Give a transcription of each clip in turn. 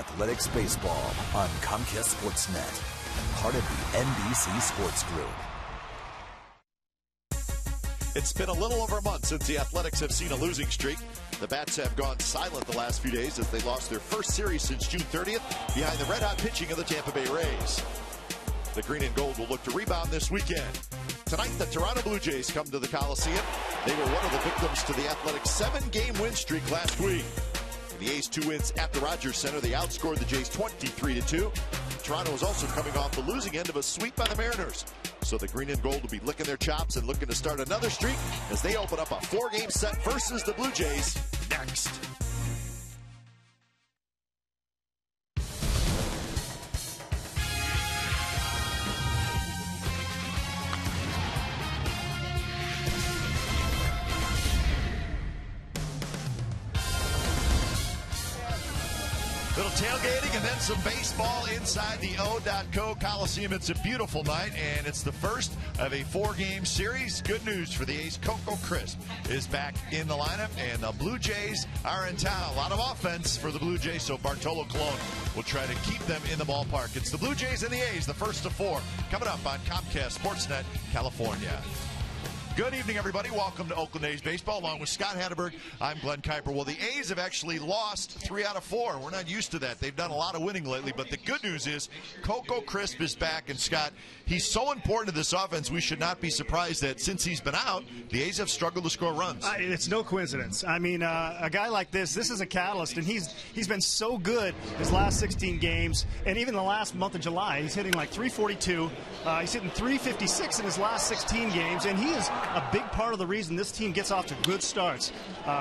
Athletics Baseball on Comcast Sportsnet, part of the NBC Sports Group. It's been a little over a month since the Athletics have seen a losing streak. The Bats have gone silent the last few days as they lost their first series since June 30th behind the red-hot pitching of the Tampa Bay Rays. The green and gold will look to rebound this weekend. Tonight, the Toronto Blue Jays come to the Coliseum. They were one of the victims to the Athletics' 7-game win streak last week. In the A's 2 wins at the Rogers Center, they outscored the Jays 23-2. Toronto is also coming off the losing end of a sweep by the Mariners. So the green and gold will be licking their chops and looking to start another streak as they open up a 4-game set versus the Blue Jays next. Little tailgating and then some baseball inside the O.K Coliseum. It's a beautiful night, and it's the first of a 4-game series. Good news for the A's. Coco Crisp is back in the lineup, and the Blue Jays are in town. A lot of offense for the Blue Jays, so Bartolo Colon will try to keep them in the ballpark. It's the Blue Jays and the A's, the first of 4, coming up on Comcast Sportsnet, California. Good evening, everybody. Welcome to Oakland A's Baseball. Along with Scott Hatterberg, I'm Glenn Kuiper. Well, the A's have actually lost 3 out of 4. We're not used to that. They've done a lot of winning lately, but the good news is Coco Crisp is back, and Scott, he's so important to this offense, we should not be surprised that since he's been out, the A's have struggled to score runs. It's no coincidence. I mean, a guy like this is a catalyst, and he's been so good his last 16 games, and even the last month of July, he's hitting like 342. He's hitting 356 in his last 16 games, and he is a big part of the reason this team gets off to good starts.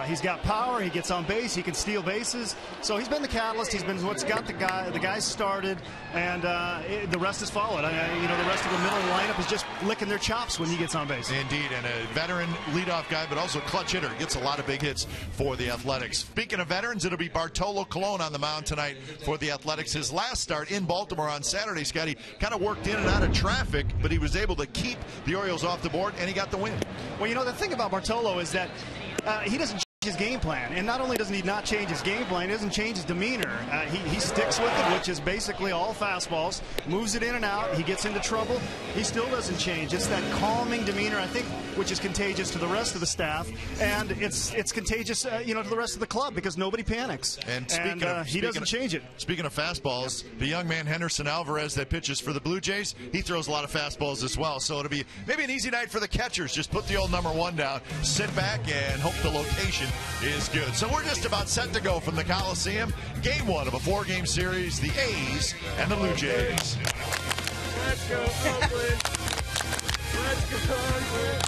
He's got power, he gets on base, he can steal bases, so he's been the catalyst. He's been what's got the guys started, and the rest is followed. The rest of the middle of the lineup is just licking their chops when he gets on base. Indeed, and a veteran leadoff guy, but also clutch hitter, gets a lot of big hits for the Athletics. Speaking of veterans, it'll be Bartolo Colon on the mound tonight for the Athletics. His last start in Baltimore on Saturday, Scotty, kind of worked in and out of traffic, but he was able to keep the Orioles off the board, and he got the win. Well, the thing about Bartolo is that he doesn't change his game plan, and not only doesn't he not change his game plan, he doesn't change his demeanor. He sticks with it, which is basically all fastballs, moves it in and out. He gets into trouble, he still doesn't change. It's that calming demeanor, I think, which is contagious to the rest of the staff, and it's contagious, to the rest of the club because nobody panics. And he doesn't change it. Speaking of fastballs, the young man Henderson Alvarez that pitches for the Blue Jays, he throws a lot of fastballs as well. So it'll be maybe an easy night for the catchers. Just put the old number 1 down, sit back, and hope the location is good. So we're just about set to go from the Coliseum. Game 1 of a 4-game series, the A's and the Blue Jays. Let's go, Oakland. Let's go, Oakland.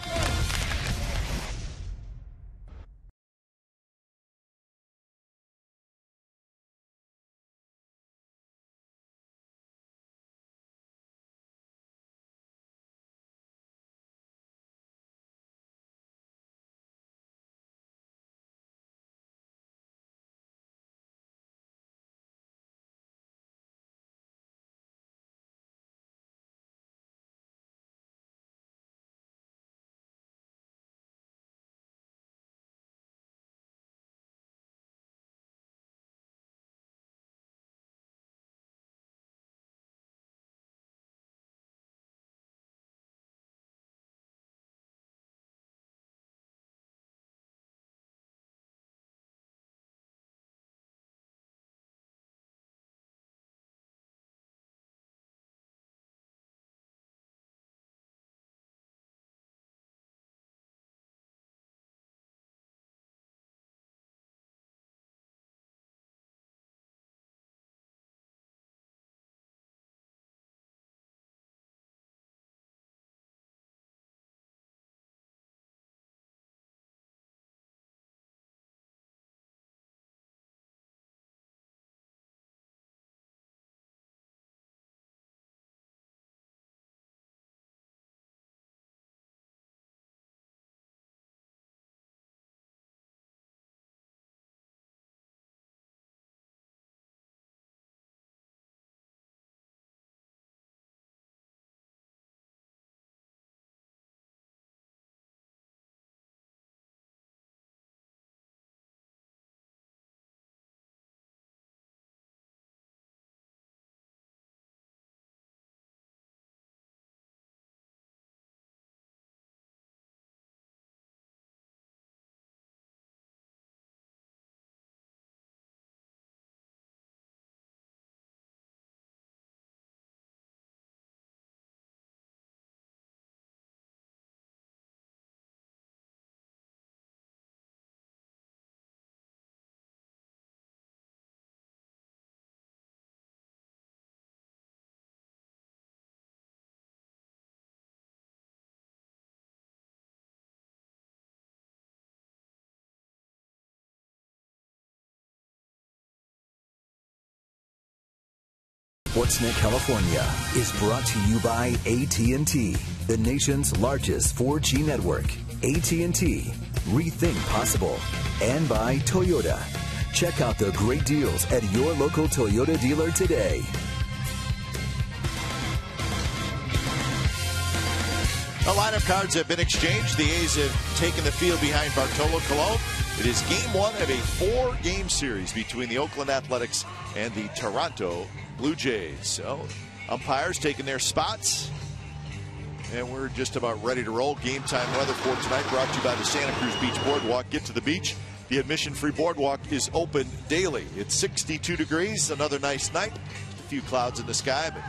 Sportsnet California is brought to you by AT&T, the nation's largest 4G network. AT&T, rethink possible. And by Toyota. Check out the great deals at your local Toyota dealer today. The lineup cards have been exchanged. The A's have taken the field behind Bartolo Colon. It is game one of a 4-game series between the Oakland Athletics and the Toronto Blue Jays. So, umpires taking their spots. And we're just about ready to roll. Game time weather for tonight brought to you by the Santa Cruz Beach Boardwalk. Get to the beach. The admission-free boardwalk is open daily. It's 62 degrees. Another nice night. A few clouds in the sky, but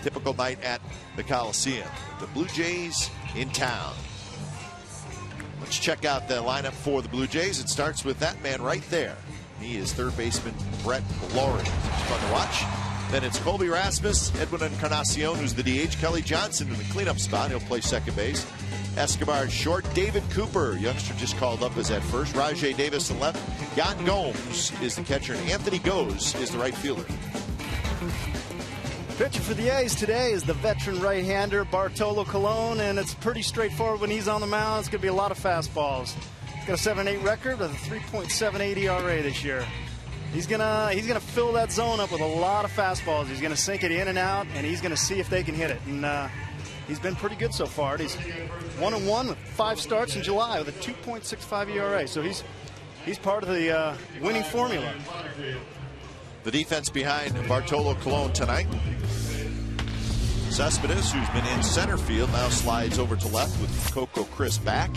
typical night at the Coliseum. The Blue Jays in town. Let's check out the lineup for the Blue Jays. It starts with that man right there. He is third baseman Brett Lawrie. It's fun to watch. Then it's Colby Rasmus, Edwin Encarnacion, who's the DH, Kelly Johnson in the cleanup spot. He'll play second base. Escobar at short. David Cooper, youngster just called up as at first. Rajay Davis in left. Jan Gomes is the catcher, and Anthony Goes is the right fielder. Pitcher for the A's today is the veteran right-hander Bartolo Colon, and it's pretty straightforward when he's on the mound. It's going to be a lot of fastballs. He's got a 7-8 record with a 3.78 ERA this year. He's gonna fill that zone up with a lot of fastballs. He's gonna sink it in and out, and he's gonna see if they can hit it. And he's been pretty good so far. He's 1-1 with 5 starts in July with a 2.65 ERA. So he's part of the winning formula. The defense behind Bartolo Colon tonight. Cespedes, who's been in center field, now slides over to left with Coco Chris back.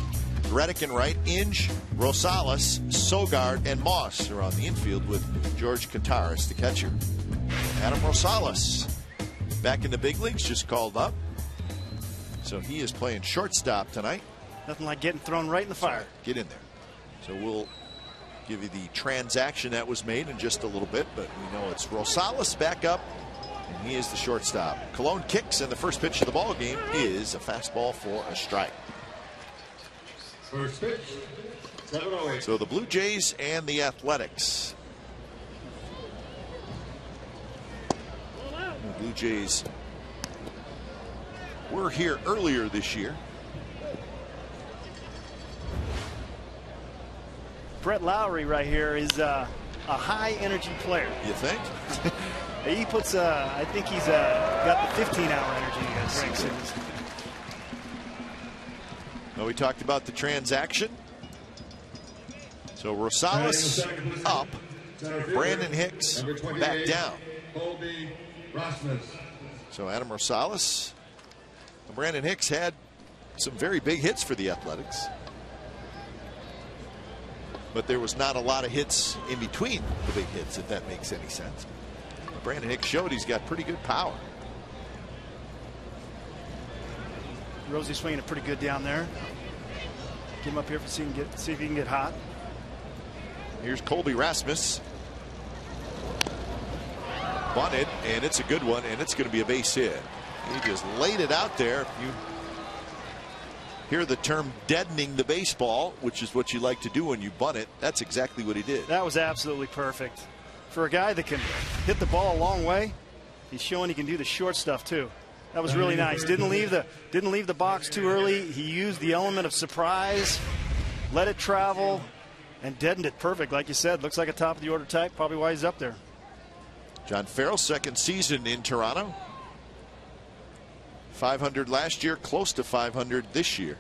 Reddick in right, Inge, Rosales, Sogard, and Moss are on the infield with George Kataris, the catcher. Adam Rosales, back in the big leagues, just called up. So he is playing shortstop tonight. Nothing like getting thrown right in the fire. Get in there. So we'll give you the transaction that was made in just a little bit, but we know it's Rosales back up, and he is the shortstop. Colon kicks, and the first pitch of the ball game is a fastball for a strike. First pitch, 7-0. So the Blue Jays and the Athletics. The Blue Jays were here earlier this year. Brett Lawrie right here is a high energy player. You think? He puts I think he's got the 15-hour energy he brings. Well, we talked about the transaction. So Rosales up, Brandon Hicks back down. So Adam Rosales and Brandon Hicks had some very big hits for the Athletics, but there was not a lot of hits in between the big hits, if that makes any sense. Brandon Hicks showed he's got pretty good power. Rosie swinging it pretty good down there. Get him up here see if he can get hot. Here's Colby Rasmus. Bunted, and it's a good one, and it's going to be a base hit. He just laid it out there. You hear the term deadening the baseball, which is what you like to do when you bunt it. That's exactly what he did. That was absolutely perfect. For a guy that can hit the ball a long way, he's showing he can do the short stuff too. That was really nice. Didn't leave the box too early. He used the element of surprise, let it travel, and deadened it perfect. Like you said, looks like a top of the order type. Probably why he's up there. John Farrell, second season in Toronto. 500 last year, close to 500 this year.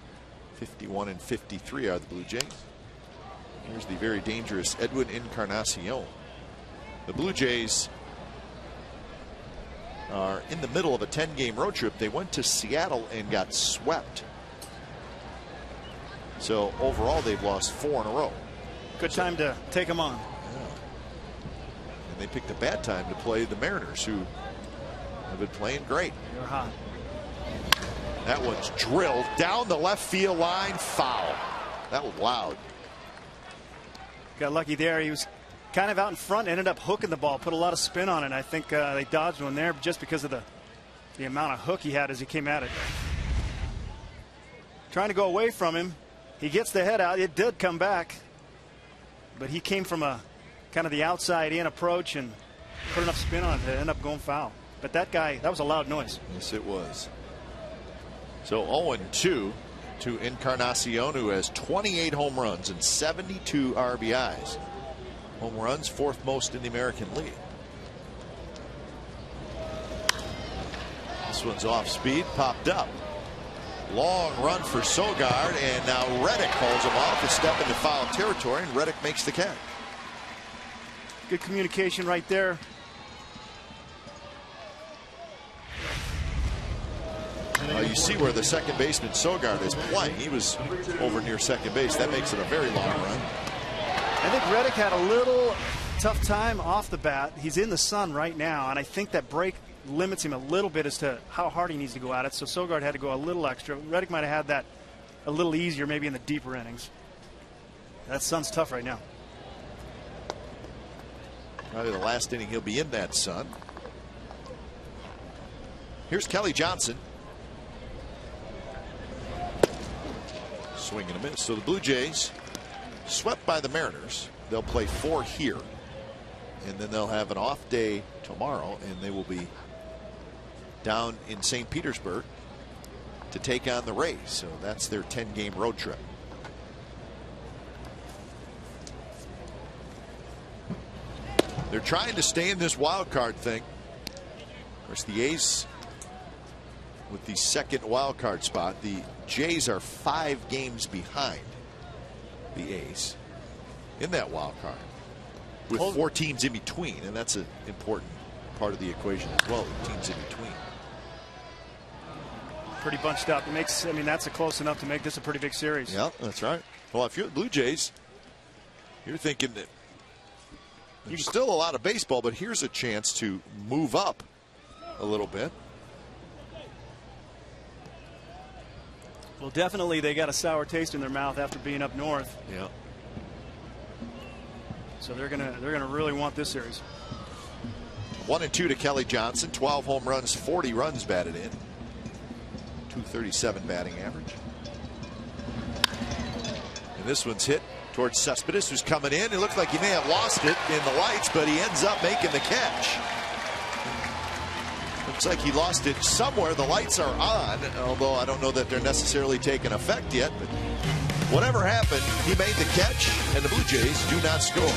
51 and 53 are the Blue Jays. Here's the very dangerous Edwin Encarnacion. The Blue Jays are in the middle of a 10-game road trip. They went to Seattle and got swept. So overall, they've lost 4 in a row. Good time to take them on. Yeah. And they picked a bad time to play the Mariners, who have been playing great. They're hot. That one's drilled down the left field line, foul. That was loud. Got lucky there. He was kind of out in front, ended up hooking the ball, put a lot of spin on it. I think they dodged one there just because of the amount of hook he had as he came at it. Trying to go away from him. He gets the head out. It did come back, but he came from a kind of the outside in approach and put enough spin on it to end up going foul. But that guy, that was a loud noise. Yes, it was. So 0-2 to Encarnacion, who has 28 home runs and 72 RBIs. Home runs, 4th most in the American League. This one's off speed, popped up. Long run for Sogard, and now Reddick holds him off. A step into foul territory, and Reddick makes the catch. Good communication right there. You see where the second baseman Sogard is playing. He was over near second base. That makes it a very long run. I think Reddick had a little tough time off the bat. He's in the sun right now, and I think that break limits him a little bit as to how hard he needs to go at it. So Sogard had to go a little extra. Reddick might have had that a little easier maybe in the deeper innings. That sun's tough right now. Probably the last inning he'll be in that sun. Here's Kelly Johnson. Swing and a miss. So the Blue Jays swept by the Mariners. They'll play 4 here, and then they'll have an off day tomorrow, and they will be down in St. Petersburg to take on the Rays. So that's their 10-game road trip. They're trying to stay in this wild card thing. Of course, the A's with the second wild card spot. The Jays are 5 games behind the A's in that wild card, with 4 teams in between, and that's an important part of the equation as well. Teams in between. Pretty bunched up. It makes, I mean, that's a close enough to make this a pretty big series. Yeah, that's right. Well, if you're the Blue Jays, you're thinking that there's still a lot of baseball, but here's a chance to move up a little bit. Well, definitely they got a sour taste in their mouth after being up north. Yeah. So they're gonna really want this series. 1-2 to Kelly Johnson. 12 home runs, 40 runs batted in. 237 batting average. And this one's hit towards Cespedes, who's coming in. It looks like he may have lost it in the lights, but he ends up making the catch. Looks like he lost it somewhere. The lights are on, although I don't know that they're necessarily taking effect yet. But whatever happened, he made the catch, and the Blue Jays do not score.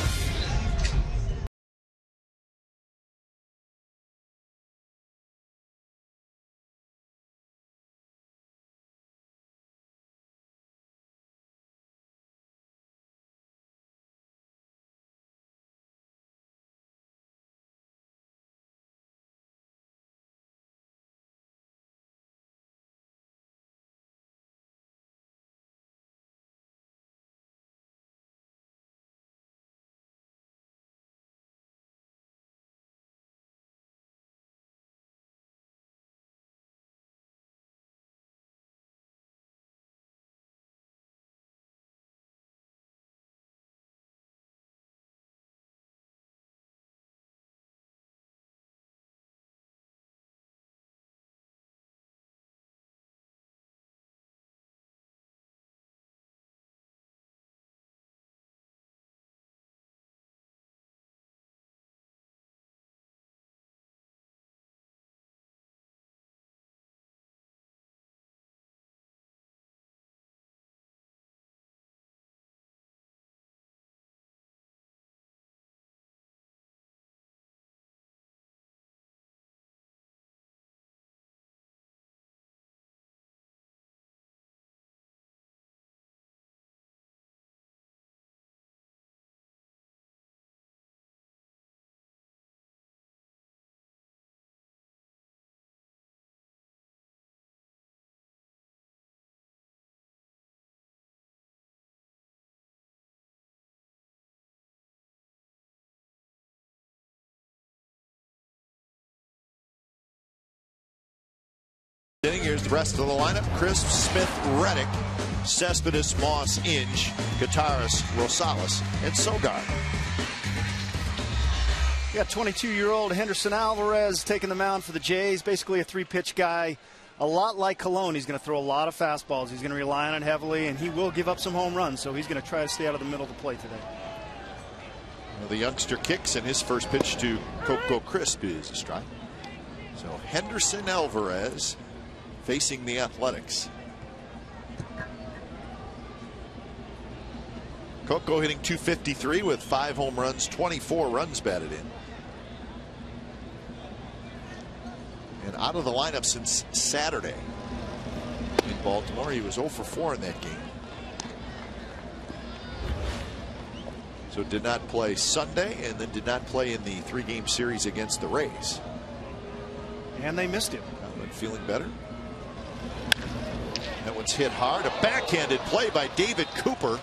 Here's the rest of the lineup. Crisp, Smith, Reddick, Cespedes, Moss, Inge, Gataris, Rosales, and Sogard. You got 22-year-old Henderson Alvarez taking the mound for the Jays. Basically a 3-pitch guy. A lot like Colon, he's going to throw a lot of fastballs. He's going to rely on it heavily, and he will give up some home runs. So he's going to try to stay out of the middle of the plate today. Well, the youngster kicks, and his first pitch to Coco Crisp is a strike. So Henderson Alvarez facing the Athletics. Coco hitting .253 with 5 home runs, 24 runs batted in. And out of the lineup since Saturday in Baltimore. He was 0 for 4 in that game. So did not play Sunday, and then did not play in the 3-game series against the Rays. And they missed him. Feeling better. That one's hit hard. A backhanded play by David Cooper.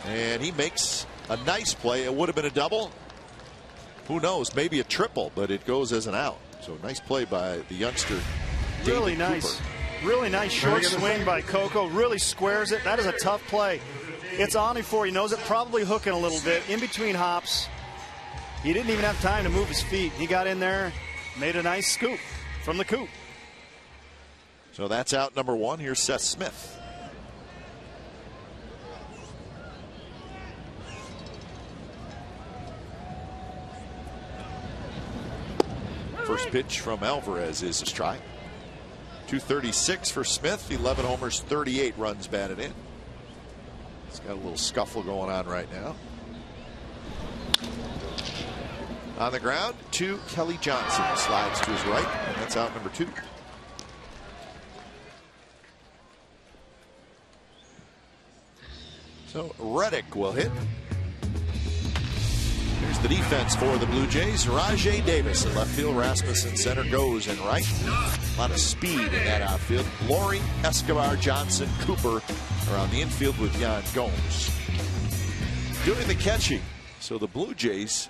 And he makes a nice play. It would have been a double. Who knows? Maybe a triple, but it goes as an out. So nice play by the youngster. Really David nice. Cooper. Really nice short swing by Coco. Really squares it. That is a tough play. It's on before he knows it. Probably hooking a little bit. In between hops. He didn't even have time to move his feet. He got in there, made a nice scoop from the coop. So that's out number 1. Here's Seth Smith. First pitch from Alvarez is a strike. 236 for Smith. 11 homers, 38 runs batted in. He's got a little scuffle going on right now. On the ground to Kelly Johnson. Slides to his right, and that's out number 2. So Reddick will hit. Here's the defense for the Blue Jays. Rajay Davis in left field. Rasmussen center goes in right. A lot of speed in that outfield. Laurie, Escobar, Johnson, Cooper around the infield with Yan Gomes doing the catching. So the Blue Jays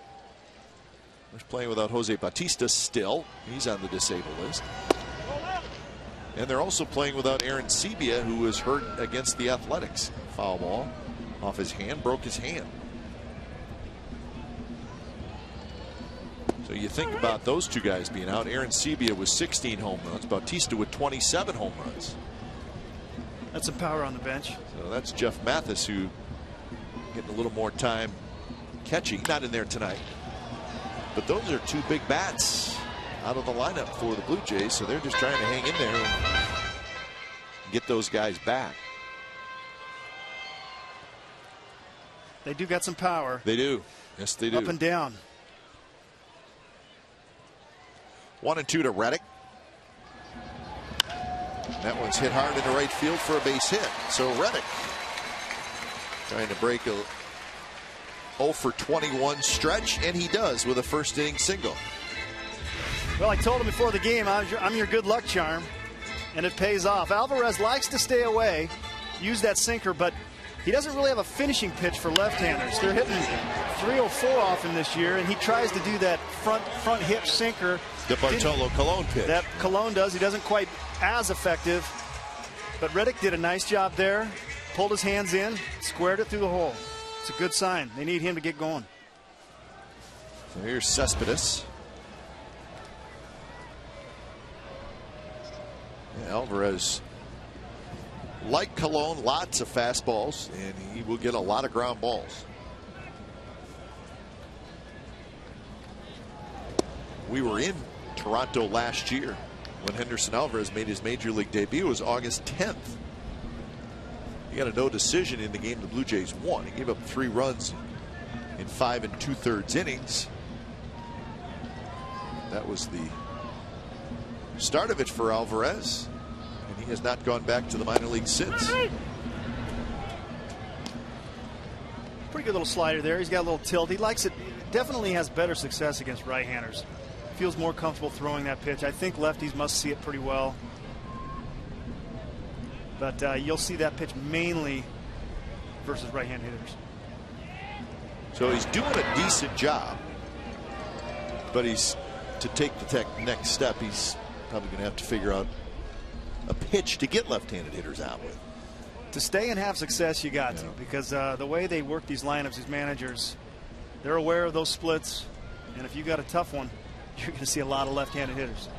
are playing without Jose Bautista still. He's on the disabled list. And they're also playing without Aaron Sebia, who was hurt against the Athletics. Foul ball off his hand, broke his hand. So you think about those two guys being out. Aaron Sebia with 16 home runs. Bautista with 27 home runs. That's some power on the bench. So that's Jeff Mathis, who getting a little more time catching. Not in there tonight. But those are 2 big bats out of the lineup for the Blue Jays. So they're just trying to hang in there and get those guys back. They do got some power. They do. Yes, they do. Up and down. 1-2 to Reddick. That one's hit hard into right field for a base hit. So Reddick trying to break a 0 for 21 stretch, and he does with a first inning single. Well, I told him before the game, I'm your good luck charm, and it pays off. Alvarez likes to stay away, use that sinker, but he doesn't really have a finishing pitch for left-handers. They're hitting 304 off him this year, and he tries to do that front hip sinker. The Bartolo Colon pitch. That Colon does. He doesn't quite as effective. But Reddick did a nice job there. Pulled his hands in, squared it through the hole. It's a good sign. They need him to get going. So here's Cespedes. Yeah, Alvarez, like Colon, lots of fastballs, and he will get a lot of ground balls. We were in Toronto last year when Henderson Alvarez made his major league debut. It was August 10th. He got a no decision in the game the Blue Jays won. He gave up 3 runs in 5 2/3 innings. That was the start of it for Alvarez, and he has not gone back to the minor leagues since. Pretty good little slider there. He's got a little tilt. He likes it. Definitely has better success against right-handers. Feels more comfortable throwing that pitch. I think lefties must see it pretty well. But you'll see that pitch mainly versus right-hand hitters. So he's doing a decent job, but he's to take the next step. He's probably going to have to figure out a pitch to get left-handed hitters out with. To stay and have success, you got to, because the way they work these lineups, these managers, they're aware of those splits, and if you got a tough one, you're going to see a lot of left-handed hitters.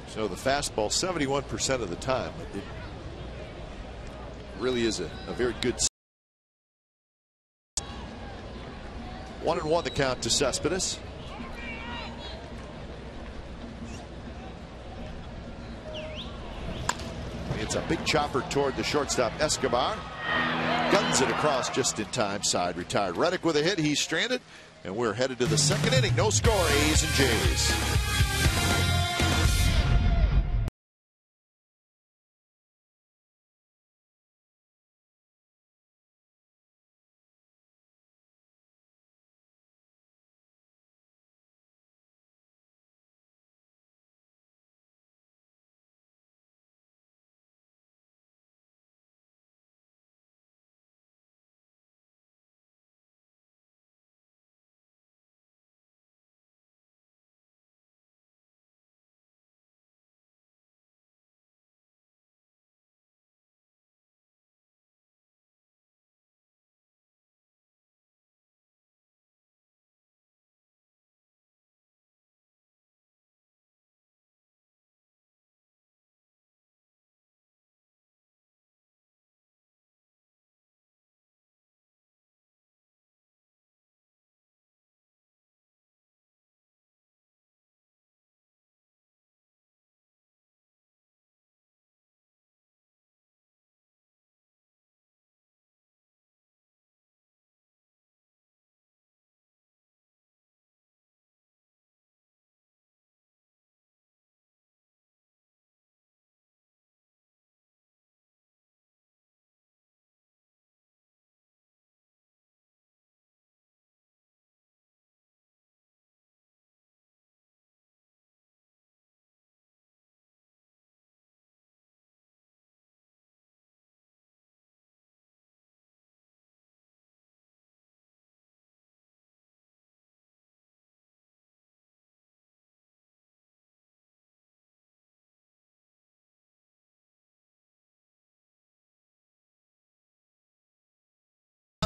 So the fastball 71% of the time. It really is a very good. 1-1 the count to Cespedes. It's a big chopper toward the shortstop Escobar. Guns it across just in time. Side retired. Reddick with a hit. He's stranded. And we're headed to the second inning. No score. A's and J's.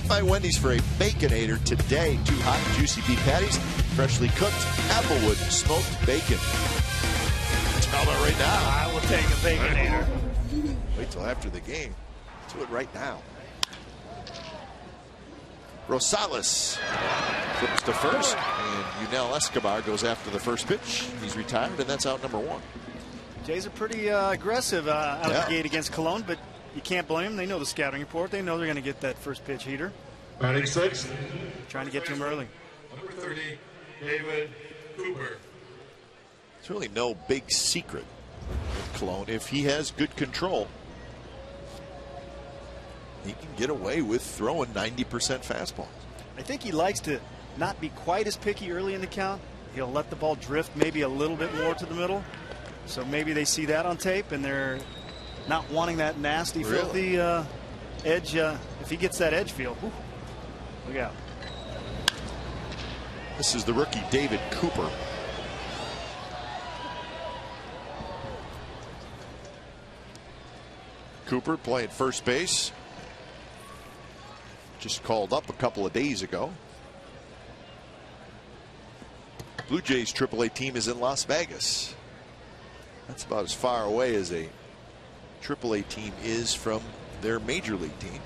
By Wendy's for a Baconator today. 2 hot and juicy beef patties, freshly cooked applewood smoked bacon. How about right now? I will take a Baconator. Wait till after the game. Do it right now. Rosales flips to first, and Yunel Escobar goes after the first pitch. He's retired, and that's out number 1. Jays are pretty aggressive out of the gate against Cologne, but you can't blame them. They know the scouting report. They know they're going to get that first pitch heater. Batting sixth. Trying to get to him early. Number 30, David Cooper. It's really no big secret with Cologne. If he has good control, he can get away with throwing 90% fastballs. I think he likes to not be quite as picky early in the count. He'll let the ball drift maybe a little bit more to the middle. So maybe they see that on tape and they're not wanting that nasty, filthy edge. If he gets that edge feel, whew, look out. This is the rookie David Cooper. Cooper playing first base. Just called up a couple of days ago. Blue Jays AAA team is in Las Vegas. That's about as far away as a AAA team is from their major league team.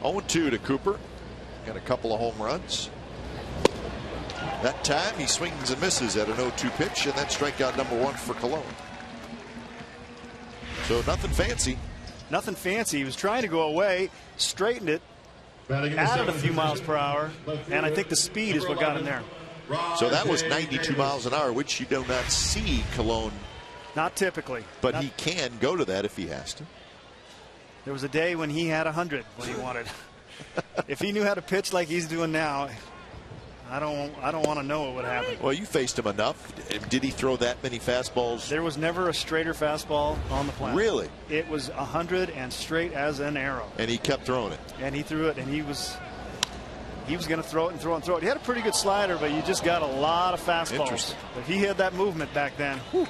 0-2 to Cooper. Got a couple of home runs. That time he swings and misses at an 0-2 pitch, and that's strikeout number 1 for Cologne. So nothing fancy. Nothing fancy. He was trying to go away, straightened it, added a few miles per hour, and I think the speed is what got him there. So that was 92 miles an hour, which you do not see Cologne. Not typically. But he can go to that if he has to. There was a day when he had 100 when he wanted. If he knew how to pitch like he's doing now, I don't want to know what would happen. Well, you faced him enough. Did he throw that many fastballs? There was never a straighter fastball on the planet. Really? It was 100 and straight as an arrow. And he kept throwing it. And he threw it, and he was going to throw it and throw it and throw it. He had a pretty good slider, but you just got a lot of fastballs. If he had that movement back then, whew,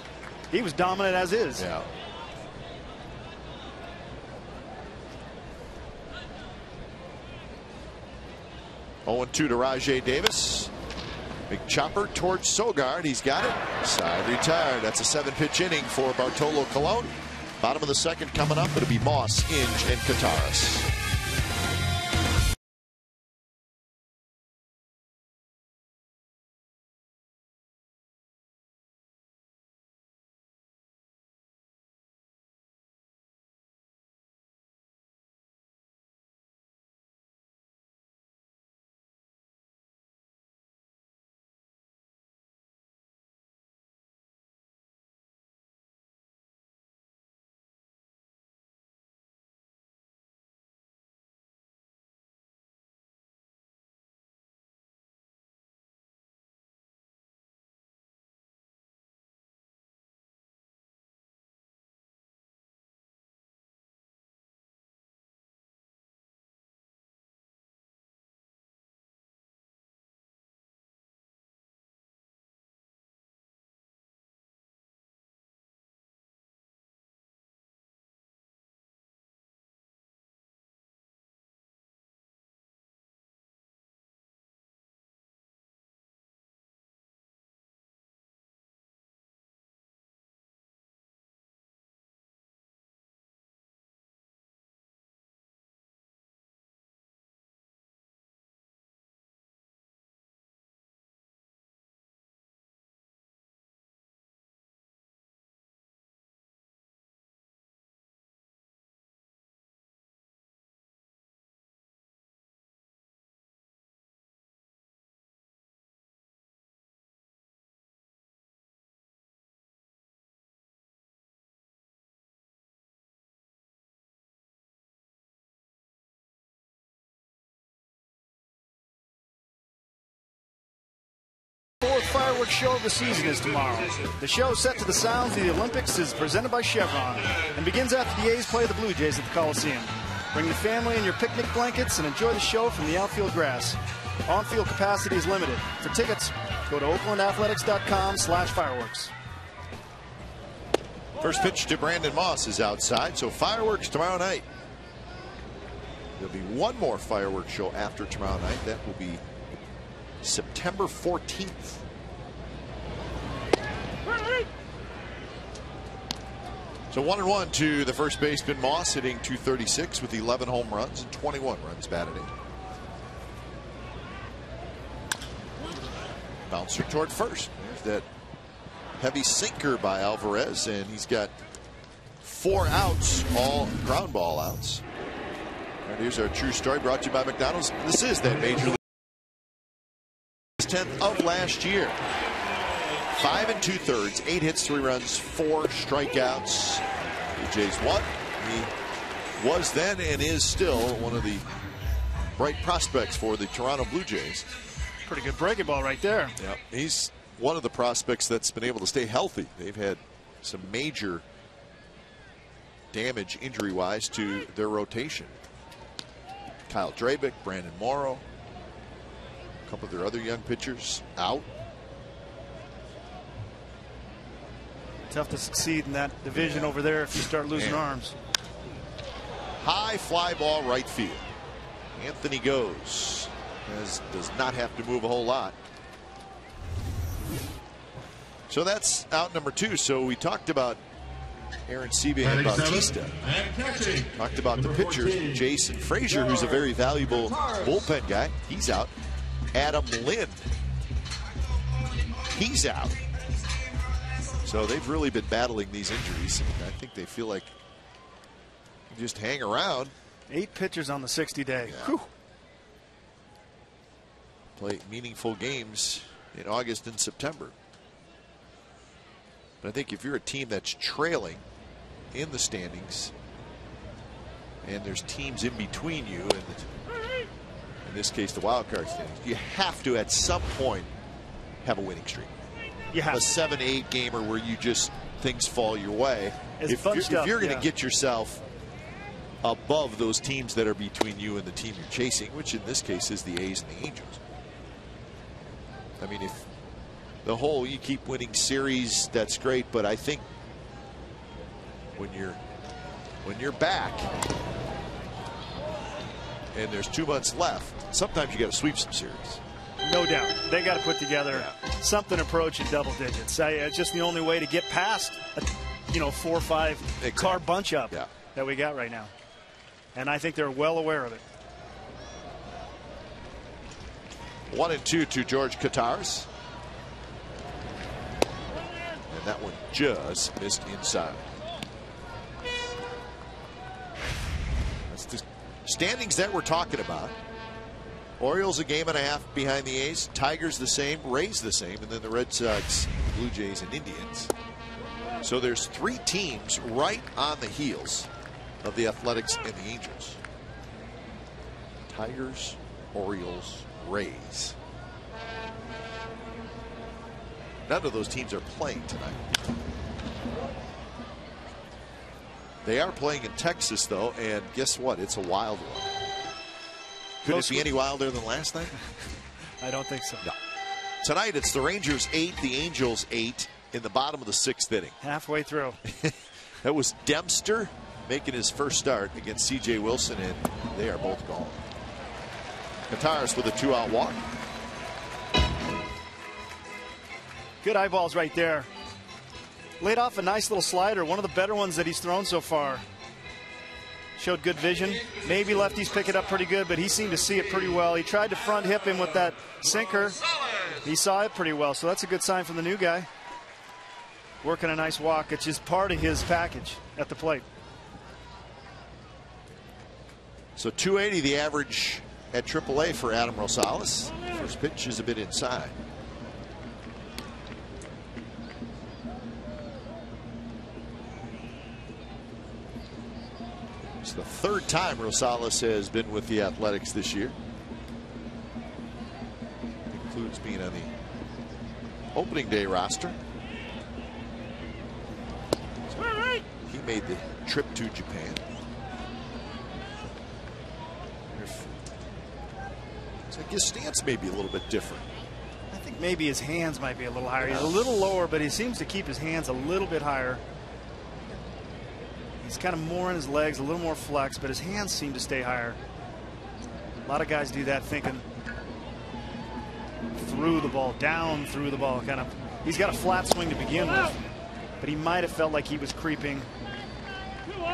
he was dominant as is. Yeah. Oh, 0-2 to Rajay Davis. Big chopper towards Sogard. He's got it. Side retired. That's a 7-pitch inning for Bartolo Colon. Bottom of the second coming up. It'll be Moss, Inge, and Kataris. fireworks show of the season is tomorrow. The show, set to the sounds of the Olympics, is presented by Chevron and begins after the A's play the Blue Jays at the Coliseum. Bring the family and your picnic blankets and enjoy the show from the outfield grass. On-field capacity is limited. For tickets, go to oaklandathletics.com/fireworks. First pitch to Brandon Moss is outside, so fireworks tomorrow night. There'll be one more fireworks show after tomorrow night. That will be September 14th. So 1-1 to the first baseman Moss, hitting .236 with 11 home runs and 21 runs batted in. Bouncer toward first. There's that heavy sinker by Alvarez, and he's got 4 outs, all ground ball outs. And here's our true story, brought to you by McDonald's. This is that Major League 10th of last year. 5 2/3, 8 hits, 3 runs, 4 strikeouts. The Jays won. He was then and is still one of the bright prospects for the Toronto Blue Jays. Pretty good breaking ball right there. Yeah, he's one of the prospects that's been able to stay healthy. They've had some major damage injury-wise to their rotation. Kyle Drabick, Brandon Morrow, a couple of their other young pitchers out. Tough to succeed in that division over there if you start losing arms. High fly ball right field. Anthony goes. Does not have to move a whole lot. So that's out number 2. So we talked about Aaron Sebia and Bautista. Talked about the pitchers. Jason Frazier, who's a very valuable bullpen guy, he's out. Adam Lind, he's out. So they've really been battling these injuries. I think they feel like you just hang around. 8 pitchers on the 60-day. Yeah. Play meaningful games in August and September. But I think if you're a team that's trailing in the standings and there's teams in between you, and in this case the wild card standings, you have to at some point have a winning streak. You have a 7-8 gamer where you just things fall your way. If you're going to get yourself above those teams that are between you and the team you're chasing, which in this case is the A's and the Angels. I mean, if the whole you keep winning series, that's great, but I think when you're back and there's 2 months left, sometimes you got to sweep some series. No doubt. They got to put together something approaching double digits. It's just the only way to get past a 4 or 5 car bunch up that we got right now. And I think they're well aware of it. 1-2 to George Katars. And that one just missed inside. That's the standings that we're talking about. Orioles a game and a half behind the A's. Tigers the same. Rays the same. And then the Red Sox, Blue Jays, and Indians. So there's 3 teams right on the heels of the Athletics and the Angels. Tigers, Orioles, Rays. None of those teams are playing tonight. They are playing in Texas, though, and guess what? It's a wild one. Could it be any wilder than last night? I don't think so. No. Tonight it's the Rangers 8, the Angels 8 in the bottom of the 6th inning. Halfway through. That was Dempster making his first start against C.J. Wilson, and they are both gone. Katars with a 2-out walk. Good eyeballs right there. Laid off a nice little slider, one of the better ones that he's thrown so far. Showed good vision. Maybe lefties pick it up pretty good, but he seemed to see it pretty well. He tried to front hip him with that sinker. He saw it pretty well, so that's a good sign from the new guy. Working a nice walk. It's just part of his package at the plate. So 280 the average at AAA for Adam Rosales. First pitch is a bit inside. It's the 3rd time Rosales has been with the Athletics this year. Includes being on the opening day roster. He made the trip to Japan. So I guess stance may be a little bit different. I think maybe his hands might be a little higher. He's a little lower, but he seems to keep his hands a little bit higher. He's kind of more in his legs, a little more flex, but his hands seem to stay higher. A lot of guys do that, thinking through the ball, down through the ball, kind of. He's got a flat swing to begin with, but he might have felt like he was creeping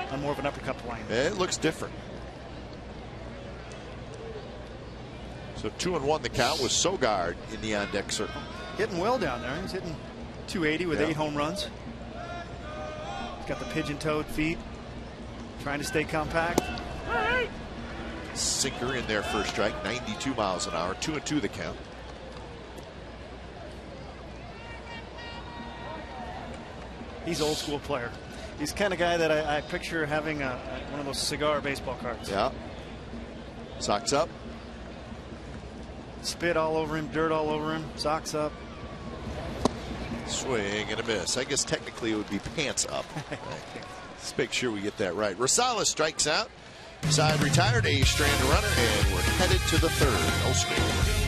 on more of an uppercut plane. It looks different. So 2-1 the count with Sogard in the on-deck circle. Hitting well down there. He's hitting 280 with 8 home runs. He's got the pigeon-toed feet, trying to stay compact. Sinker in there for a strike, 92 miles an hour, 2-2 the count. He's an old school player. He's the kind of guy that I picture having one of those cigar baseball cards. Yeah. Socks up. Spit all over him, dirt all over him, socks up. Swing and a miss. I guess technically it would be pants up. Let's make sure we get that right. Rosales strikes out. Side retired, a strand runner, and we're headed to the third. No score.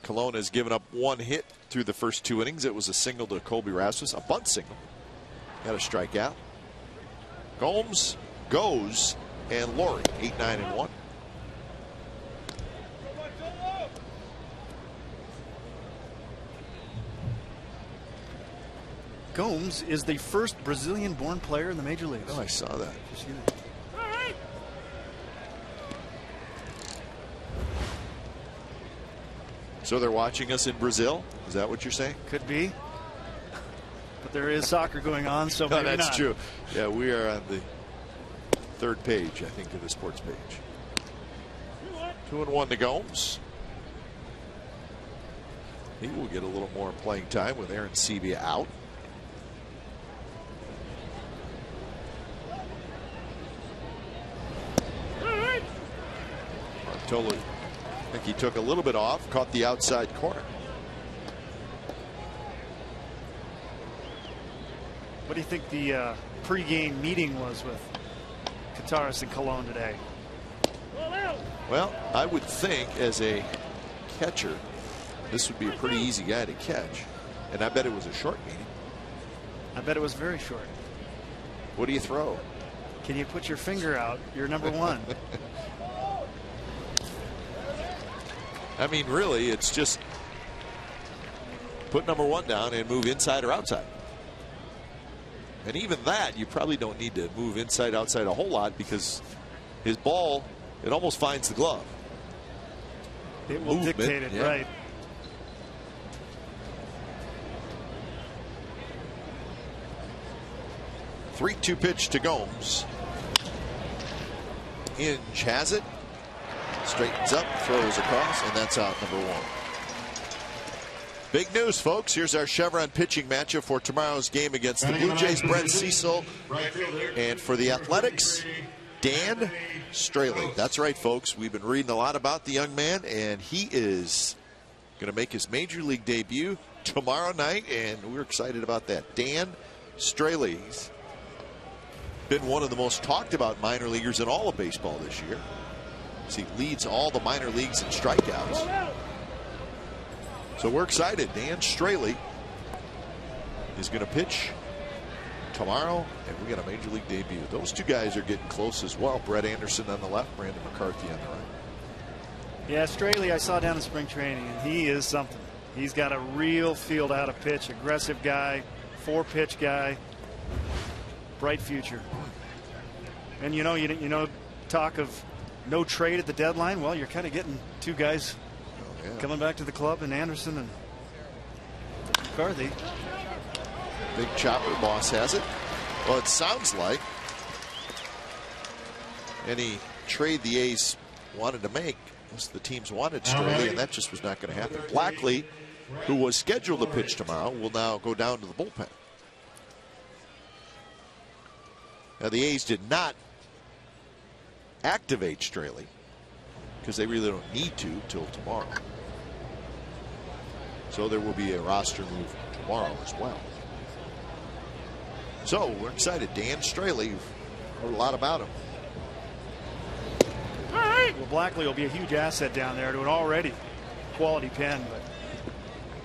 Colon has given up 1 hit through the first 2 innings. It was a single to Colby Rasmus, a bunt single. Got a strikeout. Gomes goes, and Laurie 8-9-1. Gomes is the first Brazilian-born player in the major leagues. Oh, I saw that. So they're watching us in Brazil? Is that what you're saying? Could be. But there is soccer going on, so maybe that's not. True. Yeah, we are on the 3rd page, I think, of the sports page. 2-1 to Gomes. He will get a little more playing time with Aaron Sevilla out. Martolo, I think he took a little bit off, caught the outside corner. What do you think the pregame meeting was with Kataris and Colon today? Well, I would think as a catcher, this would be a pretty easy guy to catch. And I bet it was a short meeting. I bet it was very short. What do you throw? Can you put your finger out? You're number 1. I mean, really, it's just put number 1 down and move inside or outside. And even that, you probably don't need to move inside, outside a whole lot because his ball, it almost finds the glove. It will dictate it, right. Three-two pitch to Gomes. Hinge has it. Straightens up, throws across, and that's out number one. Big news, folks. Here's our Chevron pitching matchup for tomorrow's game against the Blue Jays, Brent Cecil. And for the Athletics, Dan Straley. That's right, folks. We've been reading a lot about the young man, and he is going to make his major league debut tomorrow night, and we're excited about that. Dan Straley. He's been one of the most talked about minor leaguers in all of baseball this year. He leads all the minor leagues in strikeouts. So we're excited. Dan Straley is going to pitch tomorrow, and we got a major league debut. Those two guys are getting close as well. Brett Anderson on the left, Brandon McCarthy on the right. Yeah, Straley I saw down in spring training, and he is something. He's got a real field out of pitch, aggressive guy, 4-pitch guy, bright future. And you know, talk of no trade at the deadline. Well, you're kind of getting two guys coming back to the club, and Anderson and McCarthy. Big chopper, boss has it. Well, it sounds like any trade the A's wanted to make, the teams wanted Straley, and that just was not going to happen. Blackley, who was scheduled to pitch tomorrow, will now go down to the bullpen. Now, the A's did not activate Straley because they really don't need to till tomorrow. So there will be a roster move tomorrow as well. So we're excited. Dan Straley, you've heard a lot about him. Well, Blackley will be a huge asset down there to an already quality pen, but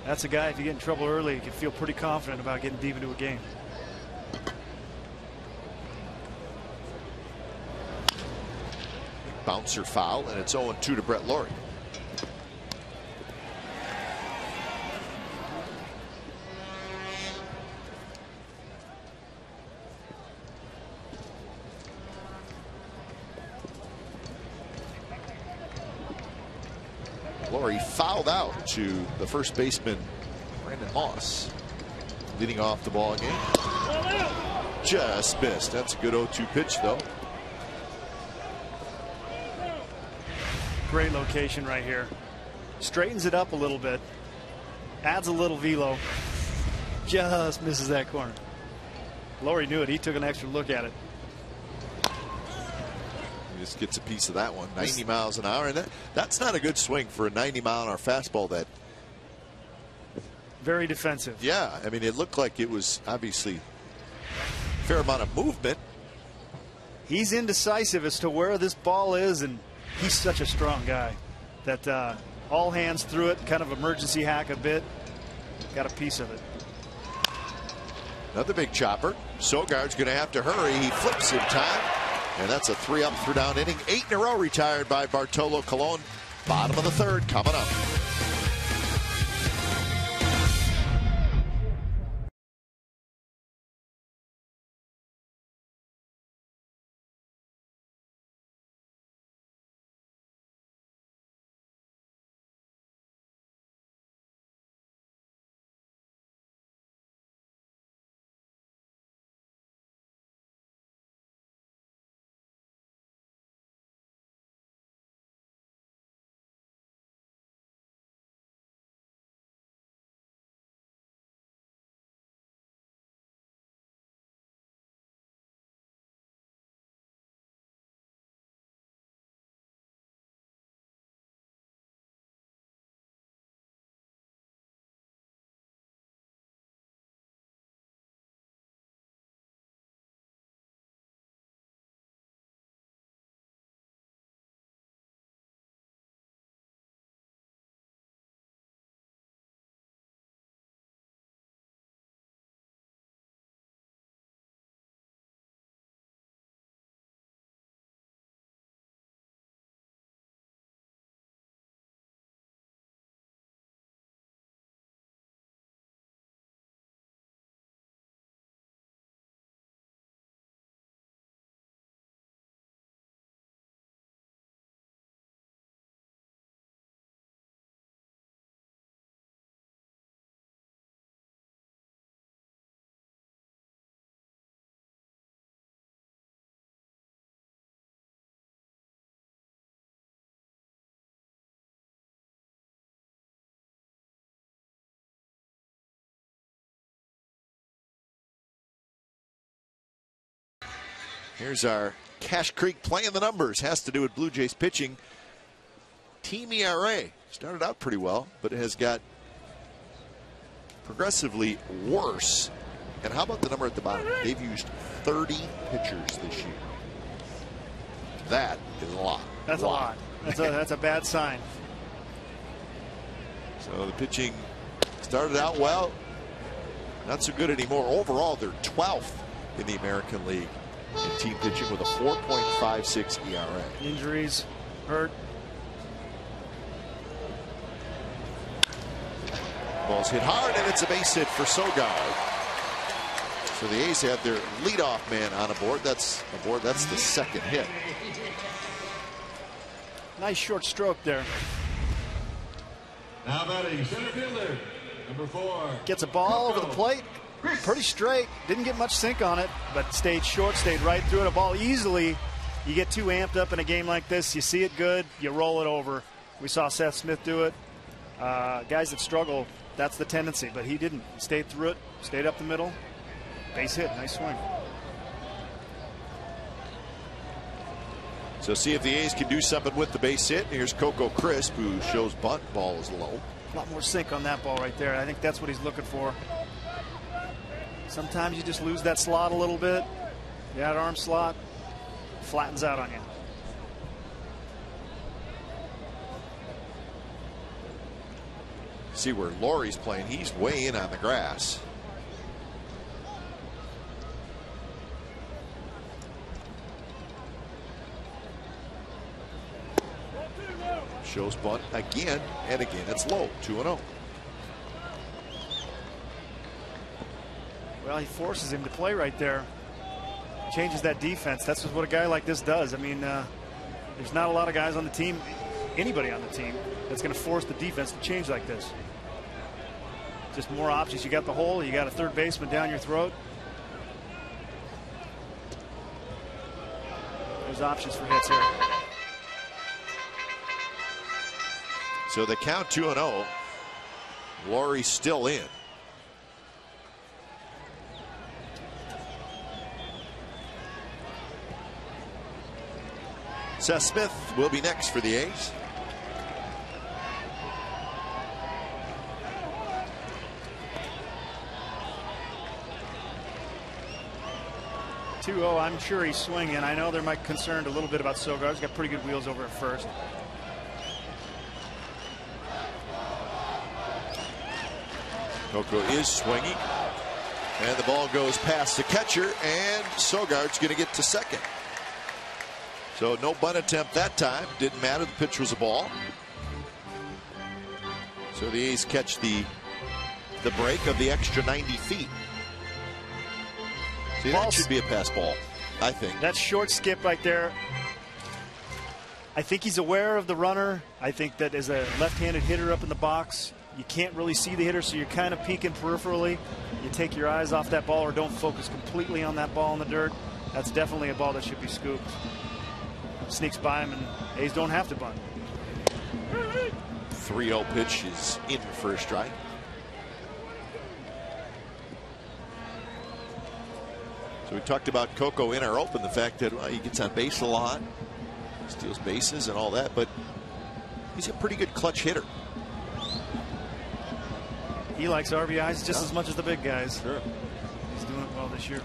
that's a guy, if you get in trouble early, you can feel pretty confident about getting deep into a game. Bouncer foul, and it's 0-2 to Brett Lawrie. Lawrie fouled out to the first baseman, Brandon Moss, leading off the ball game. Just missed. That's a good 0-2 pitch, though. Great location right here. Straightens it up a little bit. Adds a little velo. Just misses that corner. Lawrie knew it. He took an extra look at it. He just gets a piece of that one. 90 miles an hour. And that's not a good swing for a 90-mile-an-hour fastball. That very defensive. Yeah. I mean, it looked like it was obviously a fair amount of movement. He's indecisive as to where this ball is, and he's such a strong guy that all hands through it, kind of emergency hack a bit. Got a piece of it. Another big chopper. Sogard's going to have to hurry. He flips in time. And that's a 3-up, 3-down inning. 8 in a row retired by Bartolo Colon. Bottom of the third coming up. Here's our Cache Creek playing the numbers. Has to do with Blue Jays pitching. Team ERA started out pretty well, but it has got progressively worse. And how about the number at the bottom? They've used 30 pitchers this year. That is a lot. That's a lot. That's a bad sign. So the pitching started out well. Not so good anymore. Overall, they're 12th in the American League in team pitching with a 4.56 ERA. Injuries, hurt. Ball's hit hard, and it's a base hit for Sogard. So the A's have their leadoff man on aboard. That's the second hit. Nice short stroke there. Now batting center fielder, number 4. Gets a ball over the plate. Pretty straight. Didn't get much sink on it, but stayed short, stayed right through it. A ball easily. You get too amped up in a game like this. You see it good, you roll it over. We saw Seth Smith do it. Guys that struggle, that's the tendency, but he didn't. He stayed through it, stayed up the middle. Base hit, nice swing. So see if the A's can do something with the base hit. Here's Coco Crisp, who shows bunt. Ball is low. A lot more sink on that ball right there. I think that's what he's looking for. Sometimes you just lose that slot a little bit. That arm slot flattens out on you. See where Laurie's playing. He's way in on the grass. Shows bunt again and again. It's low. 2-0. Well, he forces him to play right there. Changes that defense. That's what a guy like this does. I mean, there's not a lot of guys on the team, anybody on the team, that's going to force the defense to change like this. Just more options. You got the hole. You got a third baseman down your throat. There's options for hits here. So the count 2-0. Laurie still in. Seth Smith will be next for the A's. I'm sure he's swinging. I know they're concerned a little bit about Sogard. He's got pretty good wheels over at first. Coco is swinging, and the ball goes past the catcher, and Sogard's going to get to second. So no bunt attempt that time. Didn't matter. The pitch was a ball. So the A's catch the break of the extra 90 feet. See, that should be a pass ball, I think. That short skip right there. I think he's aware of the runner. I think that as a left-handed hitter up in the box, you can't really see the hitter, so you're kind of peeking peripherally. You take your eyes off that ball or don't focus completely on that ball in the dirt. That's definitely a ball that should be scooped. Sneaks by him, and A's don't have to bunt. 3-0 pitch is in for a strike. So we talked about Coco in our open, the fact that he gets on base a lot, steals bases and all that, but he's a pretty good clutch hitter. He likes RBIs just as much as the big guys. Sure. He's doing it well this year.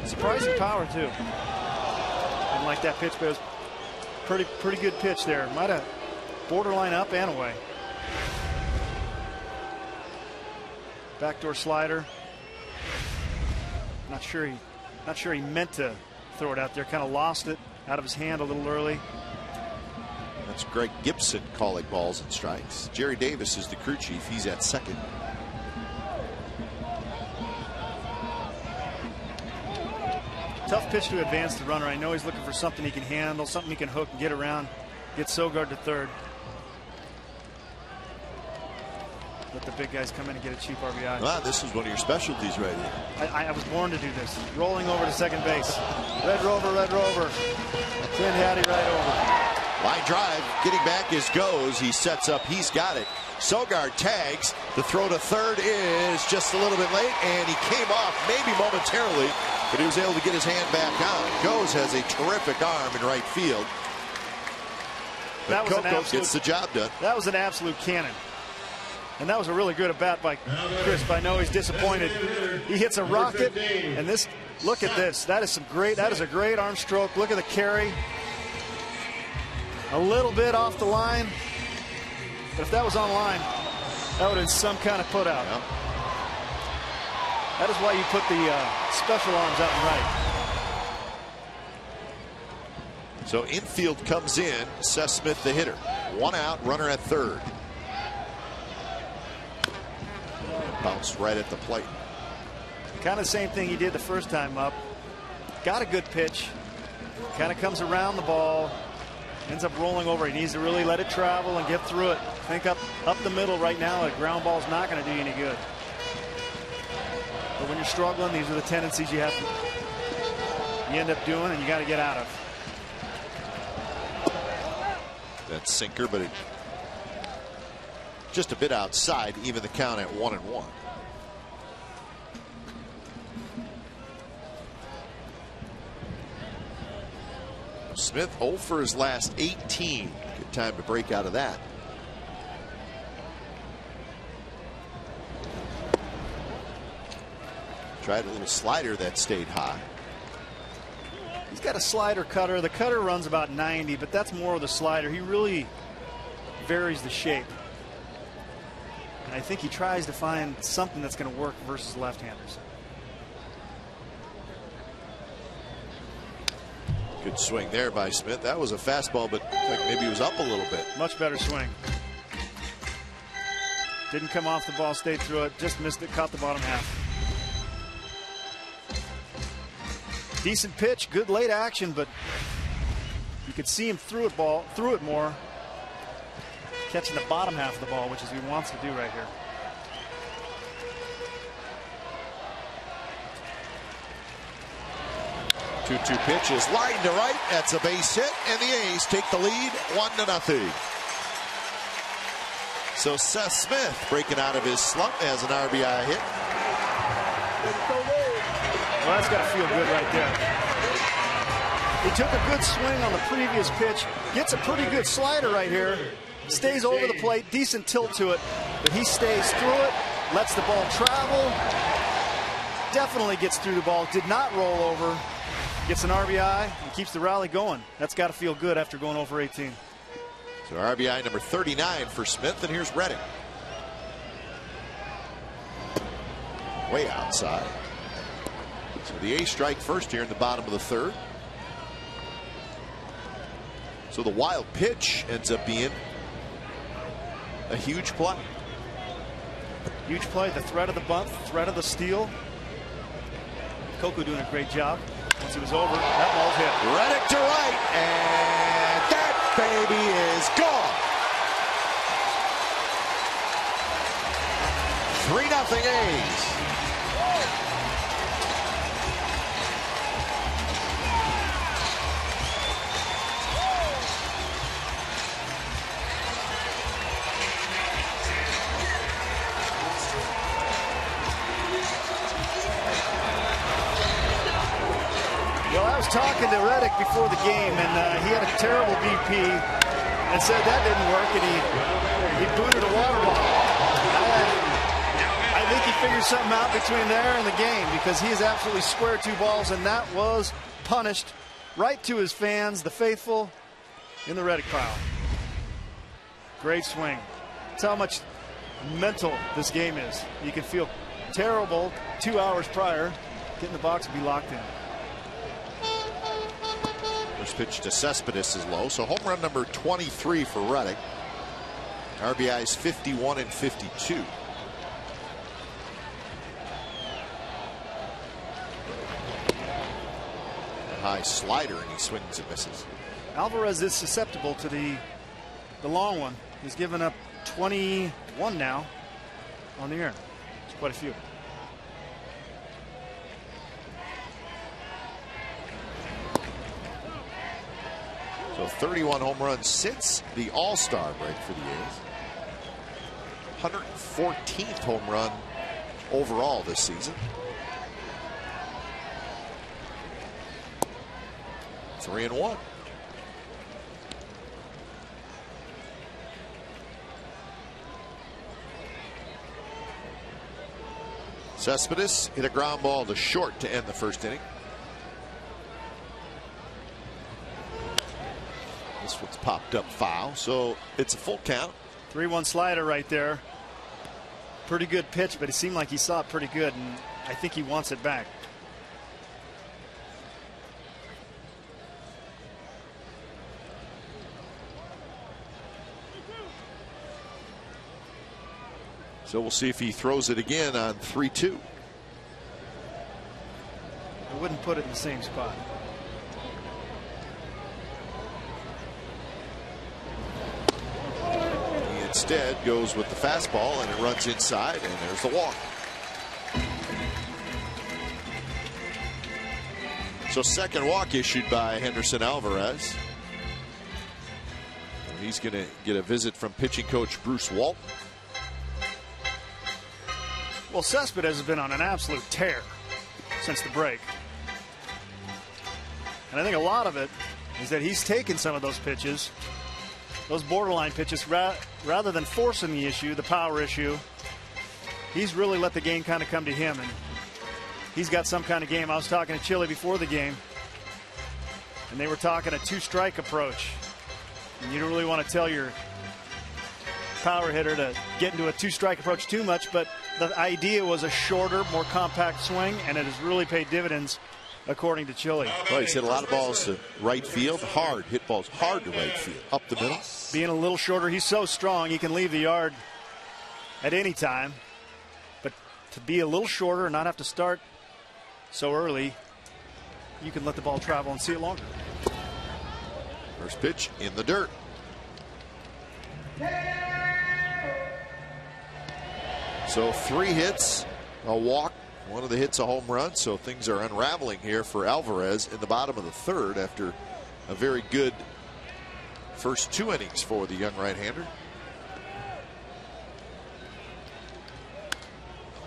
Surprising power too. Didn't like that pitch, but it was pretty good pitch there. Might have borderline up and away. Backdoor slider. Not sure he meant to throw it out there. Kind of lost it out of his hand a little early. That's Greg Gibson calling balls and strikes. Jerry Davis is the crew chief. He's at second. Tough pitch to advance the runner. I know he's looking for something he can handle, something he can hook and get around. Get Sogard to third. Let the big guys come in and get a cheap RBI. Wow, this is one of your specialties right here. I was born to do this. Rolling over to second base. Red Rover, Red Rover. Tin Hattie right over. Line drive, getting back is goes. He sets up, he's got it. Sogard tags. The throw to third is just a little bit late, and he came off maybe momentarily but he was able to get his hand back on. Goes has a terrific arm in right field. But Coco gets the job done. That was an absolute cannon. And that was a really good at bat by Crisp. I know he's disappointed. He hits a rocket, and this, look at this. That is a great arm stroke. Look at the carry. A little bit off the line. But if that was on line, that would have been some kind of put out. Yeah. That is why you put the special arms out and right. So infield comes in. Seth Smith, the hitter. 1 out, runner at third. Bounced right at the plate. Kind of the same thing he did the first time up. Got a good pitch. Kind of comes around the ball. Ends up rolling over. He needs to really let it travel and get through it. I think up the middle right now, a ground ball is not going to do you any good. But when you're struggling, these are the tendencies you end up doing, and you got to get out of. That sinker, but it just a bit outside, even the count at 1-1. Smith 0 for his last 18. Good time to break out of that. Tried a little slider that stayed high. He's got a slider cutter. The cutter runs about 90, but that's more of the slider. He really varies the shape. And I think he tries to find something that's going to work versus left-handers. Good swing there by Smith. That was a fastball, but like maybe he was up a little bit. Much better swing. Didn't come off the ball, stayed through it, just missed it, caught the bottom half. Decent pitch, good late action, but you could see him threw it more. Catching the bottom half of the ball, which is what he wants to do right here. Two pitches, line to right. That's a base hit, and the A's take the lead 1-0. So Seth Smith breaking out of his slump as an RBI hit. Well, that's got to feel good right there. He took a good swing on the previous pitch, gets a pretty good slider right here, stays over the plate, decent tilt to it, but he stays through it, lets the ball travel, definitely gets through the ball, did not roll over, gets an RBI, and keeps the rally going. That's got to feel good after going over 18. So RBI number 39 for Smith, and here's Reddick. Way outside. So the A's strike first here in the bottom of the third. So the wild pitch ends up being a huge play. Huge play, the threat of the bunt, threat of the steal. Coco doing a great job. Once it was over, that ball's hit. Reddick to right, and that baby is gone. 3-0 A's. Talking to Reddick before the game, and he had a terrible BP and said that didn't work, and he booted a water bottle. I think he figured something out between there and the game, because he is absolutely square 2 balls, and that was punished right to his fans, the faithful, in the Reddick pile. Great swing. That's how much mental this game is. You can feel terrible 2 hours prior, get in the box and be locked in. First pitch to Cespedes is low, so home run number 23 for Reddick. RBIs 51 and 52. A high slider, and he swings and misses. Alvarez is susceptible to the long one. He's given up 21 now on the year. It's quite a few. So 31 home runs since the All-Star break for the A's. 114th home run overall this season. 3-1. Cespedes hit a ground ball to short to end the first inning. This one's popped up foul, so it's a full count. 3-1 slider right there. Pretty good pitch, but it seemed like he saw it pretty good, and I think he wants it back. So we'll see if he throws it again on 3-2. I wouldn't put it in the same spot. He instead goes with the fastball, and it runs inside, and there's the walk. So second walk issued by Henderson Alvarez. He's going to get a visit from pitching coach Bruce Walton. Well, Cespedes has been on an absolute tear since the break. And I think a lot of it is that he's taken some of those pitches, those borderline pitches, rather than forcing the issue, the power issue. He's really let the game kind of come to him, and he's got some kind of game. I was talking to Chile before the game, and they were talking a two-strike approach. And you don't really want to tell your power hitter to get into a two-strike approach too much, but the idea was a shorter, more compact swing, and it has really paid dividends according to Chile. Well, he's hit a lot of balls to right field, hard hit balls hard to right field, up the middle. Being a little shorter, he's so strong he can leave the yard at any time, but to be a little shorter and not have to start so early, you can let the ball travel and see it longer. First pitch in the dirt. So 3 hits, a walk, one of the hits a home run. So things are unraveling here for Alvarez in the bottom of the third after a very good first 2 innings for the young right-hander.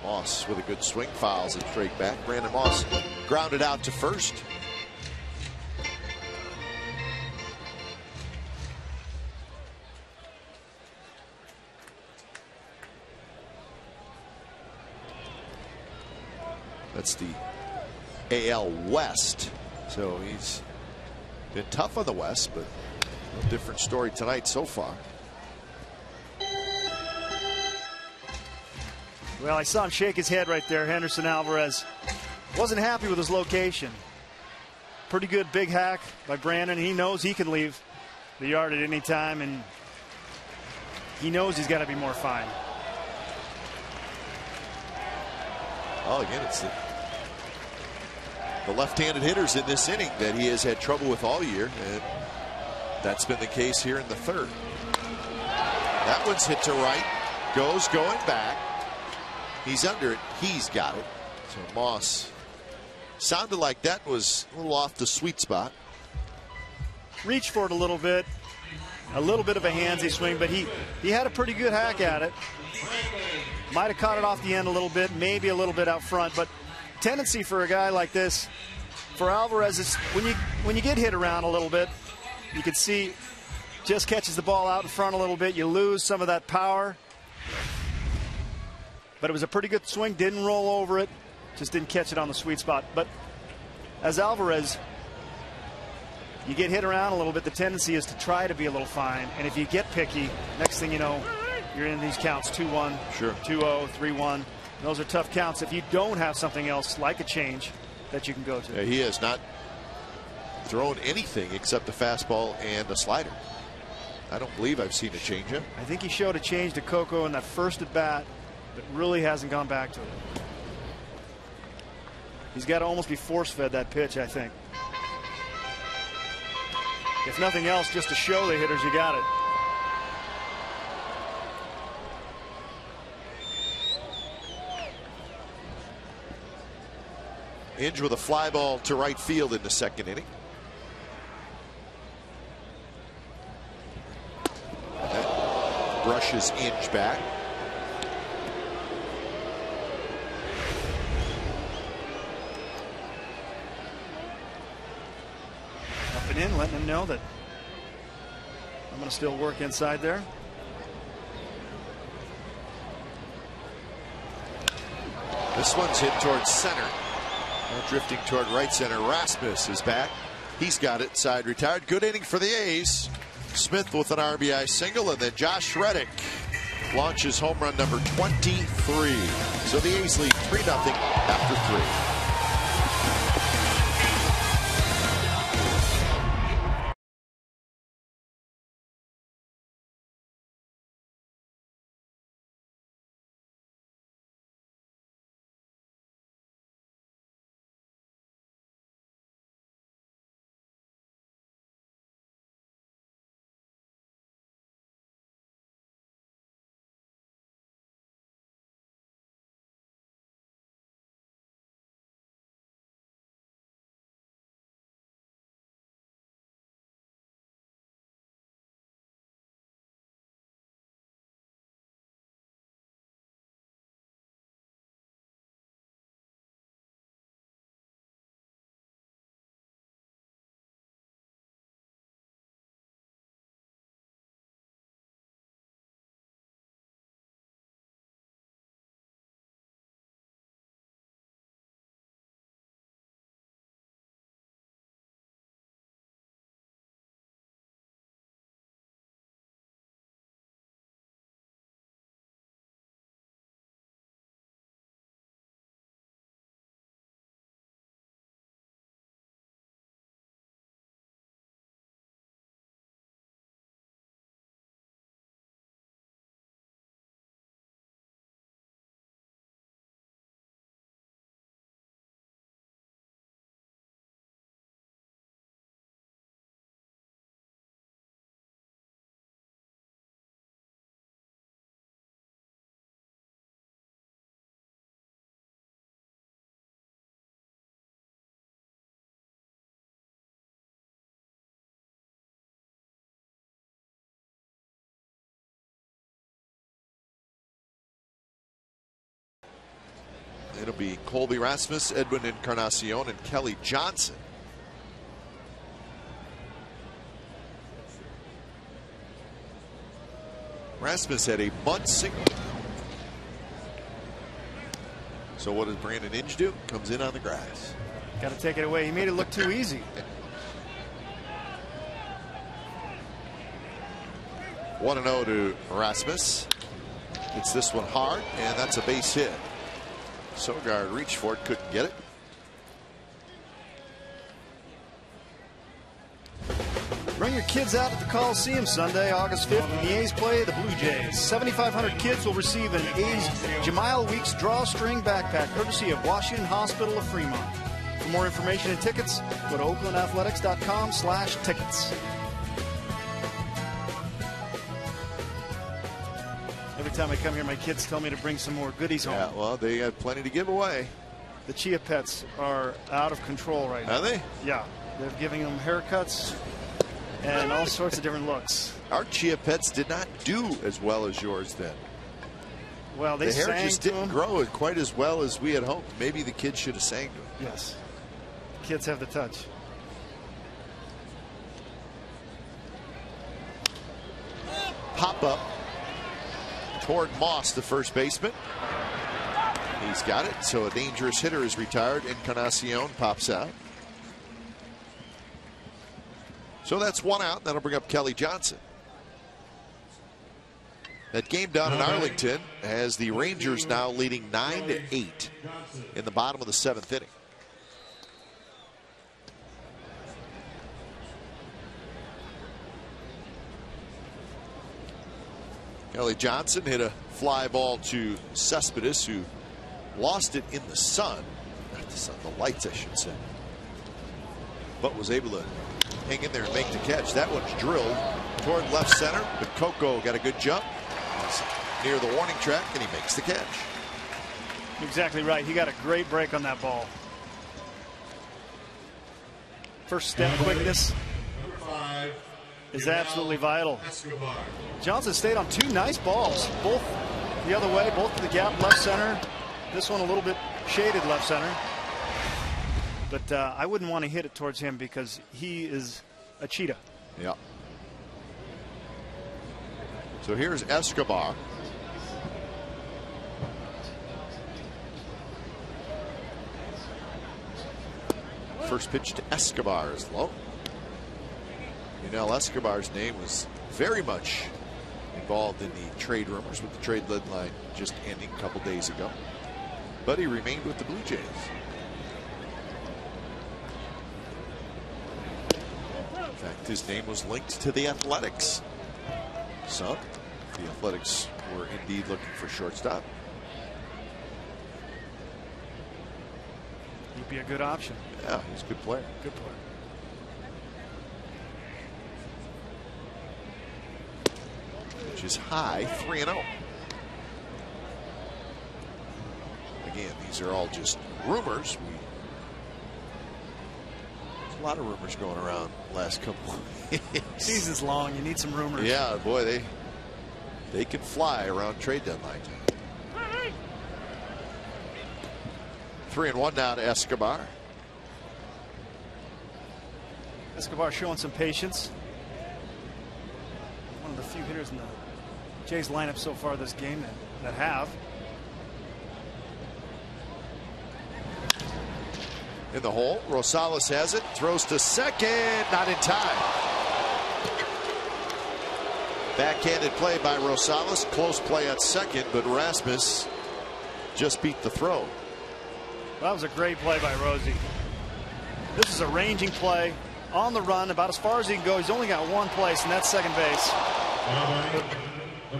Moss with a good swing, files it straight back. Brandon Moss grounded out to first. That's the AL West. So he's been tough on the West, but a different story tonight so far. Well, I saw him shake his head right there. Henderson Alvarez wasn't happy with his location. Pretty good big hack by Brandon. He knows he can leave the yard at any time, and he knows he's got to be more fine. Oh, again, it's the left-handed hitters in this inning that he has had trouble with all year, and that's been the case here in the third. That one's hit to right, going back. He's under it. He's got it. So Moss sounded like that was a little off the sweet spot. Reached for it a little bit of a handsy swing, but he had a pretty good hack at it. Might have caught it off the end a little bit, maybe a little bit out front, but tendency for a guy like this, for Alvarez, is when you get hit around a little bit, you can see just catches the ball out in front a little bit, you lose some of that power. But it was a pretty good swing, didn't roll over it, just didn't catch it on the sweet spot. But as Alvarez, you get hit around a little bit, the tendency is to try to be a little fine, and if you get picky, next thing you know, you're in these counts, 2-1, sure, 2-0, 3-1. Those are tough counts if you don't have something else like a change that you can go to. Yeah, he has not thrown anything except a fastball and a slider. I don't believe I've seen a changeup. I think he showed a change to Coco in that first at bat, but really hasn't gone back to it. He's got to almost be force-fed that pitch, I think. If nothing else, just to show the hitters you got it. Inge with a fly ball to right field in the second inning. That brushes Inge back. Up and in, letting him know that I'm going to still work inside there. This one's hit towards center. Drifting toward right center. Rasmus is back. He's got it. Side retired. Good inning for the A's. Smith with an RBI single, and then Josh Reddick launches home run number 23. So the A's lead 3-0 after 3. It'll be Colby Rasmus, Edwin Encarnacion, and Kelly Johnson. Rasmus had a bunt single. So what does Brandon Inge do? Comes in on the grass. Got to take it away. He made it look too easy. 1-0 to Rasmus. Hits this one hard, and that's a base hit. Sogard reached for it, couldn't get it. Bring your kids out at the Coliseum Sunday, August 5th, when the A's play the Blue Jays. 7,500 kids will receive an A's Jamile Weeks drawstring backpack, courtesy of Washington Hospital of Fremont. For more information and tickets, go to oaklandathletics.com/tickets. Every time I come here, my kids tell me to bring some more goodies home. Yeah, well, they have plenty to give away. The Chia Pets are out of control right now. Are they? Yeah. They're giving them haircuts and all sorts of different looks. Our Chia Pets did not do as well as yours then. Well, they the hair sang just to didn't them. grow quite as well as we had hoped. Maybe the kids should have sang to them. Yes. The kids have the touch. Pop up toward Moss, the first baseman. He's got it. So a dangerous hitter is retired. Encarnacion pops out. So that's one out. That'll bring up Kelly Johnson. That game down in Arlington has the Rangers now leading 9-8 in the bottom of the 7th inning. Kelly Johnson hit a fly ball to Cespedes, who lost it in the sun. Not the sun, the lights, I should say. But was able to hang in there and make the catch. That one's drilled toward left center, but Coco got a good jump. He's near the warning track, and he makes the catch. Exactly right. He got a great break on that ball. First step quickness is absolutely vital. Johnson stayed on two nice balls, both the other way, both to the gap left center. This one a little bit shaded left center. But I wouldn't want to hit it towards him because he is a cheetah. Yeah. So here's Escobar. First pitch to Escobar is low. You know, Escobar's name was very much involved in the trade rumors, with the trade deadline just ending a couple days ago. But he remained with the Blue Jays. In fact, his name was linked to the Athletics. So the Athletics were indeed looking for shortstop. He'd be a good option. Yeah, he's a good player. Good player. Which is high, 3-0. Again, these are all just rumors. There's a lot of rumors going around the last couple of weeks. Season's long. You need some rumors. Yeah, boy, they can fly around trade deadline. 3-1 now to Escobar. Escobar showing some patience. One of the few hitters in the Jays lineup so far this game that have. In the hole, Rosales has it, throws to second, not in time. Backhanded play by Rosales, close play at second, but Rasmus just beat the throw. That was a great play by Rosie. This is a ranging play on the run, about as far as he can go. He's only got one place, and that's second base.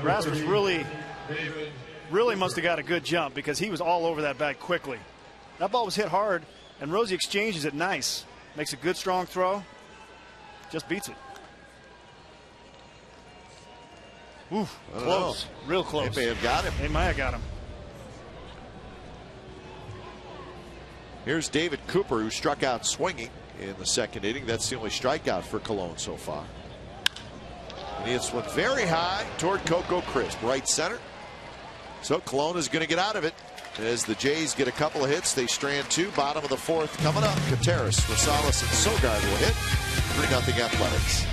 Rasmus really must have got a good jump, because he was all over that bag quickly. That ball was hit hard, and Rosie exchanges it nice. Makes a good strong throw. Just beats it. Oof, close. Real close. They may have got him. They might have got him. Here's David Cooper, who struck out swinging in the second inning. That's the only strikeout for Cologne so far. And he hits one very high toward Coco Crisp, right center. So Cologne is going to get out of it. As the Jays get a couple of hits, they strand two. Bottom of the fourth coming up. Contreras, Rosales, and Sogard will hit. 3-0 Athletics.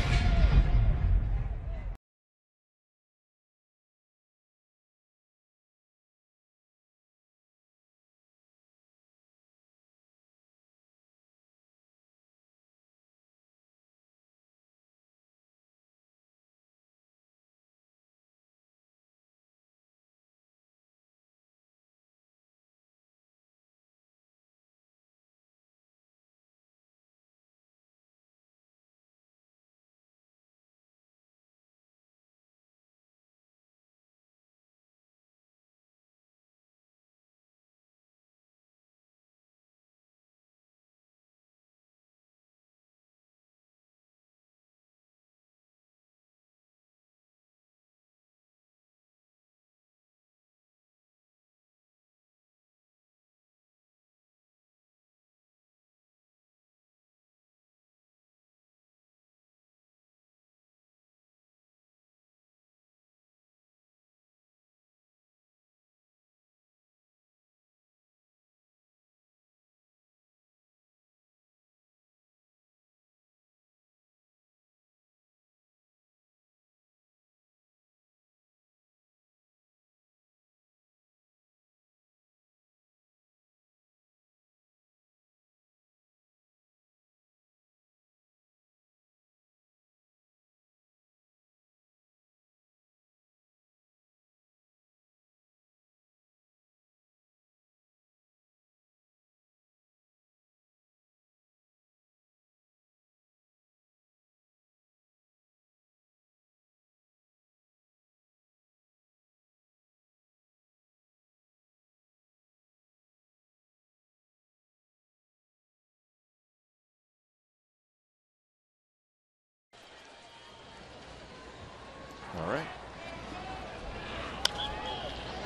All right.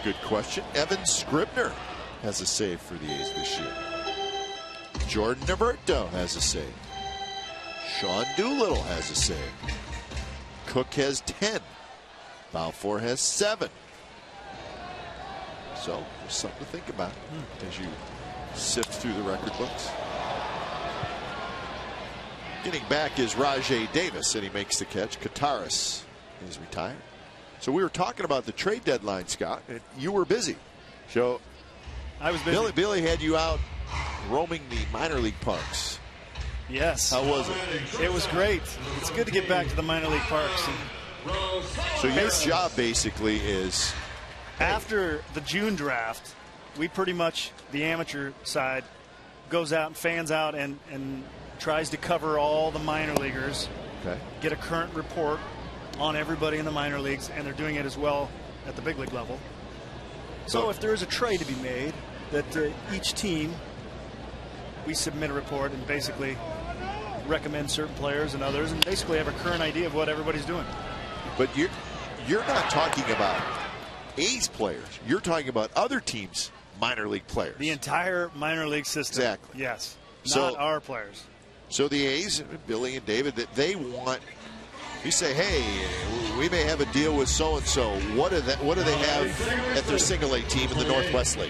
Good question. Evan Scribner has a save for the A's this year. Jordan Alberto has a save. Sean Doolittle has a save. Cook has 10. Balfour has 7. So there's something to think about as you sift through the record books. Getting back is Rajay Davis, and he makes the catch. Kataris is retired. So we were talking about the trade deadline, Scott, and you were busy. So I was busy. Billy had you out roaming the minor league parks. Yes. How was it? It was great. It's good to get back to the minor league parks. So your job basically is, after the June draft, we pretty much, the amateur side, goes out and fans out and tries to cover all the minor leaguers, get a current report on everybody in the minor leagues, and they're doing it as well at the big league level. So if there is a trade to be made, that each team, we submit a report and basically recommend certain players and others, and basically have a current idea of what everybody's doing. But you're not talking about A's players. You're talking about other teams' minor league players. The entire minor league system. Exactly. Yes. So, not our players. So the A's, Billy and David, that they want. You say, hey, we may have a deal with so-and-so. What do they have at their single A team in the Northwest League?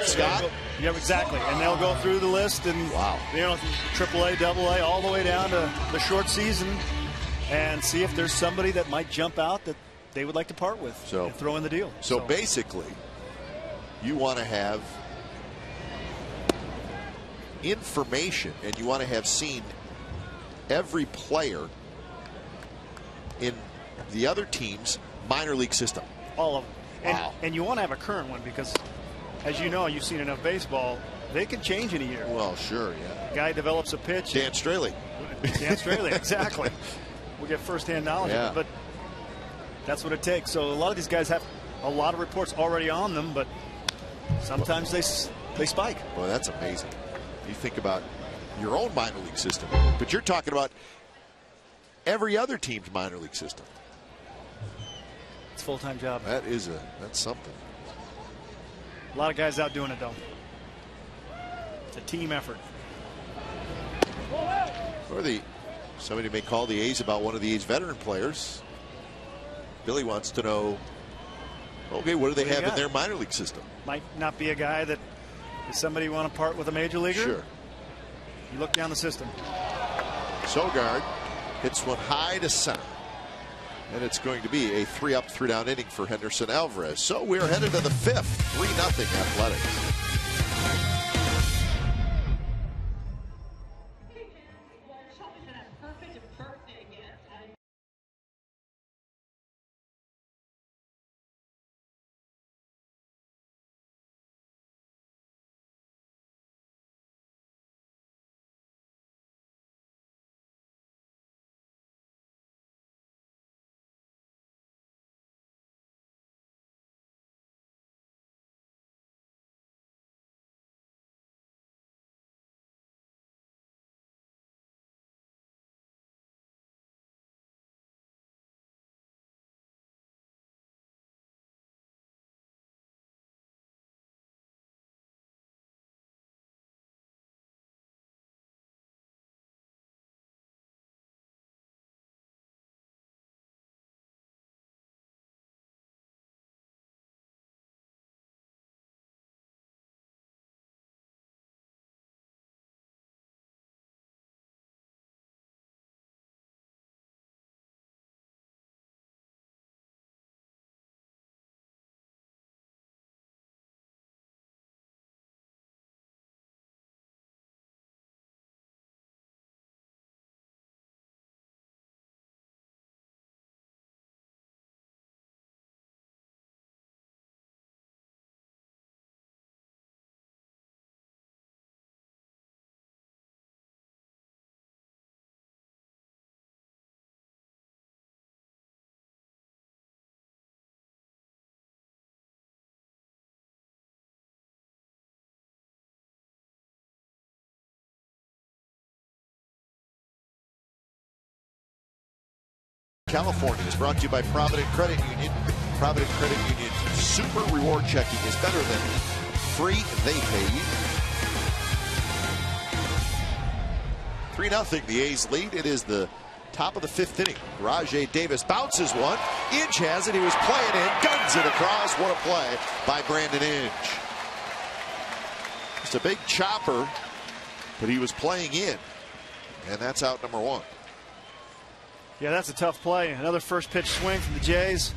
Scott? Yeah, exactly. And they'll go through the list and, you know, AAA, AA, all the way down to the short season and see if there's somebody that might jump out that they would like to part with and throw in the deal. So basically, you want to have information and you want to have seen every player in the other team's minor league system. All of them. And you want to have a current one because, as you know, you've seen enough baseball, they can change in a year. Well, sure, yeah. Guy develops a pitch. Dan Straley. Dan Straley, exactly. We get firsthand knowledge of it, but that's what it takes. So a lot of these guys have a lot of reports already on them, but sometimes they spike. Well, that's amazing. You think about your own minor league system, but you're talking about every other team's minor league system. It's a full-time job. That's something. A lot of guys out doing it, though. It's a team effort. Or somebody may call the A's about one of the A's veteran players. Billy wants to know, okay, what do they have in their minor league system? Might not be a guy that is somebody you want to part with a major leaguer. Sure. You look down the system. Sogard hits one high to center. And it's going to be a 3-up, 3-down inning for Henderson Alvarez. So we're headed to the 5th, 3-0 Athletics. California is brought to you by Provident Credit Union. Provident Credit Union super reward checking is better than free. They pay you. 3-0 the A's lead. It is the top of the 5th inning. Rajay Davis bounces one. Inge has it. He was playing in. Guns it across. What a play by Brandon Inge. It's a big chopper, but he was playing in. And that's out number 1. Yeah, that's a tough play. Another first pitch swing from the Jays.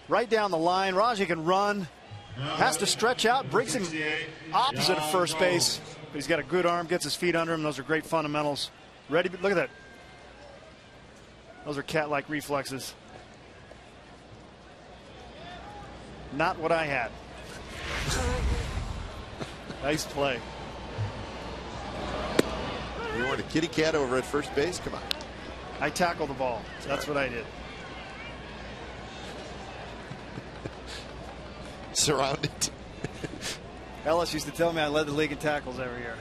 Right down the line. Raji can run. Has to stretch out. Brings him opposite of first base. But he's got a good arm. Gets his feet under him. Those are great fundamentals. Ready. Look at that. Those are cat-like reflexes. Not what I had. Nice play. You weren't a kitty cat over at first base? Come on. I tackled the ball. That's what I did. Surrounded. Ellis used to tell me I led the league in tackles every year.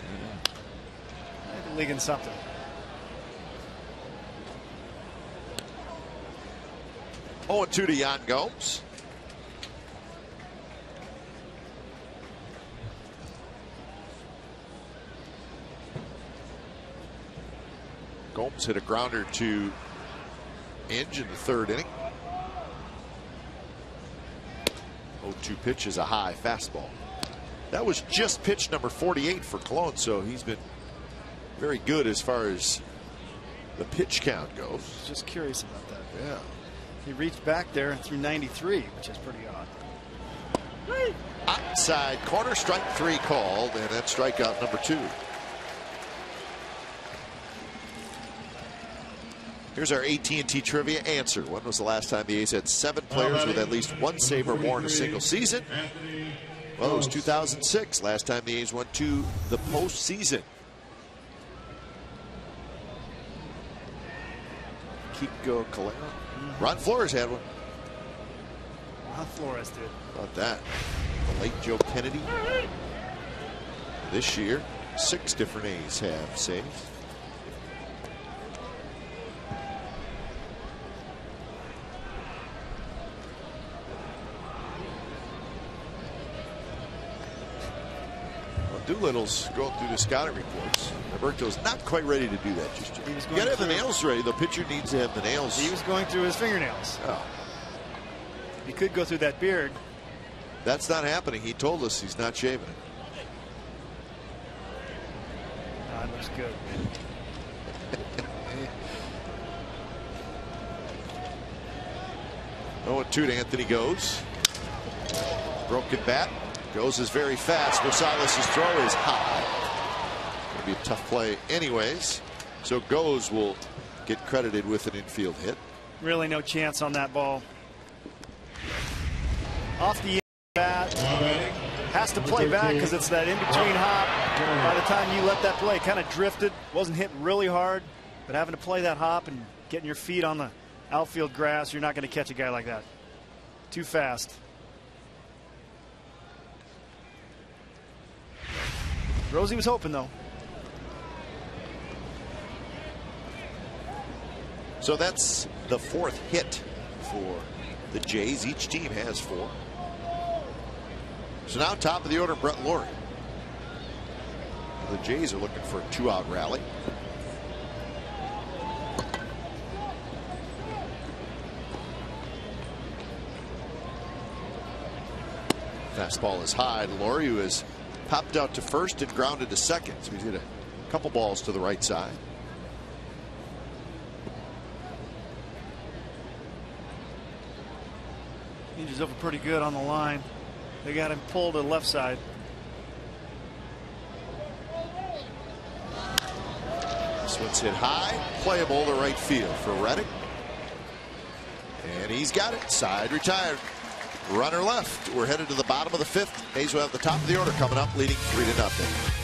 I led the league in something. Oh, 2 to Yan Gomes. Gomes hit a grounder to Inge in the 3rd inning. 0-2 pitch is a high fastball. That was just pitch number 48 for Cologne, so he's been very good as far as the pitch count goes. Just curious about that. Yeah. He reached back there through 93, which is pretty odd. Outside corner, strike 3 called, and that's strikeout number 2. Here's our AT&T trivia answer. When was the last time the A's had 7 players with at least 1 save or more in a single season? Well, it was 2006. Last time the A's went to the postseason. Kiko Calero. Ron Flores had one. Ron Flores did. How about that? The late Joe Kennedy. This year, 6 different A's have saves. Doolittle's going through the scouting reports. Roberto's not quite ready to do that just yet. You got to have the nails ready. The pitcher needs to have the nails. He was going through his fingernails. Oh. He could go through that beard. That's not happening. He told us he's not shaving it. That looks good. Oh, 2 to Anthony Goes. Broken bat. Goes is very fast. Rosales' throw is high. Going to be a tough play anyways. So Goes will get credited with an infield hit. Really no chance on that ball. Off the bat. Has to play back because it's that in-between hop. By the time you let that play, kind of drifted. Wasn't hit really hard. But having to play that hop and getting your feet on the outfield grass, you're not going to catch a guy like that. Too fast. Rosie was hoping, though. So that's the 4th hit for the Jays. Each team has 4. So now top of the order, Brett Lawrie. The Jays are looking for a 2-out rally. Fastball is high. Lawrie, who has popped out to first and grounded to second. So he's hit a couple balls to the right side. He's over pretty good on the line. They got him pulled to the left side. This one's hit high, playable to right field for Reddick. And he's got it. Side retired. Runner left. We're headed to the bottom of the 5th. A's will have the top of the order coming up, leading 3-0.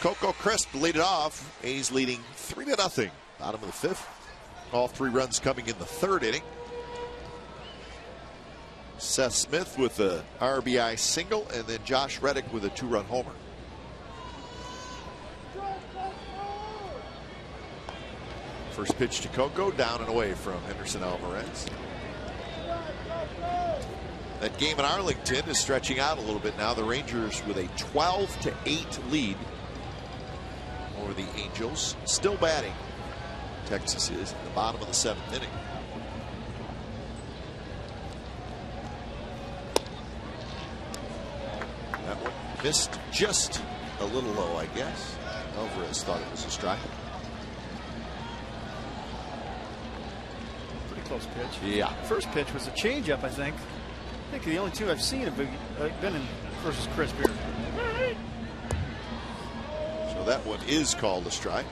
Coco Crisp lead it off. A's leading 3-0. Bottom of the 5th. All 3 runs coming in the 3rd inning. Seth Smith with a RBI single, and then Josh Reddick with a 2-run homer. First pitch to Coco, down and away from Henderson Alvarez. That game in Arlington is stretching out a little bit now. The Rangers with a 12-8 lead over the Angels. Still batting. Texas is at the bottom of the 7th inning. That one missed just a little low, I guess. Alvarez thought it was a strike. Pretty close pitch. Yeah. First pitch was a changeup, I think. I think the only 2 I've seen have been in versus Crisp here. So that one is called a strike.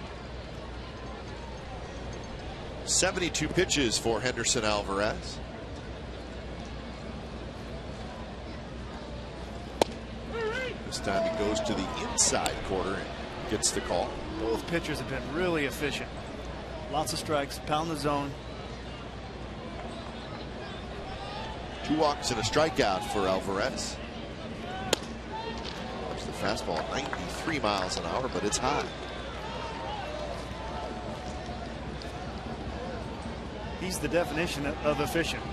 72 pitches for Henderson Alvarez. This time he goes to the inside corner and gets the call. Both pitchers have been really efficient. Lots of strikes, pound the zone. 2 walks and a strikeout for Alvarez. That's the fastball, 93 miles an hour, but it's high. He's the definition of efficient.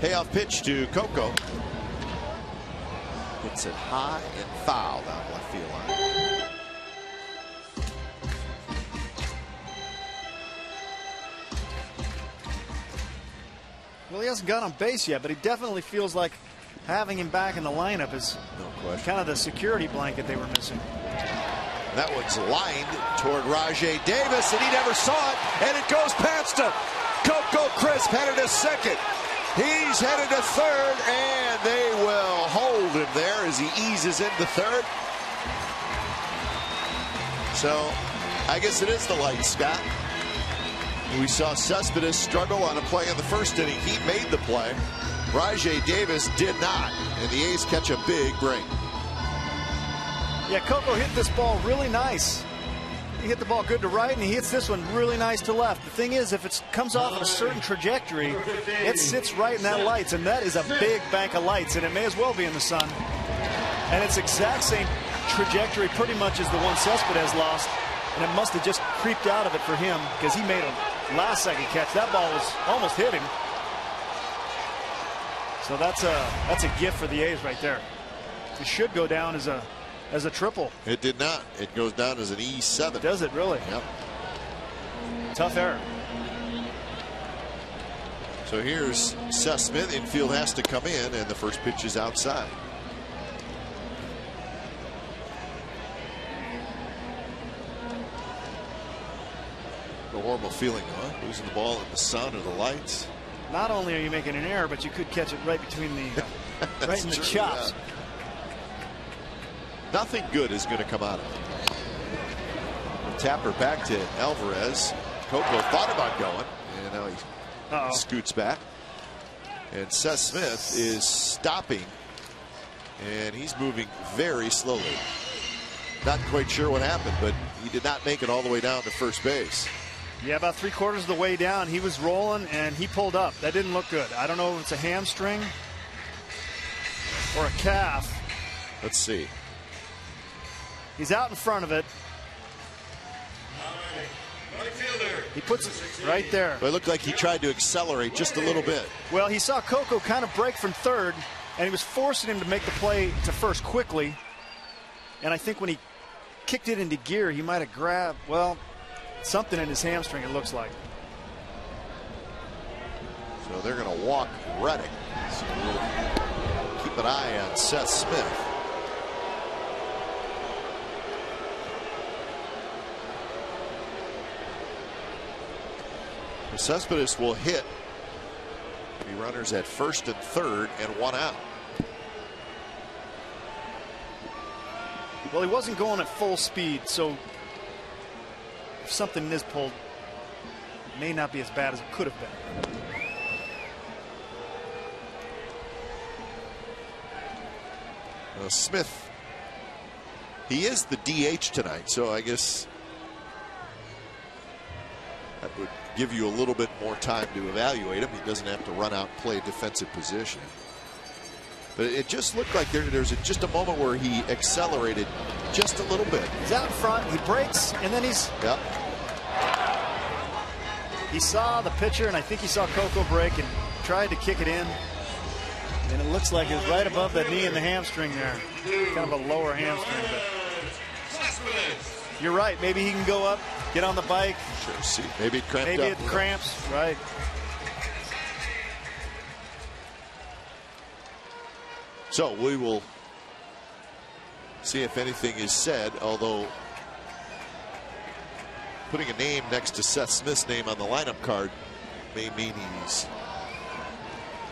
Payoff pitch to Coco. Hits it high and foul down the left field line. Well, he hasn't got on base yet, but he definitely feels like having him back in the lineup is kind of the security blanket they were missing. That one's lined toward Rajay Davis, and he never saw it, and it goes past him. Coco Crisp headed to second. He's headed to third, and they will hold him there as he eases into third. So I guess it is the light, Scott. We saw Cespedes struggle on a play in the first inning. He made the play. Rajay Davis did not, and the A's catch a big break. Yeah, Coco hit this ball really nice. He hit the ball good to right, and he hits this one really nice to left. The thing is, if it comes off on a certain trajectory, it sits right in that lights, and that is a big bank of lights, and it may as well be in the sun. And it's exact same trajectory pretty much as the one Cespedes lost, and it must have just creeped out of it for him because he made a last-second catch. That ball was almost hit him. So that's a gift for the A's right there. It should go down as a triple. It did not. It goes down as an E7. Does it really? Yep. Tough error. So here's Seth Smith. Infield has to come in, and the first pitch is outside. A horrible feeling, huh? Losing the ball in the sun or the lights. Not only are you making an error, but you could catch it right between the right in the chops. Yeah. Nothing good is going to come out of it. Tapper back to Alvarez. Coco thought about going, and now he scoots back. And Seth Smith is stopping, and he's moving very slowly. Not quite sure what happened, but he did not make it all the way down to first base. Yeah, about 3/4 of the way down, he was rolling, and he pulled up. That didn't look good. I don't know if it's a hamstring or a calf. Let's see. He's out in front of it. He puts it right there. But it looked like he tried to accelerate just a little bit. Well, he saw Coco kind of break from third, and he was forcing him to make the play to first quickly. And I think when he kicked it into gear, he might have grabbed, well, something in his hamstring, it looks like. So they're going to walk Reddick. So we'll keep an eye on Seth Smith. Cespedes will hit. The runners at first and third and one out. Well, he wasn't going at full speed, so if something is pulled, it may not be as bad as it could have been. Smith, he is the DH tonight, so I guess that would give you a little bit more time to evaluate him. He doesn't have to run out and play a defensive position. But it just looked like there's just a moment where he accelerated just a little bit. He's out in front, he breaks, and then he's... Yep. He saw the pitcher, and I think he saw Coco break and tried to kick it in. And it looks like it was right above the knee and the hamstring there. Kind of a lower hamstring. But you're right. Maybe he can go up, get on the bike. Sure, see. Maybe it cramped up. Maybe it cramps, right. So we will see if anything is said, although putting a name next to Seth Smith's name on the lineup card may mean he's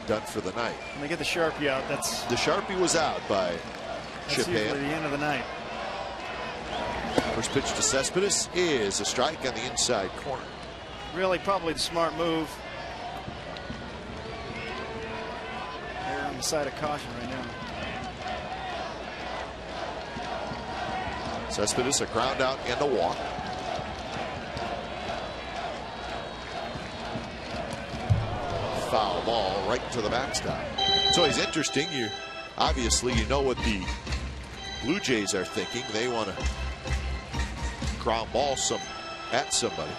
done for the night. When they get the Sharpie out, the Sharpie was out by Chip usually Ham. the end of the night. First pitch to Cespedes is a strike on the inside corner. Really, probably the smart move. They're on the side of caution right now. Cespedes, a ground out and a walk. Foul ball right to the backstop. So he's interesting. Obviously you know what the Blue Jays are thinking. They want to ground ball at somebody,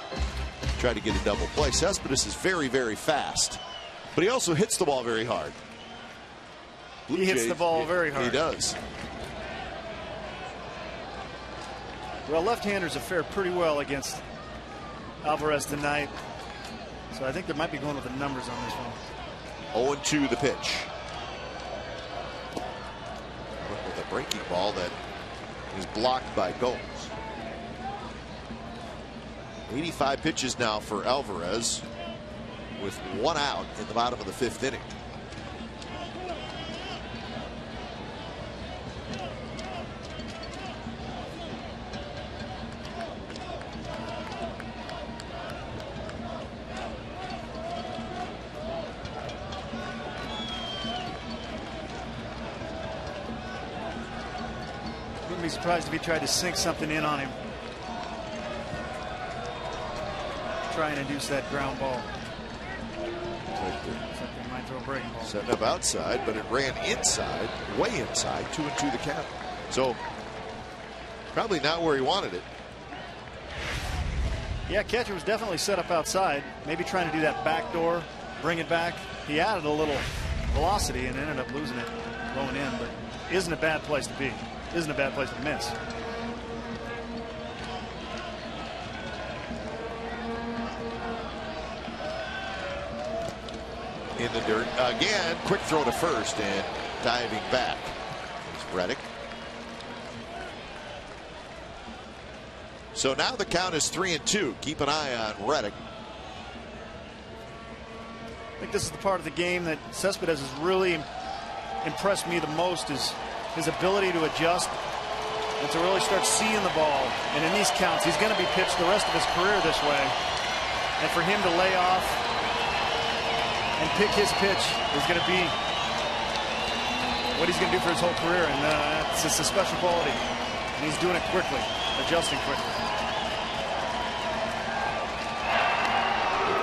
try to get a double play. Cespedes is very, very fast, but he also hits the ball very hard. He hits the ball very hard. He does. Well, left-handers have fared pretty well against Alvarez tonight. So I think they might be going with the numbers on this one. 0-2 the pitch. With a breaking ball that is blocked by Gomes. 85 pitches now for Alvarez with one out in the bottom of the fifth inning. Wouldn't be surprised if he tried to sink something in on him. Try and induce that ground ball. They might throw a breaking ball. Setting up outside, but it ran inside, way inside, 2-2 the count. So probably not where he wanted it. Yeah, catcher was definitely set up outside. Maybe trying to do that back door, bring it back. He added a little velocity and ended up losing it, blowing in, but isn't a bad place to be. Isn't a bad place to miss. In the dirt again. Quick throw to first and diving back is Reddick. So now the count is 3-2. Keep an eye on Reddick. I think this is the part of the game that Cespedes has really impressed me the most, is his ability to adjust and to really start seeing the ball. And in these counts, he's going to be pitched the rest of his career this way. And for him to lay off and pick his pitch is going to be what he's going to do for his whole career. And it's just a special quality. And he's doing it quickly, adjusting quickly.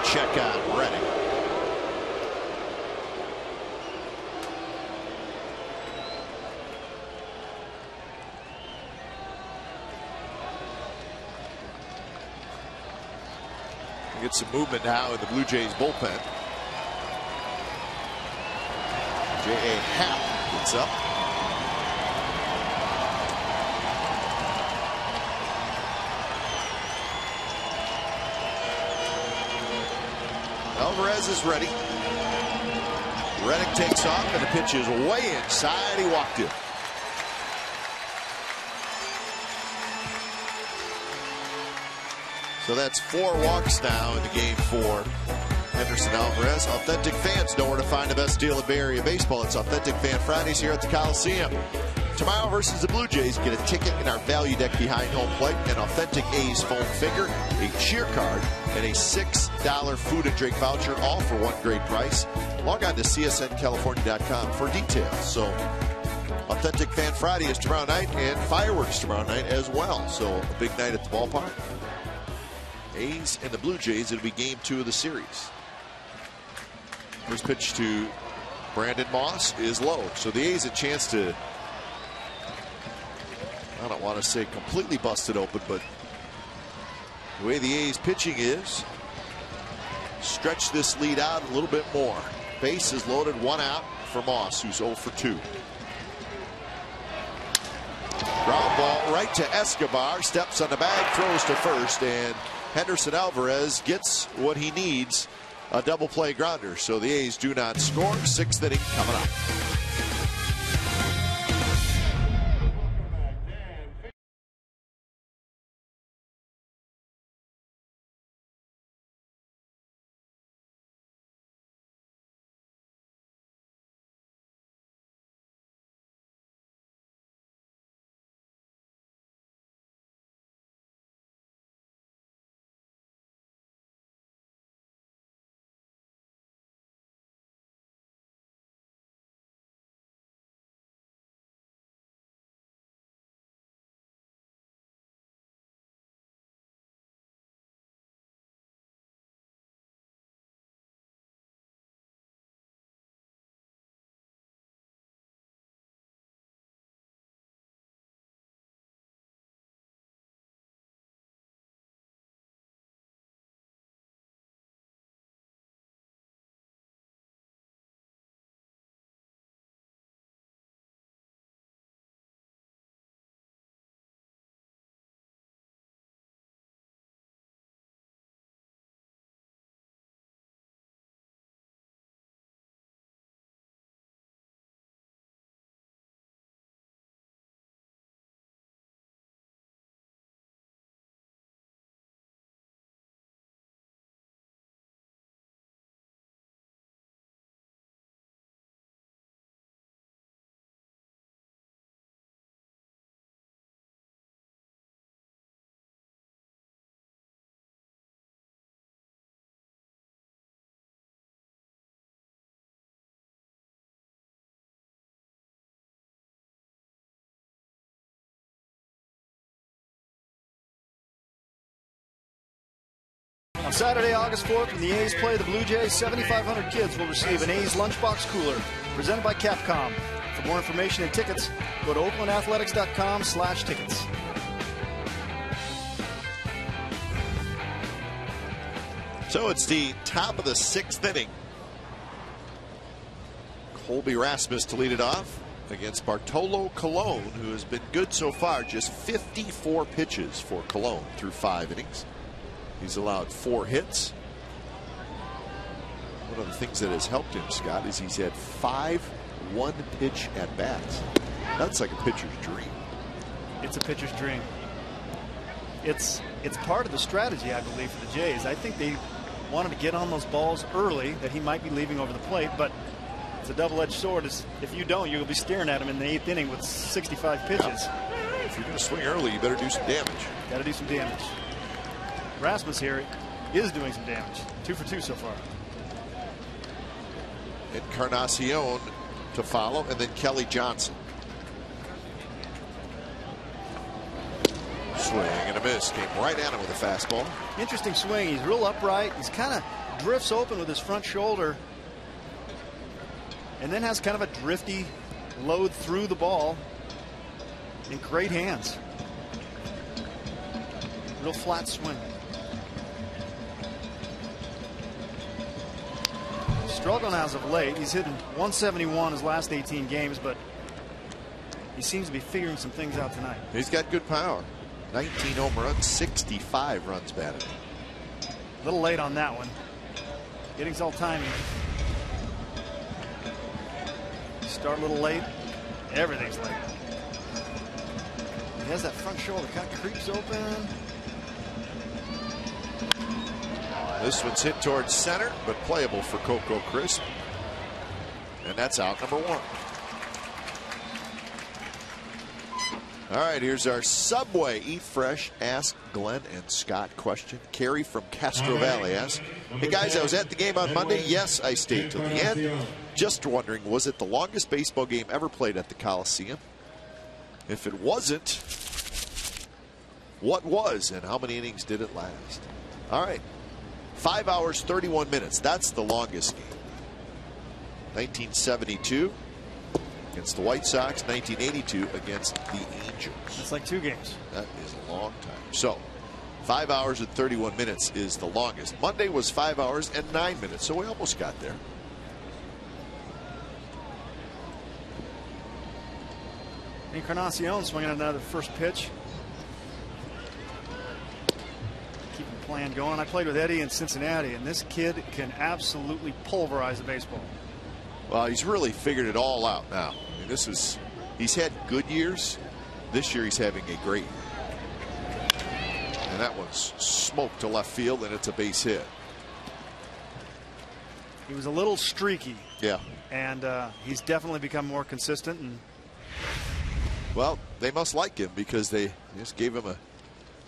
Check on Reddick. Get some movement now in the Blue Jays bullpen. J.A. Happ gets up. Alvarez is ready. Reddick takes off, and the pitch is way inside. He walked it. So that's 4 walks now in the game for Henderson Alvarez. Authentic fans know where to find the best deal in Bay Area baseball. It's Authentic Fan Fridays here at the Coliseum. Tomorrow versus the Blue Jays, get a ticket in our value deck behind home plate, an authentic A's foam finger, a cheer card, and a $6 food and drink voucher, all for one great price. Log on to csncalifornia.com for details. So Authentic Fan Friday is tomorrow night, and fireworks tomorrow night as well. So a big night at the ballpark. A's and the Blue Jays, it'll be game 2 of the series. First pitch to Brandon Moss is low. So the A's a chance to, I don't want to say completely busted open, but the way the A's pitching is, stretch this lead out a little bit more. Base is loaded, 1 out for Moss, who's 0 for 2. Ground ball right to Escobar, steps on the bag, throws to first, and Henderson Alvarez gets what he needs, a double play grounder. So the A's do not score. 6th inning coming up. On Saturday, August 4th, when the A's play the Blue Jays, 7,500 kids will receive an A's lunchbox cooler presented by Capcom. For more information and tickets, go to oaklandathletics.com/tickets. So it's the top of the 6th inning. Colby Rasmus to lead it off against Bartolo Colon, who has been good so far. Just 54 pitches for Colon through 5 innings. He's allowed 4 hits. One of the things that has helped him, Scott, is he's had 5 one-pitch at-bats. That's like a pitcher's dream. It's a pitcher's dream. It's part of the strategy, I believe, for the Jays. I think they wanted to get on those balls early that he might be leaving over the plate, but it's a double-edged sword. If you don't, you'll be staring at him in the 8th inning with 65 pitches. Yeah. If you're going to swing early, you better do some damage. Got to do some damage. Rasmus here is doing some damage. 2 for 2 so far. Encarnacion to follow, and then Kelly Johnson. Swing and a miss. Came right at him with a fastball. Interesting swing. He's real upright. He's kind of drifts open with his front shoulder, and then has kind of a drifty load through the ball. In great hands. Real flat swing. Struggling as of late. He's hitting 171 his last 18 games, but he seems to be figuring some things out tonight. He's got good power. 19 home runs, 65 runs batted. A little late on that one. Hitting's all timing. Start a little late. Everything's late. He has that front shoulder, kind of creeps open. This one's hit towards center, but playable for Coco Crisp. And that's out number 1. All right, here's our Subway Eat Fresh Ask Glenn and Scott question. Carrie from Castro Valley asks, hey guys, I was at the game on Monday. Yes, I stayed till the end. just wondering, was it the longest baseball game ever played at the Coliseum? If it wasn't, what was, and how many innings did it last? All right. 5 hours, 31 minutes. That's the longest game. 1972 against the White Sox, 1982 against the Angels. It's like 2 games. That is a long time. So 5 hours and 31 minutes is the longest. Monday was 5 hours and 9 minutes, so we almost got there. Encarnacion swinging another first pitch. Keep the plan going. I played with Eddie in Cincinnati, and this kid can absolutely pulverize a baseball. Well, he's really figured it all out now. I mean, he's had good years. This year he's having a great year. And that one's smoked to left field, and it's a base hit. He was a little streaky. Yeah. And he's definitely become more consistent. And well, they must like him because they just gave him a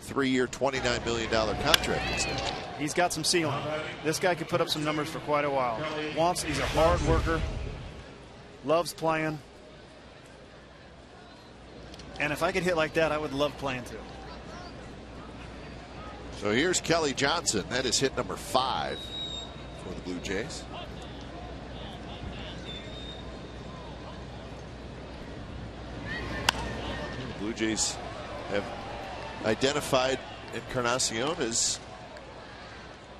3-year, $29 million contract extension. He's got some ceiling. This guy could put up some numbers for quite a while. He's a hard worker, loves playing. And if I could hit like that, I would love playing too. So here's Kelly Johnson. That is hit number 5 for the Blue Jays. The Blue Jays have identified Encarnacion as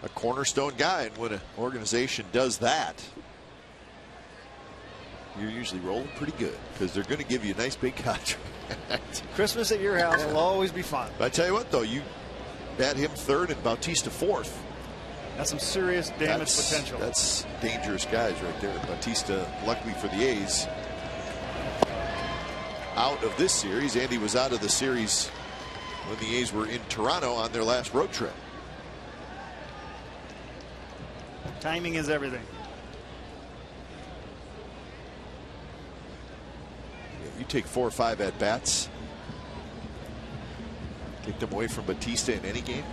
a cornerstone guy, and when an organization does that, you're usually rolling pretty good because they're going to give you a nice big contract. Christmas at your house will always be fun. But I tell you what, though, you bat him 3rd and Bautista 4th. That's some serious damage potential. That's dangerous guys right there. Bautista, luckily for the A's, out of this series. Andy was out of the series when the A's were in Toronto on their last road trip. Timing is everything. You take 4 or 5 at bats, take them away from Bautista in any game.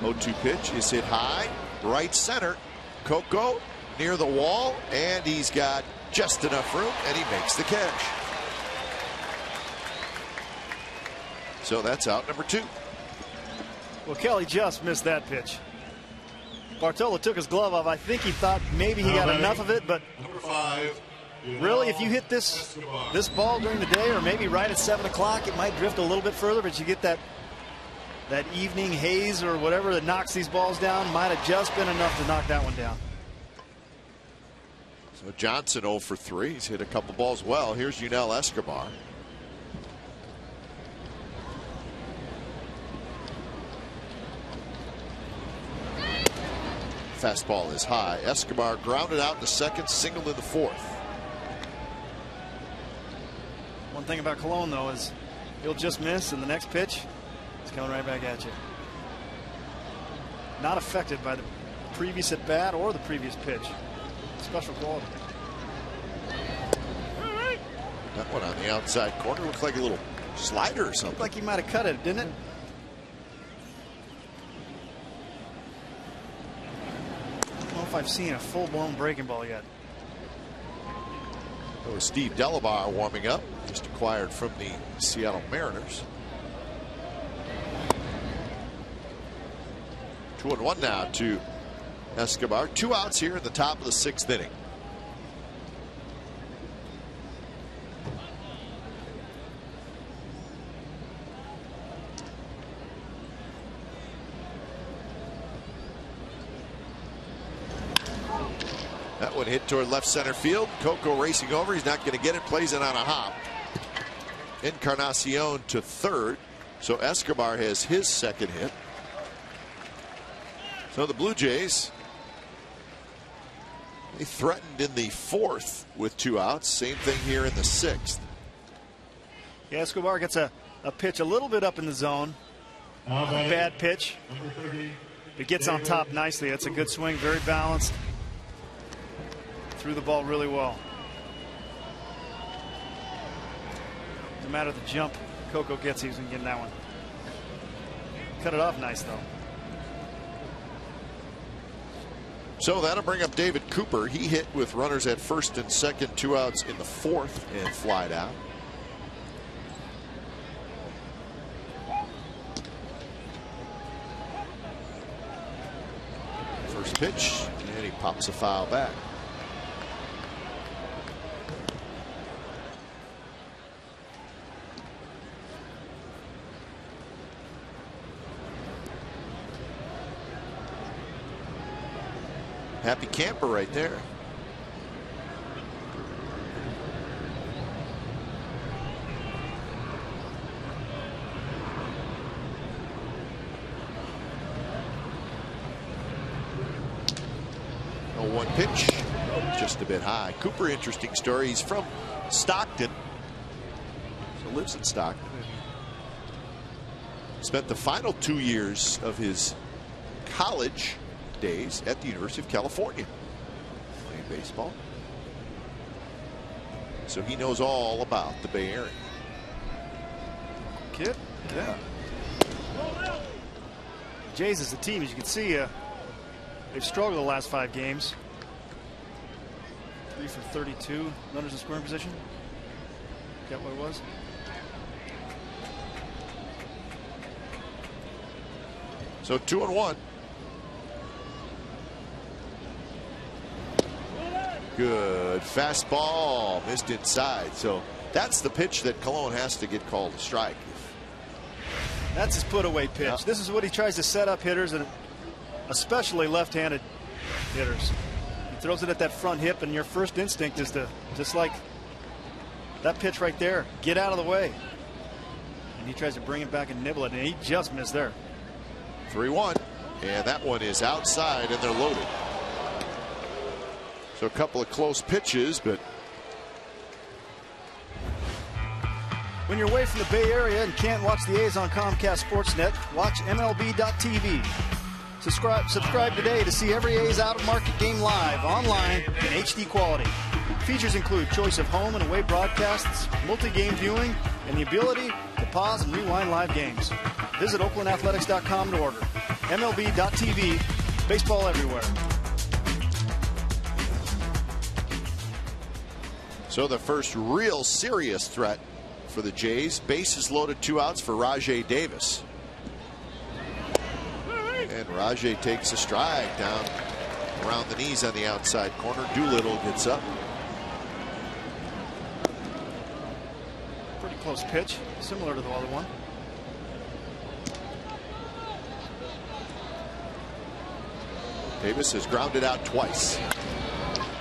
0-2 pitch is hit high, right center. Coco near the wall, and he's got just enough room, and he makes the catch. So that's out number 2. Well, Kelly just missed that pitch. Bartolo took his glove off. I think he thought maybe he got enough of it, but Number 5. really, if you hit this ball during the day, or maybe right at 7 o'clock, it might drift a little bit further, but you get that evening haze or whatever that knocks these balls down. Might have just been enough to knock that one down. So Johnson 0 for 3. He's hit a couple balls well. Here's Yunel Escobar. Fastball is high. Escobar grounded out in the 2nd, singled in the 4th. One thing about Colon, though, is he'll just miss, and the next pitch is coming right back at you. Not affected by the previous at bat or the previous pitch. Special quality. That one on the outside corner looked like a little slider or something. Looked like he might have cut it, didn't it? I don't know if I've seen a full-blown breaking ball yet. That was Steve Delabar warming up, just acquired from the Seattle Mariners. 2-1 now to Escobar. 2 outs here in the top of the 6th inning. That one hit toward left center field. Coco racing over. He's not going to get it. Plays it on a hop. Encarnacion to 3rd. So Escobar has his 2nd hit. So the Blue Jays, they threatened in the 4th with 2 outs. Same thing here in the 6th. Yeah, Escobar gets a pitch a little bit up in the zone. A bad pitch. It gets on top nicely. That's a good swing. Very balanced. Threw the ball really well. No matter the jump Coco gets, he's getting that one. Cut it off nice, though. So that'll bring up David Cooper. He hit with runners at first and second, 2 outs in the 4th, and flied out. First pitch, and he pops a foul back. Happy camper right there. Oh, one pitch, just a bit high. Cooper, interesting story. He's from Stockton, so lives in Stockton. Spent the final 2 years of his college days at the University of California playing baseball, so he knows all about the Bay Area. Kid, yeah. Jays as a team, as you can see, they've struggled the last 5 games. 3 for 32 runners in scoring position. Get what it was? So 2-1. Good fastball, missed inside. So that's the pitch that Colon has to get called a strike. That's his put away pitch. Yeah. This is what he tries to set up hitters, and especially left-handed hitters. He throws it at that front hip, and your first instinct is to, just like that pitch right there, get out of the way. And he tries to bring it back and nibble it, and he just missed there. 3-1, and that one is outside, and they're loaded. So a couple of close pitches, but when you're away from the Bay Area and can't watch the A's on Comcast Sportsnet, watch MLB.tv. Subscribe today to see every A's out-of-market game live, online, in HD quality. Features include choice of home and away broadcasts, multi-game viewing, and the ability to pause and rewind live games. Visit OaklandAthletics.com to order. MLB.tv, baseball everywhere. so the first real serious threat for the Jays. Bases loaded, 2 outs for Rajai Davis. And Rajai takes a strike down around the knees on the outside corner. Doolittle gets up. Pretty close pitch, similar to the other one. Davis has grounded out twice.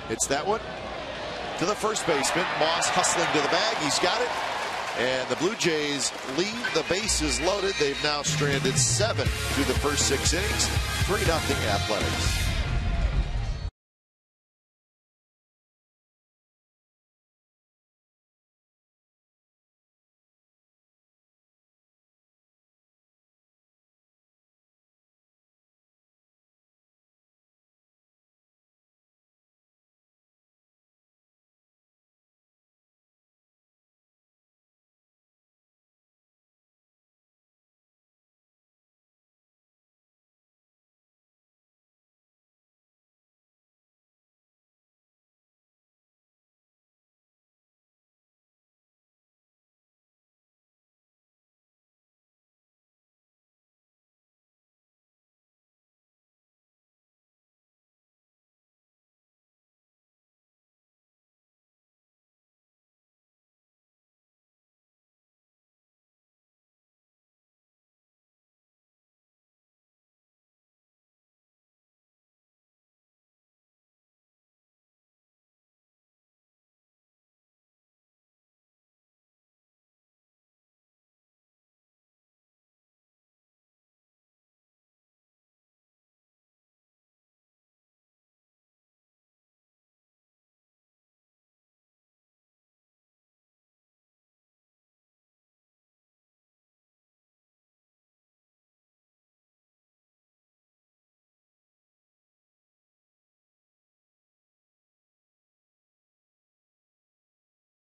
Hits that one to the first baseman. Moss hustling to the bag. He's got it. And the Blue Jays leave the bases loaded. They've now stranded 7 through the first 6 innings. 3-0 Athletics.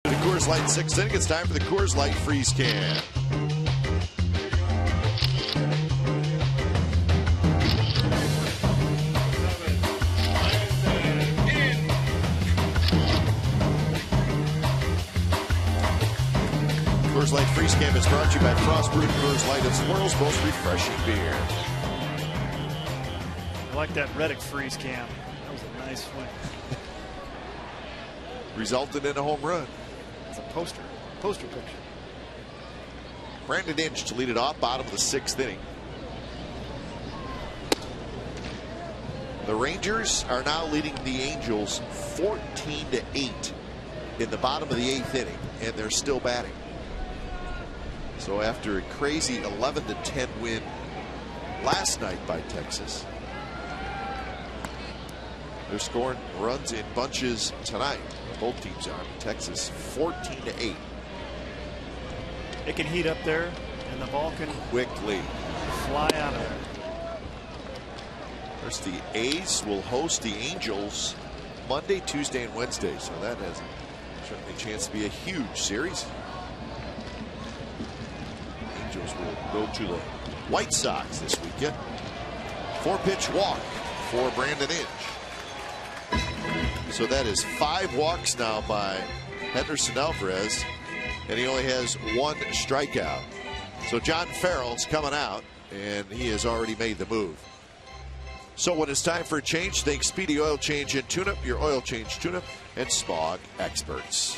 The Coors Light 6th inning. It's time for the Coors Light Freeze Can. Coors Light Freeze Cam is brought to you by Frost Brewed Coors Light. It's the world's most refreshing beer. I like that Reddick freeze cam. That was a nice swing. Resulted in a home run. It's a poster picture. Brandon Inge to lead it off, bottom of the 6th inning. The Rangers are now leading the Angels 14-8 in the bottom of the 8th inning, and they're still batting. So after a crazy 11-10 win last night by Texas, they're scoring runs in bunches tonight. Both teams are. Texas 14-8. It can heat up there, and the ball can quickly fly out of there. First, the A's will host the Angels Monday, Tuesday, and Wednesday. So that has certainly a chance to be a huge series. Angels will go to the White Sox this weekend. 4-pitch walk for Brandon Inge. So that is 5 walks now by Henderson Alvarez, and he only has 1 strikeout. So John Farrell's coming out, and he has already made the move. So when it's time for a change, think Speedy Oil Change and Tune-Up, your oil change tune-up and smog experts.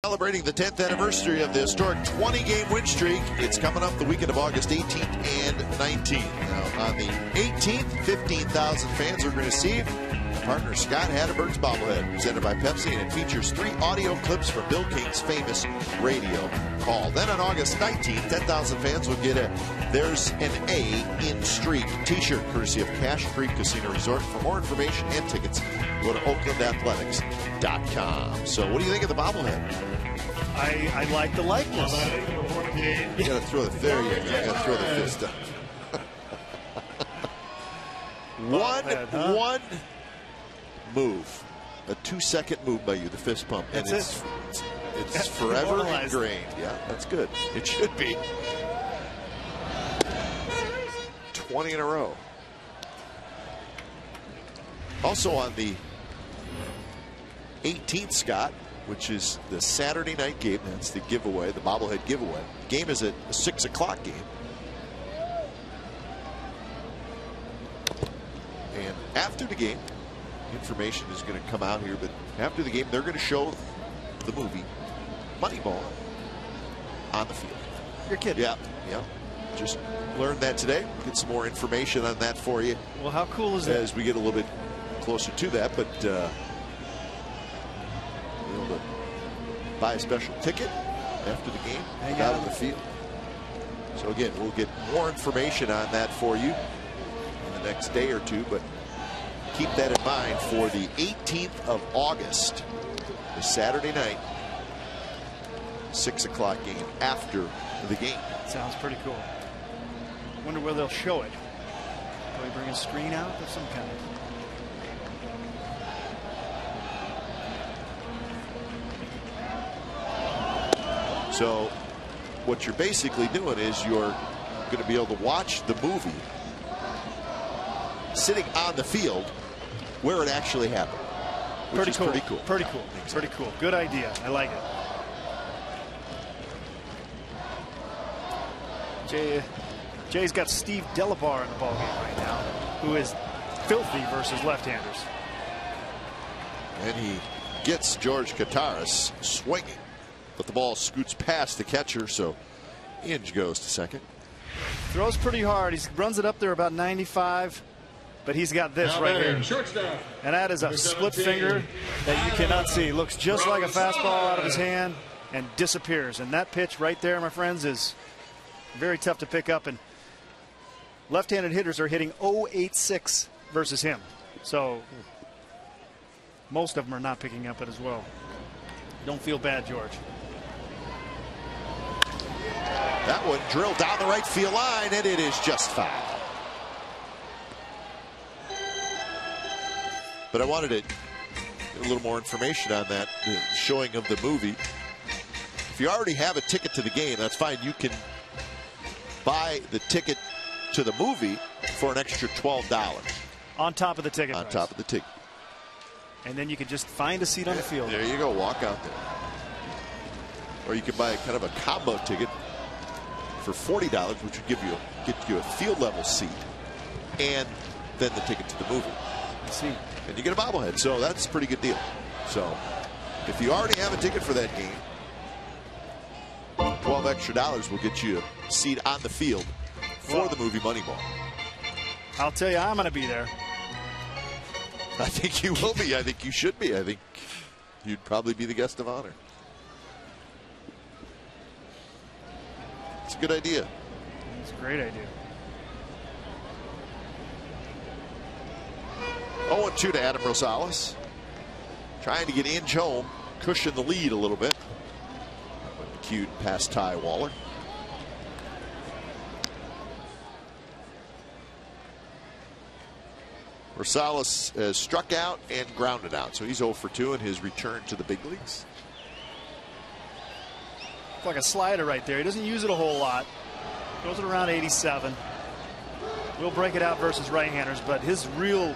Celebrating the 10th anniversary of the historic 20-game win streak. It's coming up the weekend of August 18th and 19th. Now, on the 18th, 15,000 fans are going to receive partner Scott Hatterberg's bobblehead, presented by Pepsi, and it features 3 audio clips from Bill King's famous radio call. Then on August 19th, 10,000 fans will get a There's an A in Streak t-shirt, courtesy of Cache Creek Casino Resort. For more information and tickets, go to OaklandAthletics.com. So what do you think of the bobblehead? I like the likeness. You gotta throw the there you go. You gotta throw the fist up. One move, a 2-second move by you, the fist pump, and it's forever ingrained. Yeah, that's good. It should be. 20 in a row. Also on the 18th, Scott, which is the Saturday night game. That's the giveaway, the bobblehead giveaway. The game is at a 6 o'clock game. And after the game, information is going to come out here, but after the game, they're going to show the movie Moneyball on the field. You're kidding. Yeah, yeah. Just learned that today. Get some more information on that for you. Well, how cool is that? As we get a little bit closer to that, but be able to buy a special ticket after the game, hang out on the field. So again, we'll get more information on that for you in the next day or two, but keep that in mind for the 18th of August, the Saturday night, 6 o'clock game after the game. Sounds pretty cool. Wonder where they'll show it. Will we bring a screen out of some kind? So what you're basically doing is you're going to be able to watch the movie sitting on the field where it actually happened. Which is pretty cool. Pretty cool. Pretty cool. Good idea. I like it. Jay's got Steve Delabar in the ballgame right now, who is filthy versus left-handers. And he gets George Kataris swinging, but the ball scoots past the catcher, so Inge goes to second. Throws pretty hard. He runs it up there about 95, but he's got this right here. Shortstop. And that is a split finger that you cannot see. Looks just like a fastball out of his hand and disappears. And that pitch right there, my friends, is very tough to pick up. And left-handed hitters are hitting 0.86 versus him. So most of them are not picking up it as well. Don't feel bad, George. That one drilled down the right field line, and it is just foul. But I wanted to get a little more information on that, the showing of the movie. If you already have a ticket to the game, that's fine. You can buy the ticket to the movie for an extra $12. On top of the ticket. On top of the ticket. And then you can just find a seat on the field. There you go. Walk out there. Or you can buy kind of a combo ticket for $40, which would get you a field level seat and then the ticket to the movie. See. And you get a bobblehead, so that's a pretty good deal. So if you already have a ticket for that game, $12 extra will get you a seat on the field for the movie Moneyball. I'll tell you, I'm going to be there. I think you will be. I think you should be. I think you'd probably be the guest of honor. It's a good idea. It's a great idea. 0-2 to Adam Rosales. Trying to get Inge home, cushion the lead a little bit. McHugh past Ty Waller. Rosales has struck out and grounded out, so he's 0 for 2 in his return to the big leagues. It's like a slider right there. He doesn't use it a whole lot. Throws it around 87. We'll break it out versus right-handers, but his real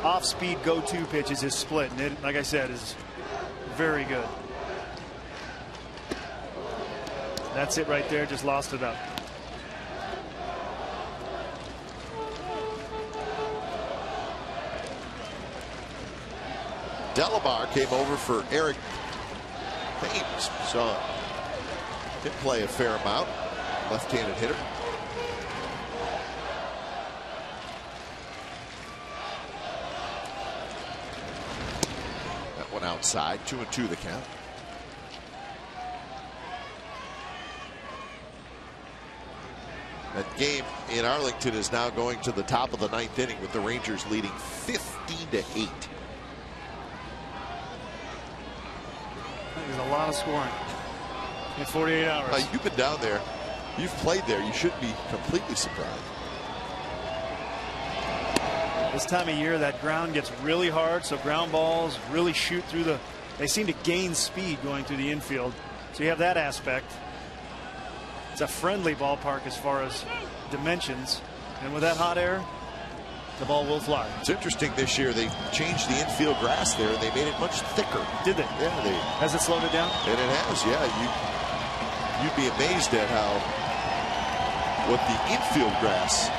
off-speed go-to pitch is his split, and it, like I said, is very good. That's it right there. Just lost it up. Delabar came over for Eric Thames, so did play a fair amount. Left-handed hitter. That one outside. 2-2 the count. That game in Arlington is now going to the top of the 9th inning with the Rangers leading 15-8. There's a lot of scoring in 48 hours. You've been down there. You've played there. You shouldn't be completely surprised. This time of year, that ground gets really hard, so ground balls really shoot through the. They seem to gain speed going through the infield. So you have that aspect. It's a friendly ballpark as far as dimensions. And with that hot air, the ball will fly. It's interesting this year. They changed the infield grass there. They made it much thicker. Did they? Yeah. Has it slowed it down? And it has, yeah. You'd be amazed at what the infield grass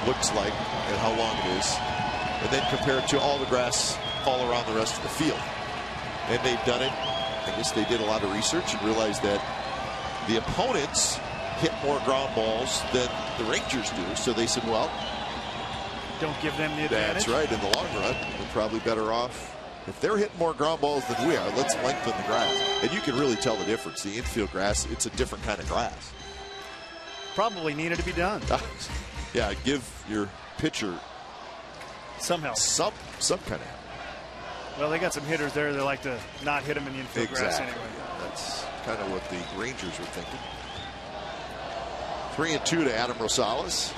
looks like and how long it is. And then compare it to all the grass all around the rest of the field. And they've done it. I guess they did a lot of research and realized that the opponents hit more ground balls than the Rangers do. So they said, well, don't give them the advantage. That's right. In the long run, they're probably better off. If they're hitting more ground balls than we are, let's lengthen the grass. And you can really tell the difference. The infield grass, it's a different kind of grass. Probably needed to be done. Yeah, give your pitcher some help. Some kind of help. Well, they got some hitters there that like to not hit them in the infield grass anyway. Yeah, that's kind of what the Rangers were thinking. 3-2 to Adam Rosales.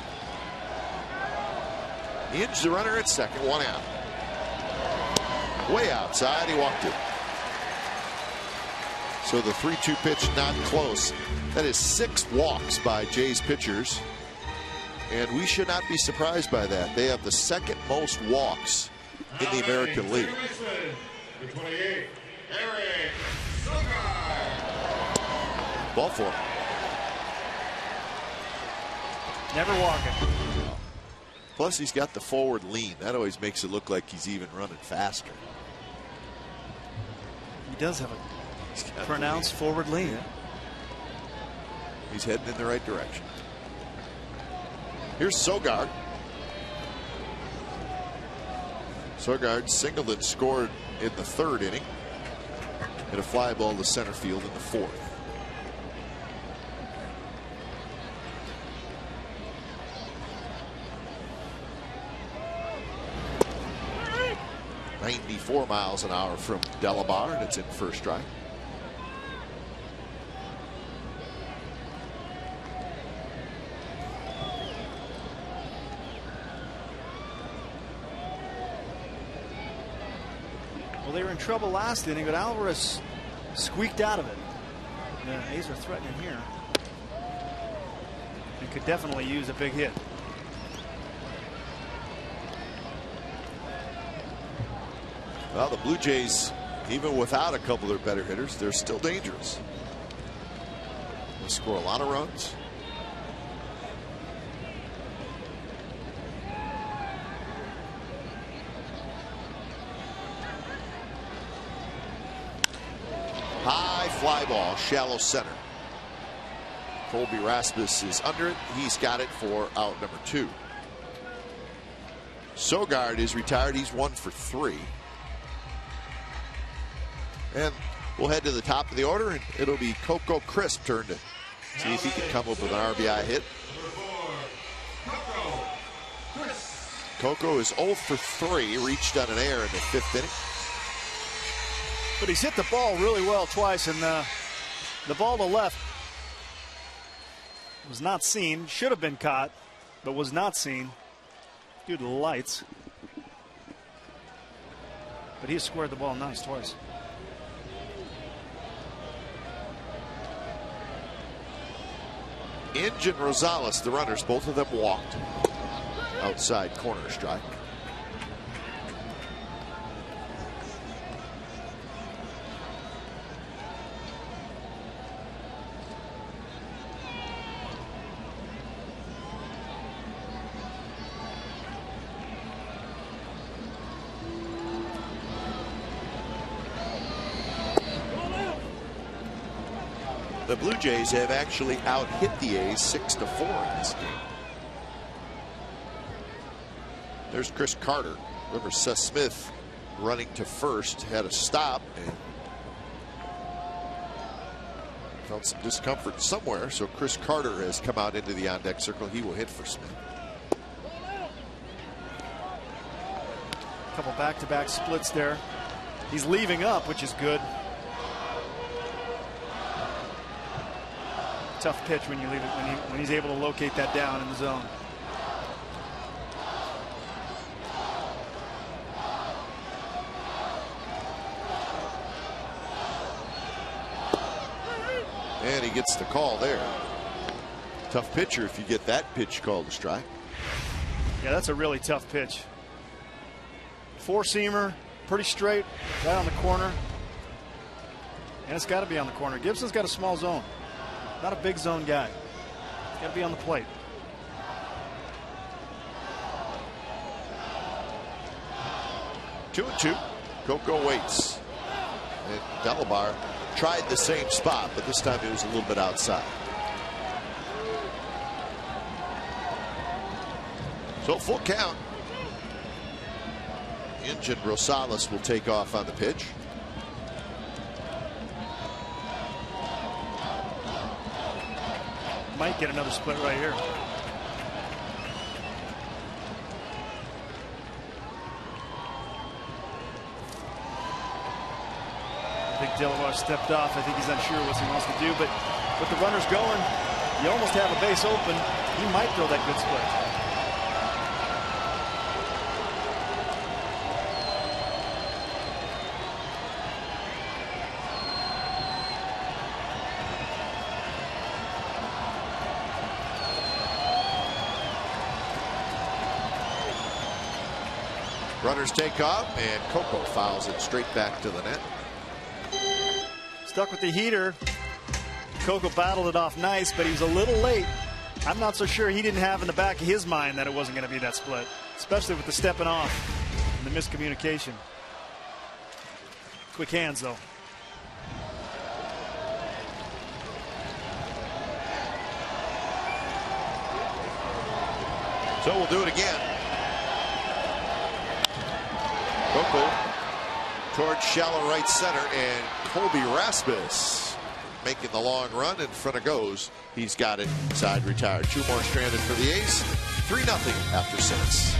Inge the runner at second, 1 out. Way outside, he walked it. So the 3-2 pitch not close. That is 6 walks by Jays pitchers. And we should not be surprised by that. They have the second most walks in the American League. Ball 4. Never walking. Plus, he's got the forward lean. That always makes it look like he's even running faster. He does have a pronounced forward lean. Yeah. He's heading in the right direction. Here's Sogard. Sogard singled and scored in the 3rd inning. Hit a fly ball to center field in the 4th. .94 miles an hour from Delabar, and it's in first strike. Well, they were in trouble last inning, but Alvarez squeaked out of it. The A's are threatening here. And could definitely use a big hit. Well, the Blue Jays, even without a couple of their better hitters, they're still dangerous. They score a lot of runs. High fly ball, shallow center. Colby Rasmus is under it. He's got it for out number 2. Sogard is retired. He's 1 for 3. And we'll head to the top of the order, and it'll be Coco Crisp turn to see if he can come up with an RBI hit. Coco is 0 for 3, reached on an error in the 5th inning. But he's hit the ball really well twice, and the ball to left was not seen. Should have been caught, but was not seen due to the lights. But he squared the ball nice twice. Inge and Rosales, the runners, both of them walked. Outside corner strike. The Blue Jays have actually out-hit the A's 6-4 in this game. There's Chris Carter. Remember, Seth Smith running to first had a stop and felt some discomfort somewhere, so Chris Carter has come out into the on-deck circle. He will hit for Smith. A couple back-to-back splits there. He's leaving up, which is good. Tough pitch when you leave it, when he's able to locate that down in the zone. And he gets the call there. Tough pitcher if you get that pitch called a strike. Yeah, that's a really tough pitch. 4-seamer, pretty straight, right on the corner. And it's got to be on the corner. Gibson's got a small zone. Not a big zone guy. He's got to be on the plate. Two and 2. Coco waits. And Delabar tried the same spot, but this time it was a little bit outside. So full count. Inge and Rosales will take off on the pitch. Might get another split right here. I think Delabar stepped off. I think he's unsure what he wants to do, but with the runners going, you almost have a base open. He might throw that good split. Runners take off, and Coco fouls it straight back to the net. Stuck with the heater. Coco battled it off nice, but he was a little late. I'm not so sure he didn't have in the back of his mind that it wasn't going to be that split, especially with the stepping off and the miscommunication. Quick hands, though. So we'll do it again. Coco towards shallow right center, and Colby Rasmus making the long run in front of goes. He's got it. Side retired. 2 more stranded for the A's. 3-0 after 6.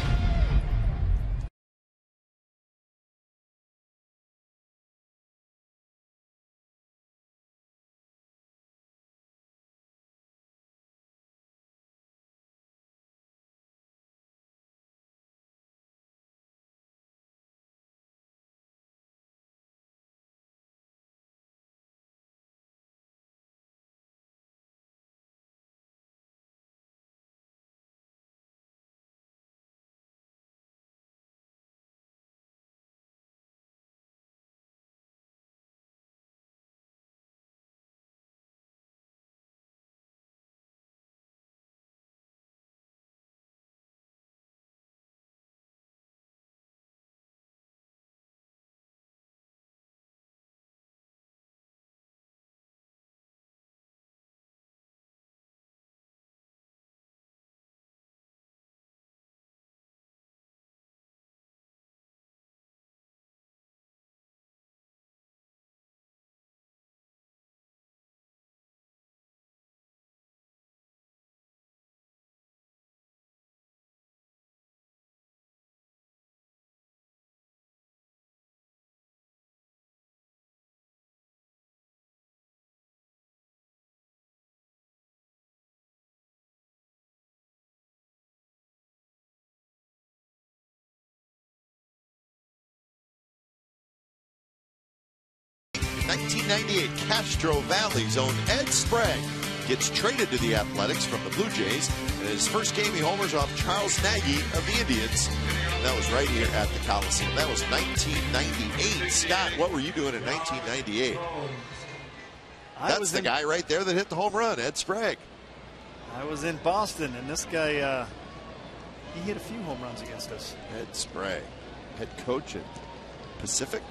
'98 Castro Valley's own Ed Sprague gets traded to the Athletics from the Blue Jays. In his first game, he homers off Charles Nagy of the Indians. And that was right here at the Coliseum. That was 1998. Scott, what were you doing in 1998? That's the guy right there that hit the home run, Ed Sprague. I was in Boston, and this guy, he hit a few home runs against us. Ed Sprague, head coach at Pacific.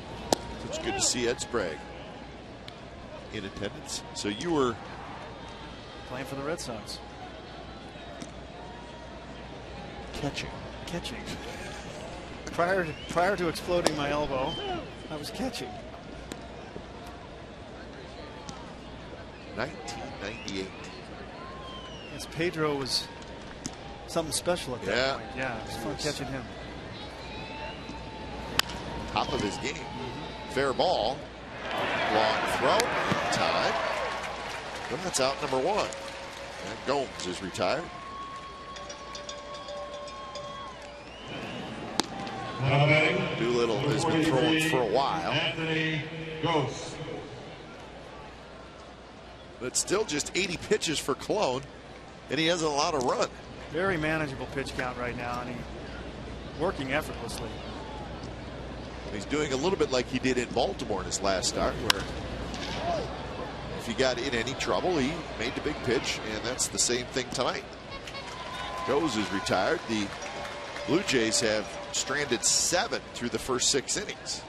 It's good to see Ed Sprague in attendance. So you were playing for the Red Sox. Catching. Prior to exploding my elbow, I was catching. 1998. Yes, Pedro was something special at that point. Yeah, it was fun catching him. Top of his game. Fair ball. Long throw. Time. Well, that's out number 1. And Gomes is retired. Doolittle has been throwing for a while. But still just 80 pitches for Cologne, and he hasn't allowed a run. Very manageable pitch count right now, and he's working effortlessly. He's doing a little bit like he did in Baltimore in his last start, where if he got in any trouble, he made the big pitch, and that's the same thing tonight. Goes is retired. The Blue Jays have stranded 7 through the first 6 innings.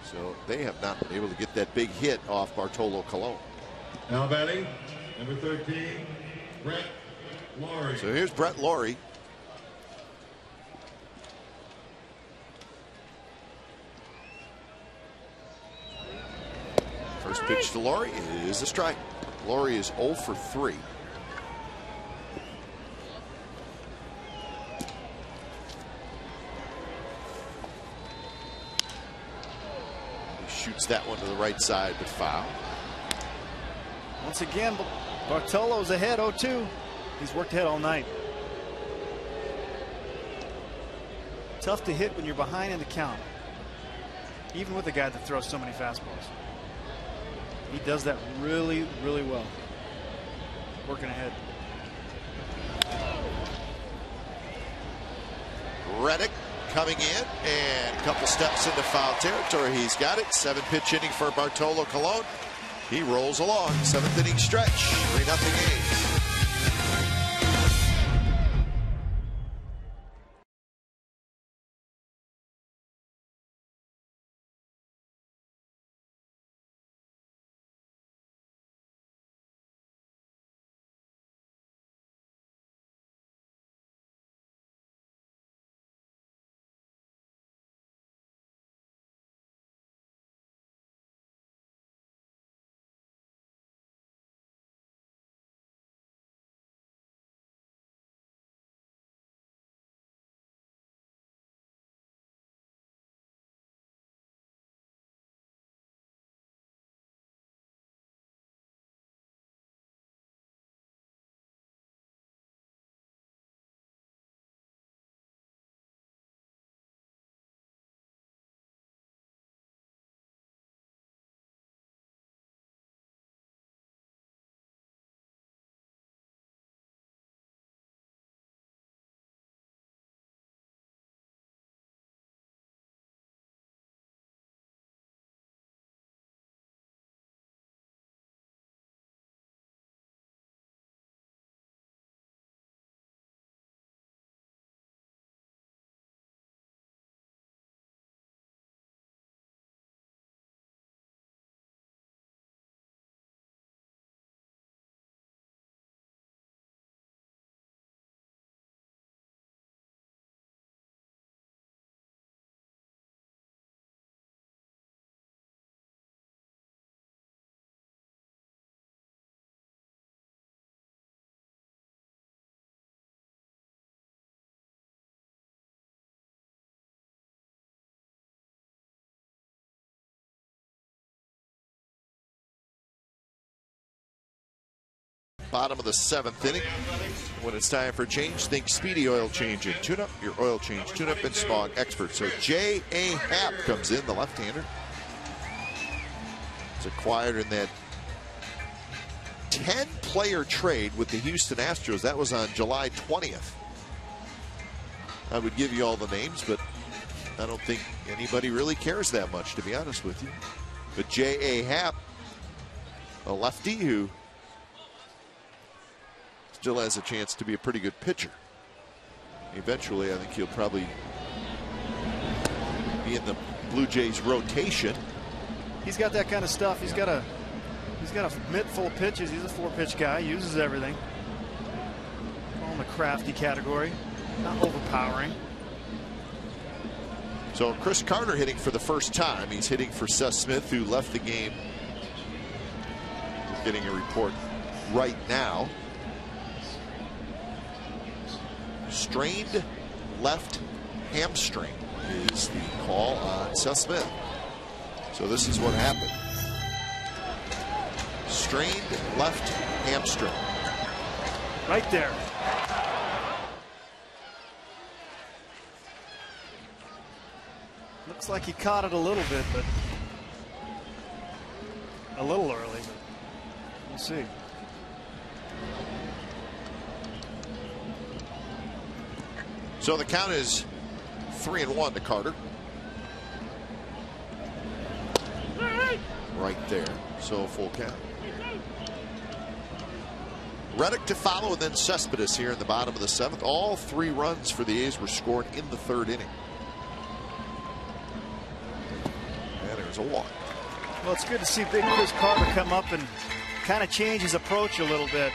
So they have not been able to get that big hit off Bartolo Colon. Now batting, number 13, Brett Laurie. So here's Brett Laurie. First pitch to Laurie is a strike. Laurie is 0 for 3. He shoots that one to the right side, but foul. Once again, Bartolo's ahead 0-2. He's worked ahead all night. Tough to hit when you're behind in the count, even with a guy that throws so many fastballs. He does that really, really well. Working ahead. Reddick coming in and a couple steps into foul territory. He's got it. 7-pitch inning for Bartolo Colon. He rolls along. 7th inning stretch. 3-0 A's. Bottom of the 7th inning. When it's time for change, think Speedy Oil Change and Tune-Up. Your oil change, tune-up, and smog expert. So J.A. Happ comes in, the left-hander. It's acquired in that 10-player trade with the Houston Astros. That was on July 20th. I would give you all the names, but I don't think anybody really cares that much, to be honest with you. But J.A. Happ, a lefty who still has a chance to be a pretty good pitcher. Eventually, I think he'll probably be in the Blue Jays rotation. He's got that kind of stuff. He's got a mitt full of pitches. He's a 4-pitch guy. Uses everything. All in the crafty category. Not overpowering. So Chris Carter hitting for the first time. He's hitting for Seth Smith, who left the game. We're getting a report right now. Strained left hamstring is the call on Seth Smith. So this is what happened. Strained left hamstring. Right there. Looks like he caught it a little bit, but a little early. But we'll see. So the count is 3-1 to Carter. Right there. So full count. Reddick to follow, and then Cespedes here in the bottom of the 7th. All 3 runs for the A's were scored in the 3rd inning. And there's a walk. Well, it's good to see big Chris Carter come up and kind of change his approach a little bit.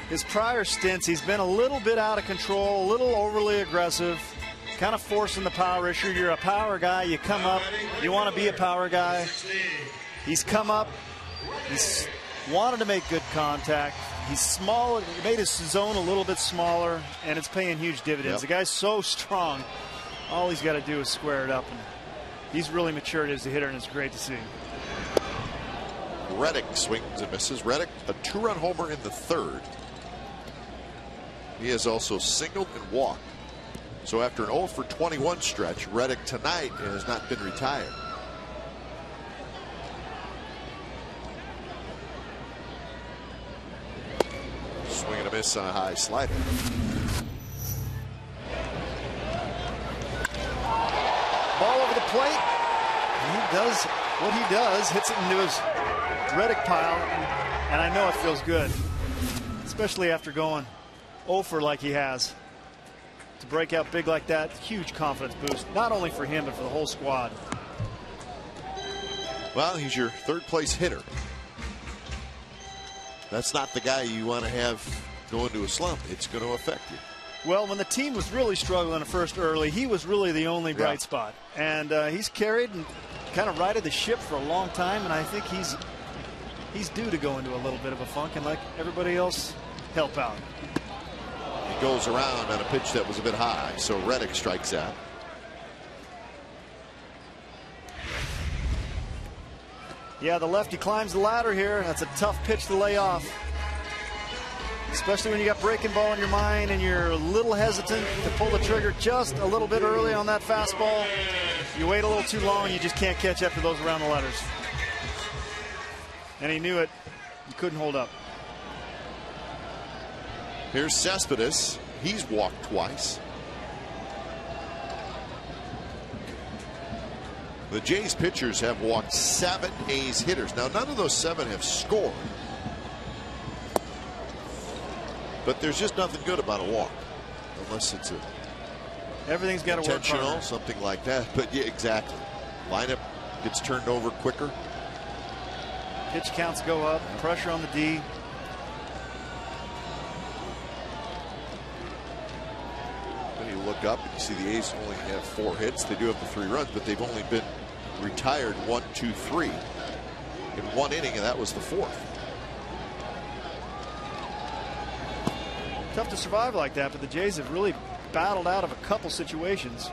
His prior stints, he's been a little bit out of control, a little overly aggressive, kind of forcing the power issue. You're a power guy, you come up, you want to be a power guy. He's come up, he's wanted to make good contact. He's small, he made his zone a little bit smaller, and it's paying huge dividends. Yep. The guy's so strong, all he's got to do is square it up. And he's really matured as a hitter, and it's great to see. Reddick swings and misses. Reddick, a 2-run homer in the 3rd. He has also singled and walked. So after an 0 for 21 stretch, Reddick tonight has not been retired. Swing and a miss on a high slider. plate. And he does what he does, hits it into his Reddick pile, and I know it feels good, especially after going 0 for like he has. To break out big like that, huge confidence boost, not only for him, but for the whole squad. Well, he's your third place hitter. That's not the guy you want to have go into a slump. It's going to affect you. Well, when the team was really struggling at first early, he was really the only bright spot. And he's carried and kind of righted the ship for a long time, and I think he's due to go into a little bit of a funk and let everybody else help out. He goes around on a pitch that was a bit high, so Reddick strikes out. Yeah, the lefty climbs the ladder here. That's a tough pitch to lay off, especially when you got breaking ball in your mind and you're a little hesitant to pull the trigger just a little bit early on that fastball. You wait a little too long, you just can't catch after those around the letters. And he knew it. He couldn't hold up. Here's Cespedes. He's walked twice. The Jays pitchers have walked 7 A's hitters. Now, none of those 7 have scored. But there's just nothing good about a walk, unless it's everything's got to work intentional, something like that. But yeah, exactly. Lineup gets turned over quicker. Pitch counts go up. Pressure on the D. Then you look up and you see the A's only have 4 hits. They do have the 3 runs, but they've only been retired 1, 2, 3 in 1 inning, and that was the 4th. Tough to survive like that, but the Jays have really battled out of a couple situations.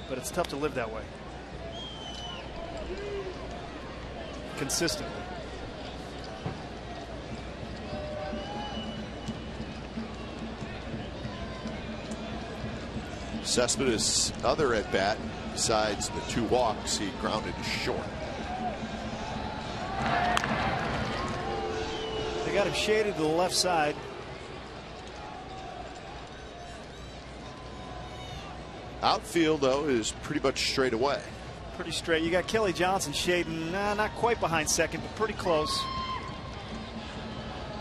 But it's tough to live that way consistently. Cespedes' other at bat, besides the 2 walks, he grounded to short. They got him shaded to the left side. Outfield, though, is pretty much straight away. Pretty straight. You got Kelly Johnson shading, not quite behind second, but pretty close.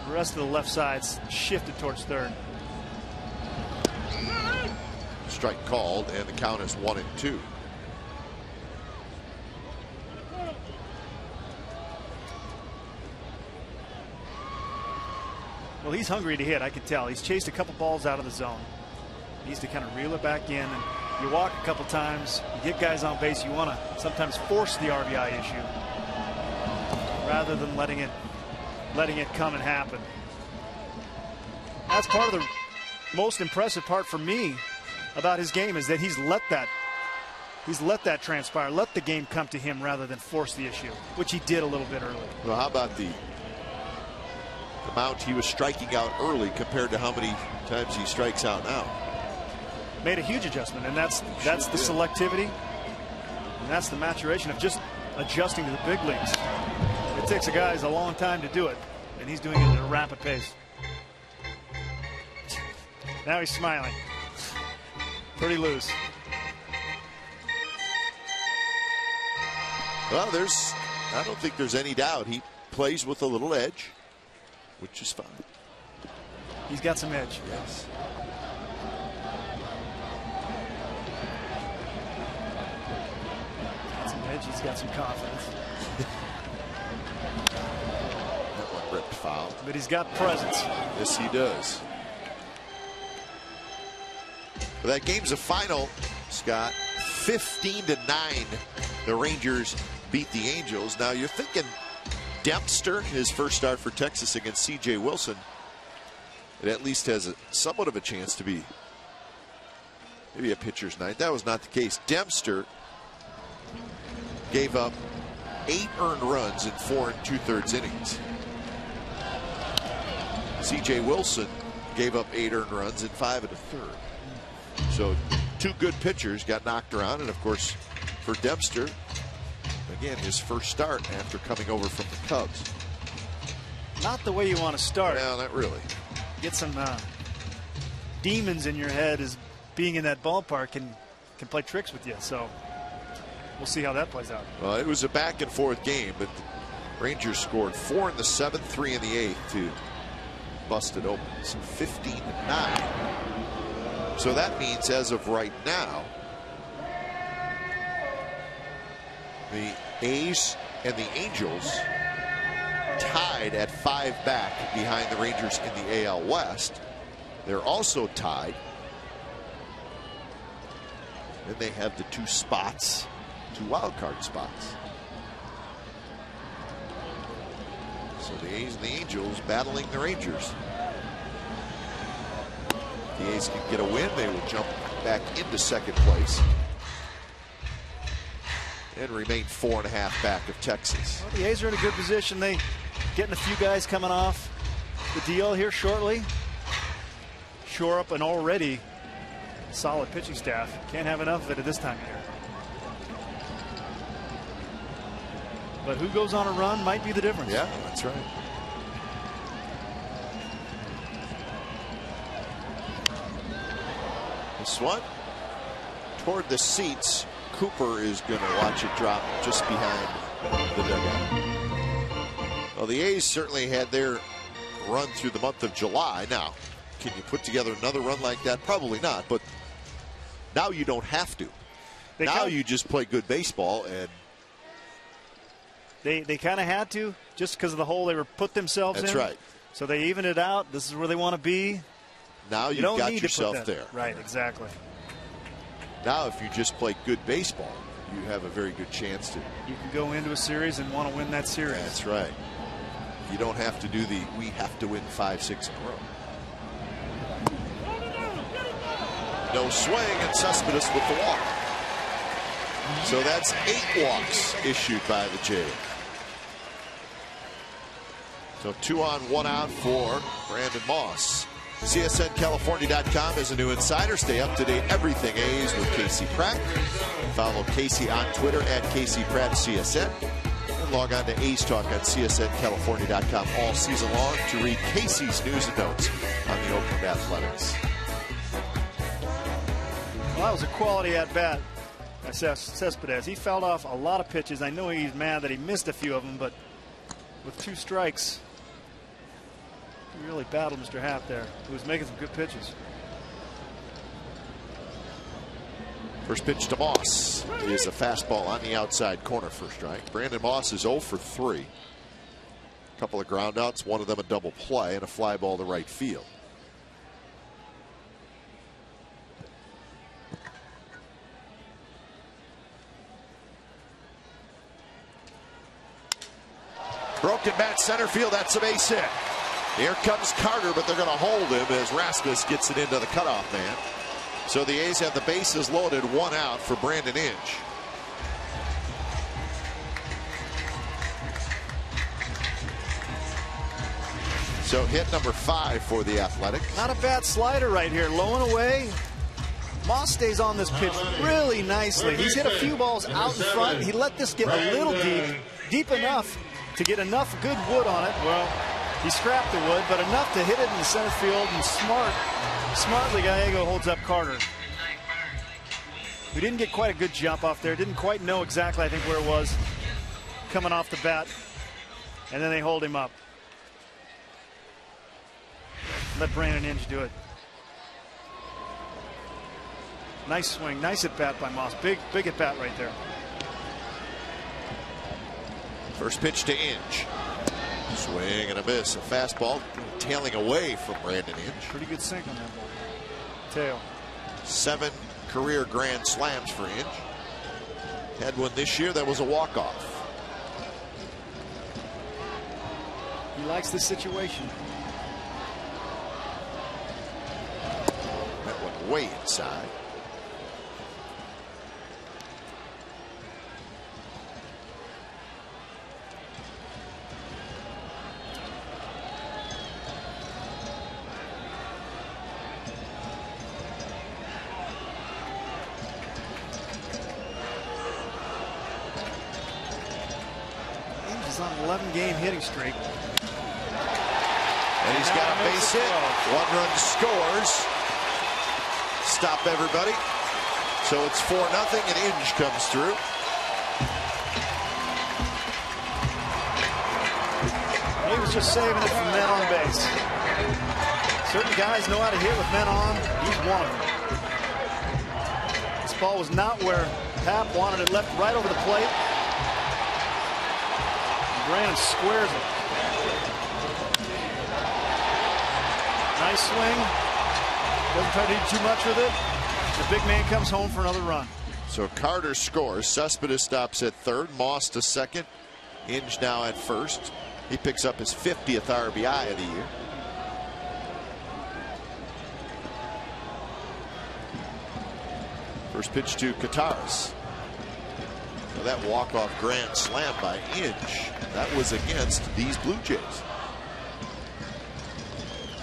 The rest of the left side's shifted towards third. Strike called, and the count is 1-2. Well, he's hungry to hit, I can tell. He's chased a couple balls out of the zone. He needs to kind of reel it back in. And you walk a couple times, you get guys on base, you want to sometimes force the RBI issue rather than letting it come and happen. That's part of the most impressive part for me about his game, is that he's let that transpire, let the game come to him rather than force the issue, which he did a little bit early. Well, how about the amount he was striking out early compared to how many times he strikes out now? Made a huge adjustment, and that's the selectivity, and that's the maturation of just adjusting to the big leagues. It takes a guy a long time to do it, and he's doing it at a rapid pace. Now he's smiling. Pretty loose. Well, I don't think there's any doubt he plays with a little edge, which is fine. He's got some edge. Yes. Got some edge. He's got some confidence. That one ripped foul. But he's got presence. Yes, he does. But that game's a final, Scott. 15-9. The Rangers beat the Angels. Now you're thinking Dempster, his first start for Texas against C.J. Wilson, it at least has somewhat of a chance to be maybe a pitcher's night. That was not the case. Dempster gave up 8 earned runs in 4 2/3 innings. C.J. Wilson gave up 8 earned runs in 5 1/3. So 2 good pitchers got knocked around, and of course for Dempster, again, his first start after coming over from the Cubs. Not the way you want to start. Well, not really. Get some demons in your head as being in that ballpark, and can play tricks with you. So we'll see how that plays out. Well, it was a back and forth game, but the Rangers scored 4 in the 7th, 3 in the 8th to bust it open. So 15-9. So that means as of right now, the A's and the Angels tied at 5 back behind the Rangers in the AL West. They're also tied. And they have the 2 spots, 2 wild card spots. So the A's and the Angels battling the Rangers. If the A's can get a win, they will jump back into 2nd place and remain 4.5 back of Texas. Well, the A's are in a good position. They getting a few guys coming off the deal here shortly. Shore up an already solid pitching staff. Can't have enough of it at this time of year. But who goes on a run might be the difference. Yeah, that's right. This one toward the seats. Cooper is going to watch it drop just behind the dugout. Well, the A's certainly had their run through the month of July. Now, can you put together another run like that? Probably not. But now you don't have to. Now you just play good baseball, and they kind of had to, just because of the hole they were put themselves in. That's right. So they evened it out. This is where they want to be. Now you've got yourself there. Right, exactly. Now if you just play good baseball, you have a very good chance to. You can go into a series and want to win that series. That's right. You don't have to do the we have to win 5-6 in a row. No swing, and Cespedes with the walk. So that's 8 walks issued by the Jays. So 2 on, 1 out for Brandon Moss. CSNCalifornia.com is a new insider. Stay up to date everything A's with Casey Pratt. Follow Casey on Twitter at Casey Pratt CSN. And log on to A's Talk on CSNCalifornia.com all season long to read Casey's news and notes on the Oakland Athletics. Well, that was a quality at bat by Cespedes. He fouled off a lot of pitches. I know he's mad that he missed a few of them, but with 2 strikes, he really battled Mr. Happ there, who was making some good pitches. First pitch to Moss is a fastball on the outside corner for strike. Brandon Moss is 0 for 3. A couple of groundouts, one of them a double play, and a fly ball to right field. Broken bat center field. That's a base hit. Here comes Carter, but they're going to hold him as Rasmus gets it into the cutoff man. So the A's have the bases loaded, 1 out for Brandon Inge. So hit number 5 for the Athletics. Not a bad slider right here, low and away. Moss stays on this pitch really nicely. He's hit a few balls out in front. He let this get a little deep enough to get enough good wood on it. Well, he scrapped the wood, but enough to hit it in the center field. And smartly, Gallego holds up Carter. We didn't get quite a good jump off there. Didn't quite know exactly, I think, where it was coming off the bat. And then they hold him up. Let Brandon Inge do it. Nice swing, nice at bat by Moss. Big at bat right there. First pitch to Inge. Swing and a miss. A fastball tailing away from Brandon Inge. Pretty good sink on that ball. Tail. 7 career grand slams for Inge. Had one this year that was a walk-off. He likes this situation. That went way inside. On an 11-game hitting streak. And he's got a base hit. 1 run scores. Stop everybody. So it's 4-0 and Inge comes through. He was just saving it from men on base. Certain guys know how to hit with men on. He's one of them. This ball was not where Happ wanted it, left right over the plate. Brandon squares it. Nice swing. Doesn't try to do too much with it. The big man comes home for another run. So Carter scores. Cespedes stops at third. Moss to second. Inge now at first. He picks up his 50th RBI of the year. First pitch to Kataris. So that walk-off grand slam by Inge, that was against these Blue Jays.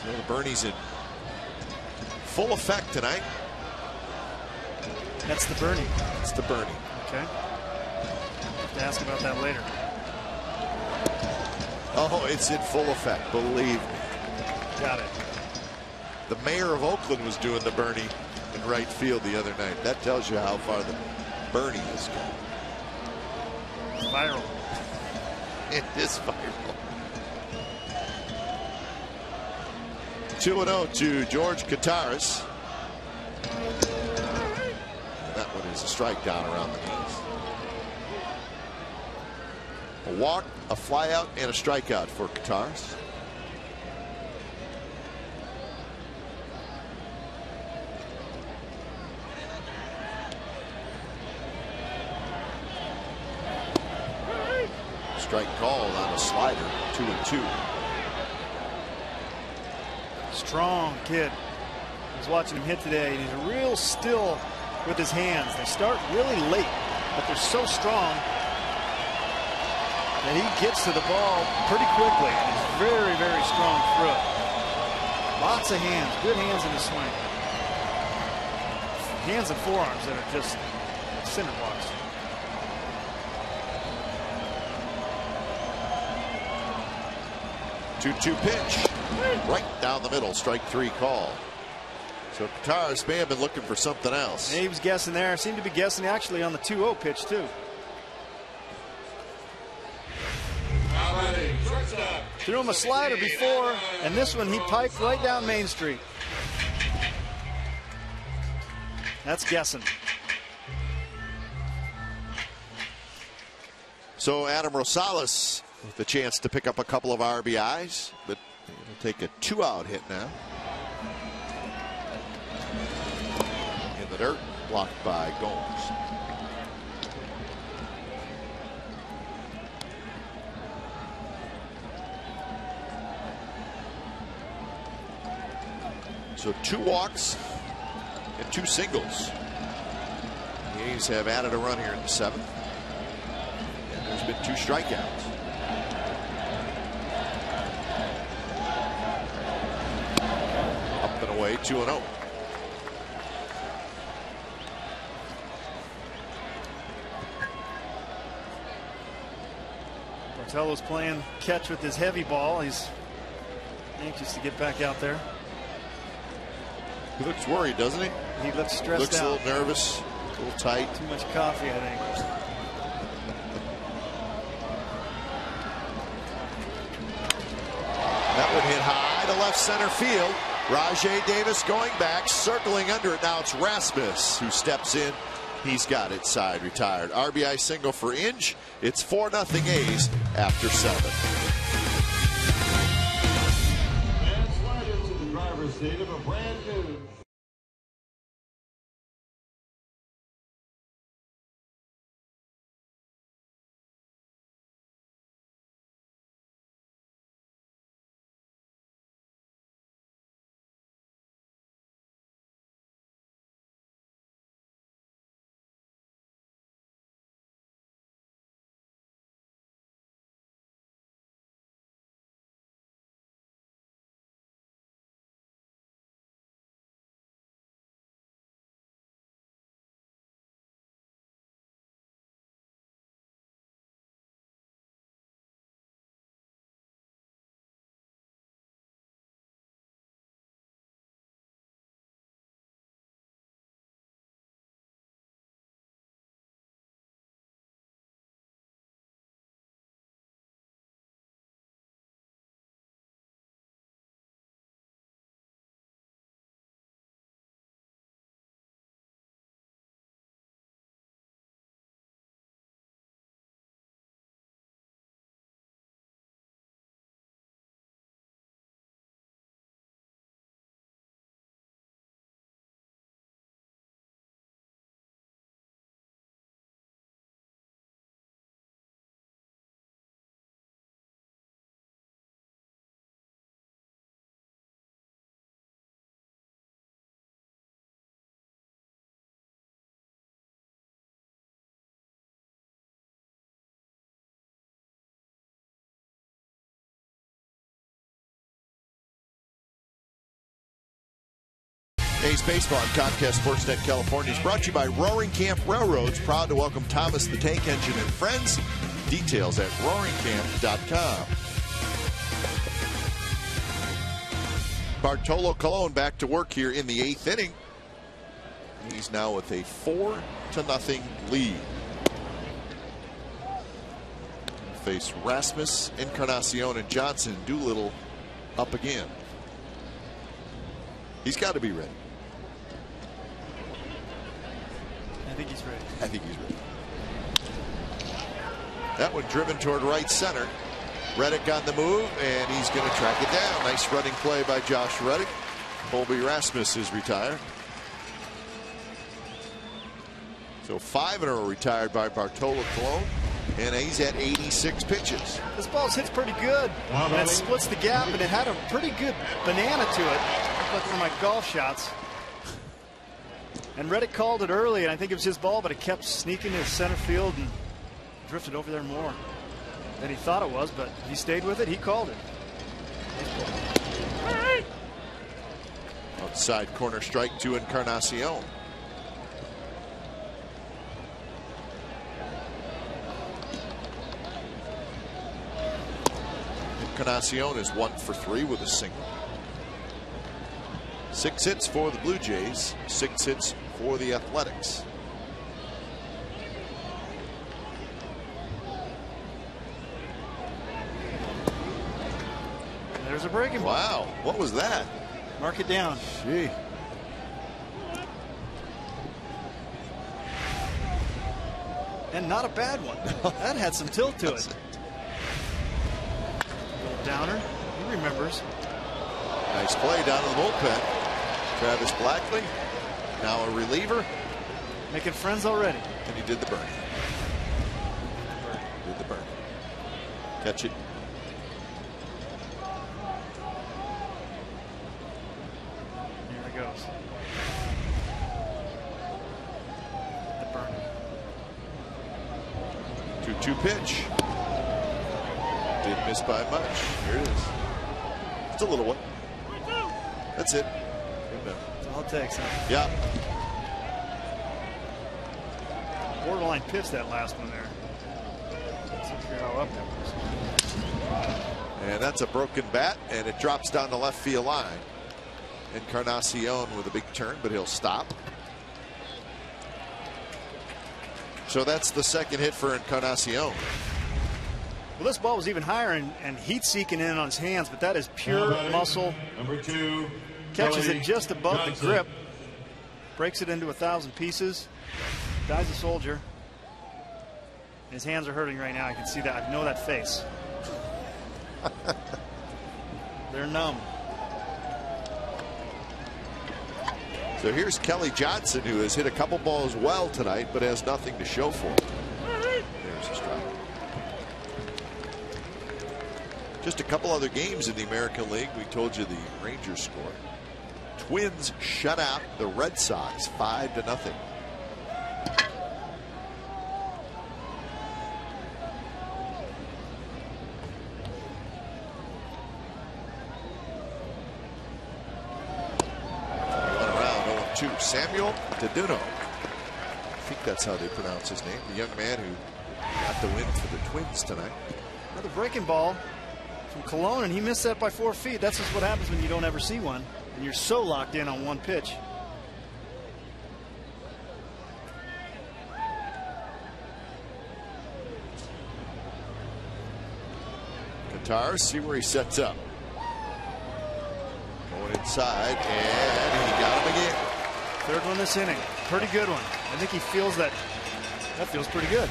So the Bernie's in full effect tonight. That's the Bernie. It's the Bernie. Okay. Have to ask about that later. Oh, it's in full effect, believe me. Got it. The mayor of Oakland was doing the Bernie in right field the other night. That tells you how far the Bernie has gone. It's viral. It is viral. 2-0 to George Kataris. That one is a strike down around the knees. A walk, a fly out, and a strikeout for Kataris. Strike called on a slider. 2-2. Strong kid. I was watching him hit today, and he's real still with his hands. They start really late, but they're so strong that he gets to the ball pretty quickly, and he's very, very strong through it. Lots of hands, good hands in his swing. Hands and forearms that are just cinder blocks. Two pitch. Right down the middle. Strike three call. So Kataris may have been looking for something else. Yeah, he was guessing there. Seemed to be guessing actually on the 2-0 pitch too. Threw him a slider before, and this one he piped right down Main Street. That's guessing. So Adam Rosales with the chance to pick up a couple of RBIs, but he'll take a 2-out hit now. In the dirt, blocked by Gomes. So 2 walks and 2 singles. The A's have added a run here in the 7th. And there's been 2 strikeouts. Up and away, 2-0. Portello's playing catch with his heavy ball. He's anxious to get back out there. He looks worried, doesn't he? He looks stressed Looks out. a little nervous, a little tight. Too much coffee, I think. That one hit high to left center field. Rajay Davis going back, circling under it. Now it's Rasmus who steps in. He's got it side retired. RBI single for Inge. It's 4-0 A's after 7. And slide into the driver's seat of a brand new A's Baseball on Comcast Sportsnet California is brought to you by Roaring Camp Railroads, proud to welcome Thomas the Tank Engine and friends. Details at roaringcamp.com. Bartolo Colon back to work here in the 8th inning. He's now with a 4-0 lead. Face Rasmus, Encarnacion, and Johnson. Doolittle up again. He's got to be ready. I think he's ready. I think he's ready. That one driven toward right center. Reddick on the move, and he's going to track it down. Nice running play by Josh Reddick. Colby Rasmus is retired. So 5 in a row retired by Bartolo Colon, and he's at 86 pitches. This ball hits pretty good. And it splits the gap, and it had a pretty good banana to it. Like one of my golf shots. And Reddick called it early, and I think it was his ball, but it kept sneaking to center field and drifted over there more than he thought it was, but he stayed with it. He called it. Outside corner strike to Encarnacion. Encarnacion is 1 for 3 with a single. 6 hits for the Blue Jays, 6 hits for the Athletics. There's a breaking ball. Wow, what was that? Mark it down. Gee. And not a bad one. That had some tilt to it. Little downer. He remembers. Nice play down in the bullpen. Travis Blackley, now a reliever. Making friends already. And he did the burn. Did the burn. Catch it. Here it goes. The burn. 2-2 pitch. Didn't miss by much. Here it is. It's a little one. That's it. That's all it takes, huh? Yeah. Borderline pitch that last one there. Let's figure how up that was. And that's a broken bat, and it drops down the left field line. Encarnacion with a big turn, but he'll stop. So that's the second hit for Encarnacion. Well, this ball was even higher and heat seeking in on his hands, but that is pure muscle. Number 2. Catches it just above the grip. Breaks it into 1,000 pieces. Dies a soldier. His hands are hurting right now. I can see that. I know that face. They're numb. So here's Kelly Johnson, who has hit a couple balls well tonight, but has nothing to show for it. There's a strike. Just a couple other games in the American League. We told you the Rangers scored. Twins shut out the Red Sox 5-0. Samuel Taduno. I think that's how they pronounce his name. The young man who got the win for the Twins tonight. Another breaking ball from Colon, and he missed that by 4 feet. That's just what happens when you don't ever see one, and you're so locked in on one pitch. Qatar, see where he sets up. Going inside, and he got him again. Third one this inning. Pretty good one. I think he feels that. That feels pretty good.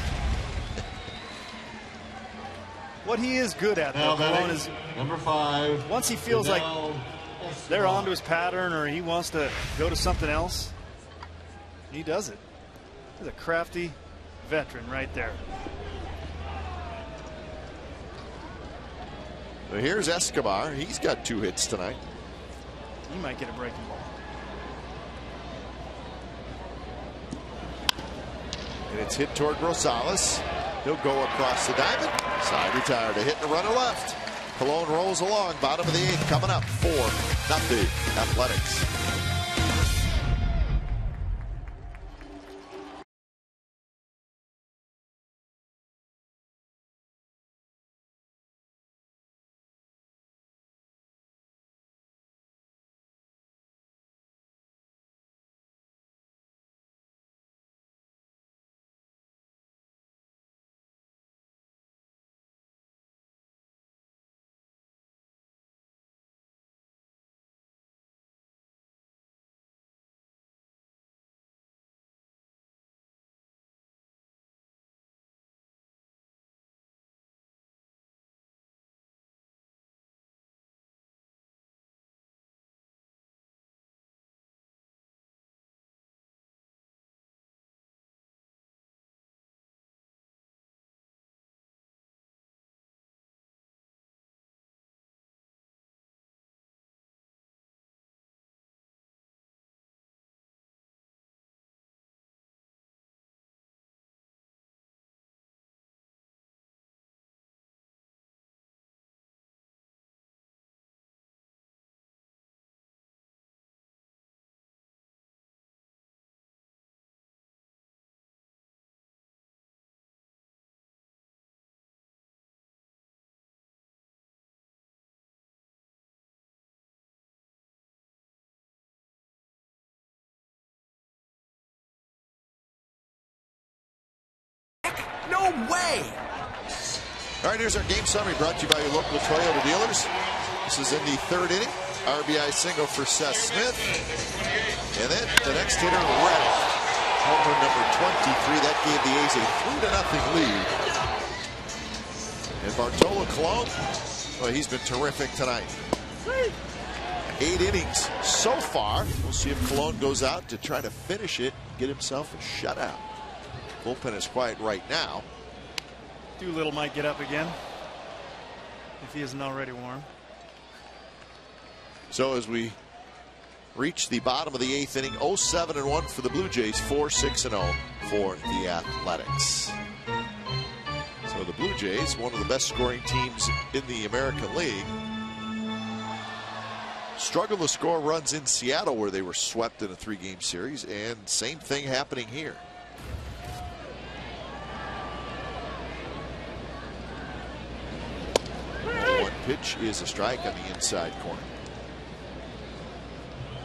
What he is good at, though, Colon, is number 5. once he feels like they're onto his pattern or he wants to go to something else, he does it. He's a crafty veteran right there. So here's Escobar. He's got 2 hits tonight. He might get a breaking ball. And it's hit toward Rosales. He'll go across the diamond. Side retired. A hit and a runner left. Colon rolls along. Bottom of the 8th coming up. 4-0 Athletics. No way! All right, here's our game summary brought to you by your local Toyota dealers. This is in the third inning. RBI single for Seth Smith. And then the next hitter, Reddick. Home run number 23. That gave the A's a 3-0 lead. And Bartolo Colon, well, he's been terrific tonight. 8 innings so far. We'll see if Colon goes out to try to finish it, get himself a shutout. Bullpen is quiet right now. Doolittle might get up again if he isn't already warm. So as we reach the bottom of the 8th inning, 0-7-1 for the Blue Jays, 4-6-0 for the Athletics. So the Blue Jays, one of the best scoring teams in the American League, struggled to score runs in Seattle where they were swept in a 3-game series, and same thing happening here. One pitch is a strike on the inside corner.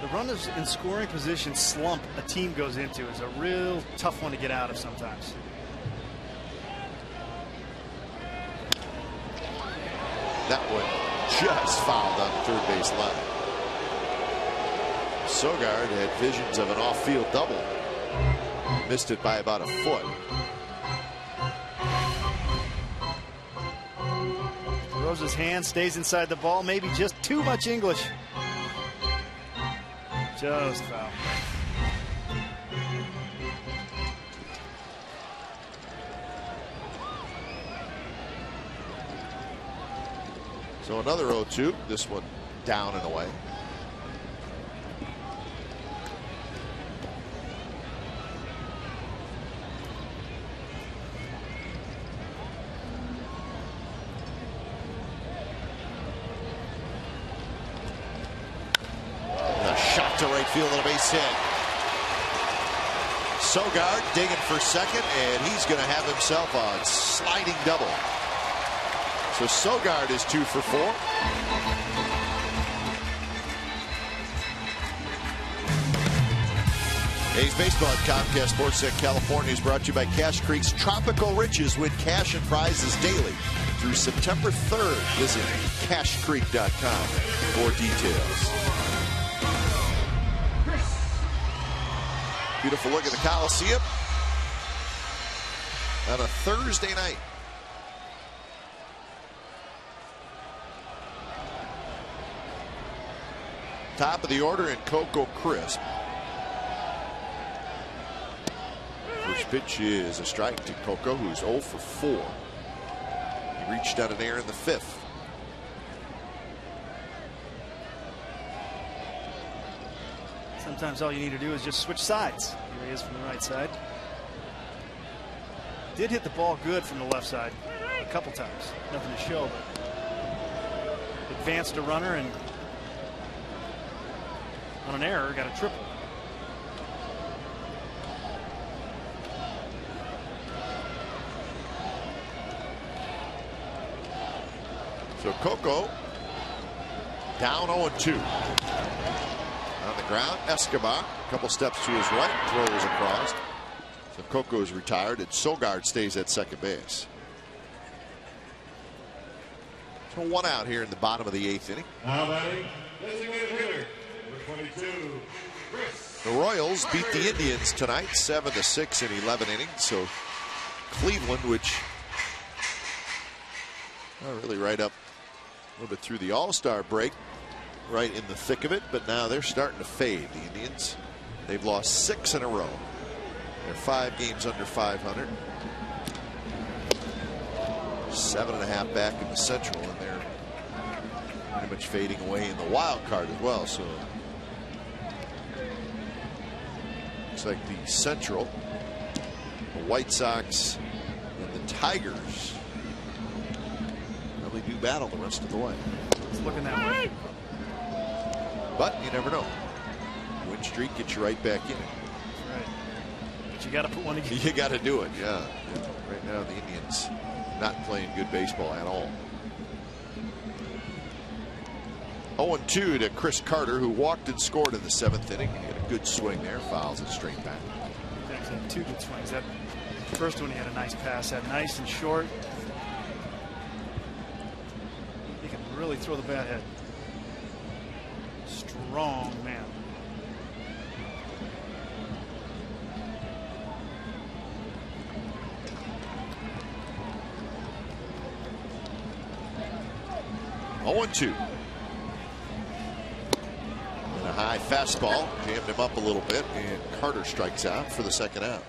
The runners in scoring position slump a team goes into is a real tough one to get out of sometimes. That one just fouled on the third base line. Sogard had visions of an off-field double. Missed it by about a foot. Throws his hand, stays inside the ball, maybe just too much English. Just foul. So another 0-2. This one down and away. To right field and a base hit. Sogard digging for second, and he's going to have himself a sliding double. So Sogard is 2 for 4. A's baseball at Comcast Sportsnet California is brought to you by Cache Creek's Tropical Riches. Win cash and prizes daily through September 3rd. Visit cachecreek.com for details. Beautiful look at the Coliseum on a Thursday night. Top of the order in Coco Crisp. First pitch is a strike to Coco, who's 0 for 4. He reached out an error in the 5th. Sometimes all you need to do is just switch sides. Here he is from the right side. Did hit the ball good from the left side a couple times. Nothing to show, but advanced a runner and on an error got a triple. So Coco down 0-2. On the ground, Escobar, a couple steps to his right, throws across. So Coco is retired, and Sogard stays at second base. So 1 out here in the bottom of the 8th inning. Now batting, designated hitter, number 22, Chris. The Royals beat the Indians tonight, 7-6 in 11 innings. So Cleveland, which really right up a little bit through the All-Star break, right in the thick of it, but now they're starting to fade. The Indians, they've lost 6 in a row. They're 5 games under 500. 7.5 back in the Central, and they're pretty much fading away in the wild card as well. So looks like the Central, the White Sox, and the Tigers really do battle the rest of the way. It's looking that way. But you never know. Win streak gets you right back in it. That's right. But you got to put one together. You got to do it, yeah. Right now the Indians not playing good baseball at all. 0-2 to Chris Carter, who walked and scored in the 7th inning. He had a good swing there, fouls it straight back. Actually, 2 good swings. That First one he had a nice pass at, nice and short. He can really throw the bat head. Strong man. Oh, 2. And a high fastball jammed him up a little bit, and Carter strikes out for the second out.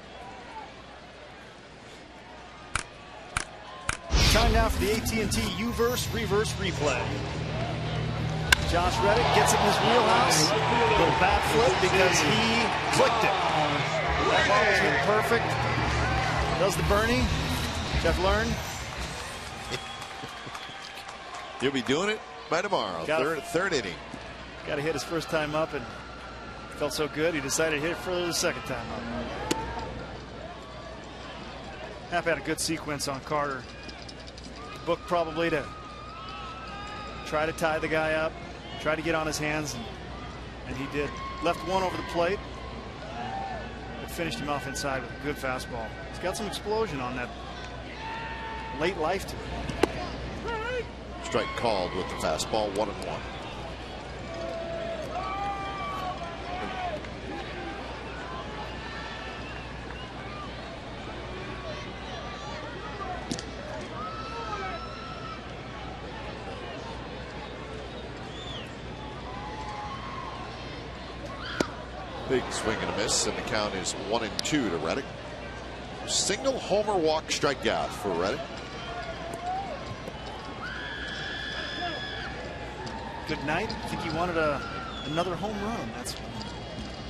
Time now for the AT&T U-verse reverse replay. Josh Reddick gets it in his wheelhouse. Little bat flip because he clicked it. That ball was hit perfect. Does the Bernie. Jeff learned. He'll be doing it by tomorrow. Third inning. Got to hit his first time up and felt so good he decided to hit it further the second time up. Happ had a good sequence on Carter. Book probably to try to tie the guy up, try to get on his hands, and he did. Left one over the plate, but finished him off inside with a good fastball. He's got some explosion on that late life to it. Strike called with the fastball, 1-1. Big swing and a miss, and the count is 1-2 to Reddick. Single homer walk strikeout for Reddick. Good night. I think he wanted another home run. That's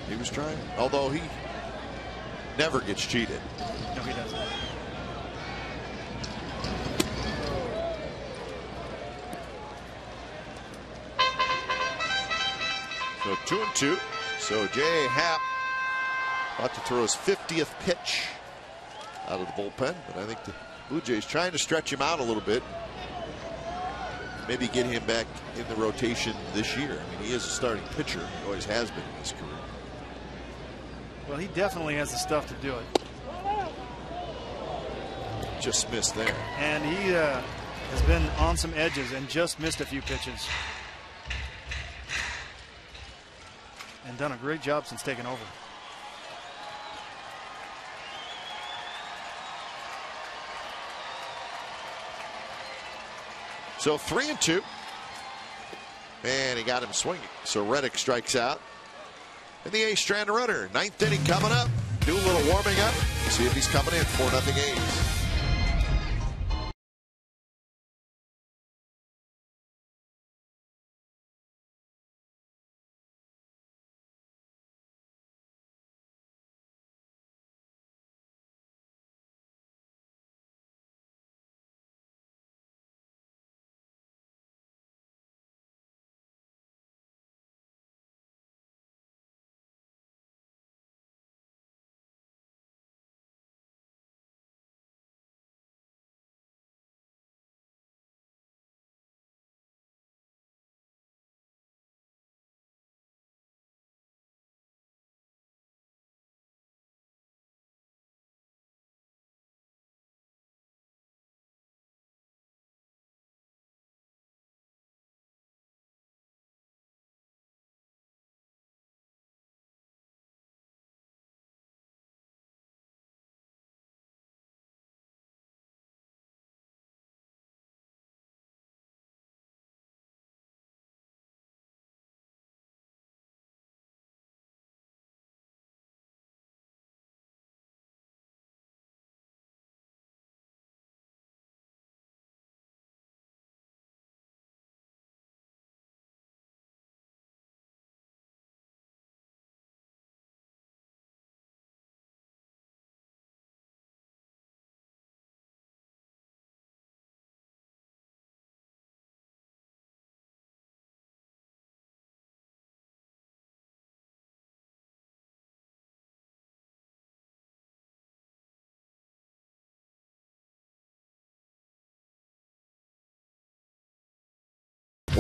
he was trying. Although he never gets cheated. No, he doesn't. So 2-2. So J.A. Happ about to throw his 50th pitch out of the bullpen, but I think the Blue Jays trying to stretch him out a little bit. Maybe get him back in the rotation this year. I mean, he is a starting pitcher. He always has been in his career. Well, he definitely has the stuff to do it. Just missed there. And he has been on some edges and just missed a few pitches. And done a great job since taking over. So 3-2. And he got him swinging. So Reddick strikes out. And the A's strand a runner. 9th inning coming up. Do a little warming up. See if he's coming in. 4-0 A's.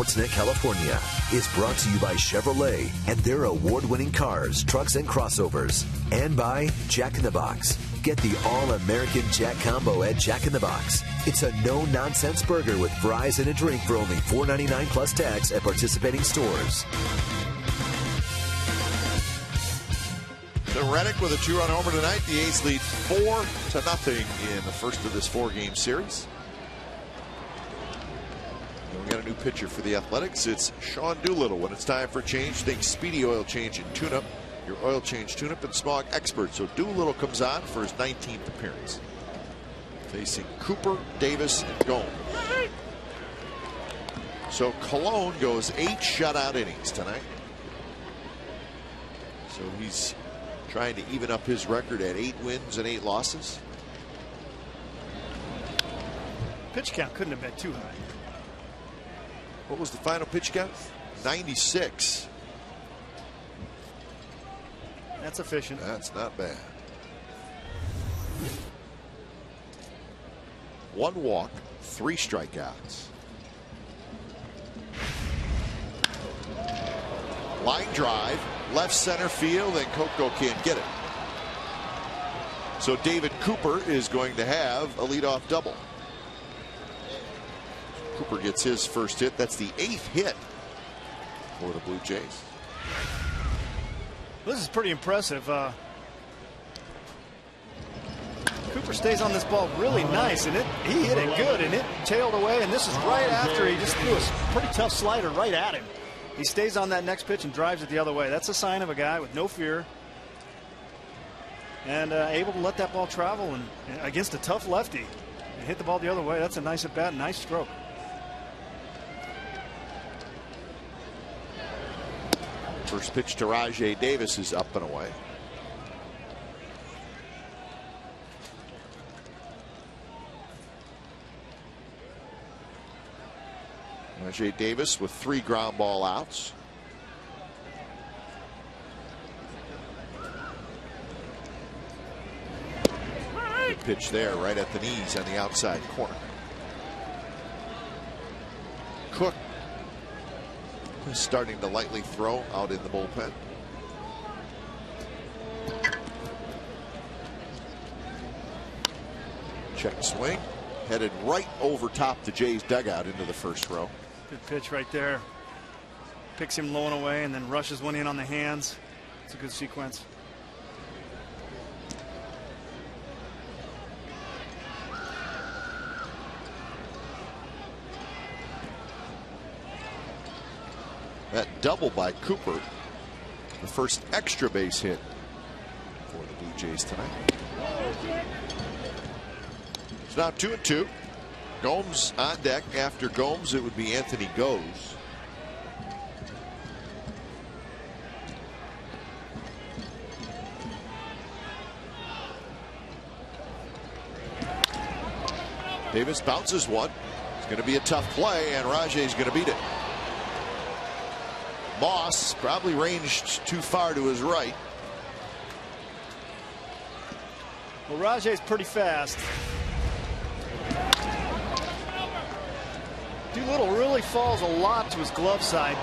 Sportsnet California is brought to you by Chevrolet and their award-winning cars, trucks, and crossovers. And by Jack in the Box. Get the all-American Jack Combo at Jack in the Box. It's a no-nonsense burger with fries and a drink for only $4.99 plus tax at participating stores. So Reddick with a 2-run homer tonight. The A's lead 4-0 in the first of this 4-game series. And we got a new pitcher for the Athletics. It's Sean Doolittle. When it's time for change, think Speedy Oil Change and Tune-Up. Your oil change, tune-up, and smog expert. So Doolittle comes on for his 19th appearance. Facing Cooper, Davis, and Gomes. So Colon goes 8 shutout innings tonight. So he's trying to even up his record at 8 wins and 8 losses. Pitch count couldn't have been too high. What was the final pitch count? 96. That's efficient. That's not bad. 1 walk, 3 strikeouts. Line drive, left center field, and Coco can't get it. So David Cooper is going to have a leadoff double. Cooper gets his first hit. That's the 8th hit for the Blue Jays. This is pretty impressive. Cooper stays on this ball really nice, and he hit it good, and it tailed away, and this is right after he just threw a pretty tough slider right at him. He stays on that next pitch and drives it the other way. That's a sign of a guy with no fear and able to let that ball travel and against a tough lefty and hit the ball the other way. That's a nice at bat, nice stroke. First pitch to Rajai Davis is up and away. Rajai Davis with 3 ground ball outs. Good pitch there right at the knees on the outside corner. Cook is starting to lightly throw out in the bullpen. Check swing. Headed right over top the Jays dugout into the first row. Good pitch right there. Picks him low and away and then rushes one in on the hands. It's a good sequence. That double by Cooper, the first extra base hit for the Blue Jays tonight. It's now 2-2. Gomes on deck. After Gomes, it would be Anthony Goes. Davis bounces one. It's going to be a tough play, and Rajai's going to beat it. Moss probably ranged too far to his right. Well, Rajai's pretty fast. Doolittle really falls a lot to his glove side.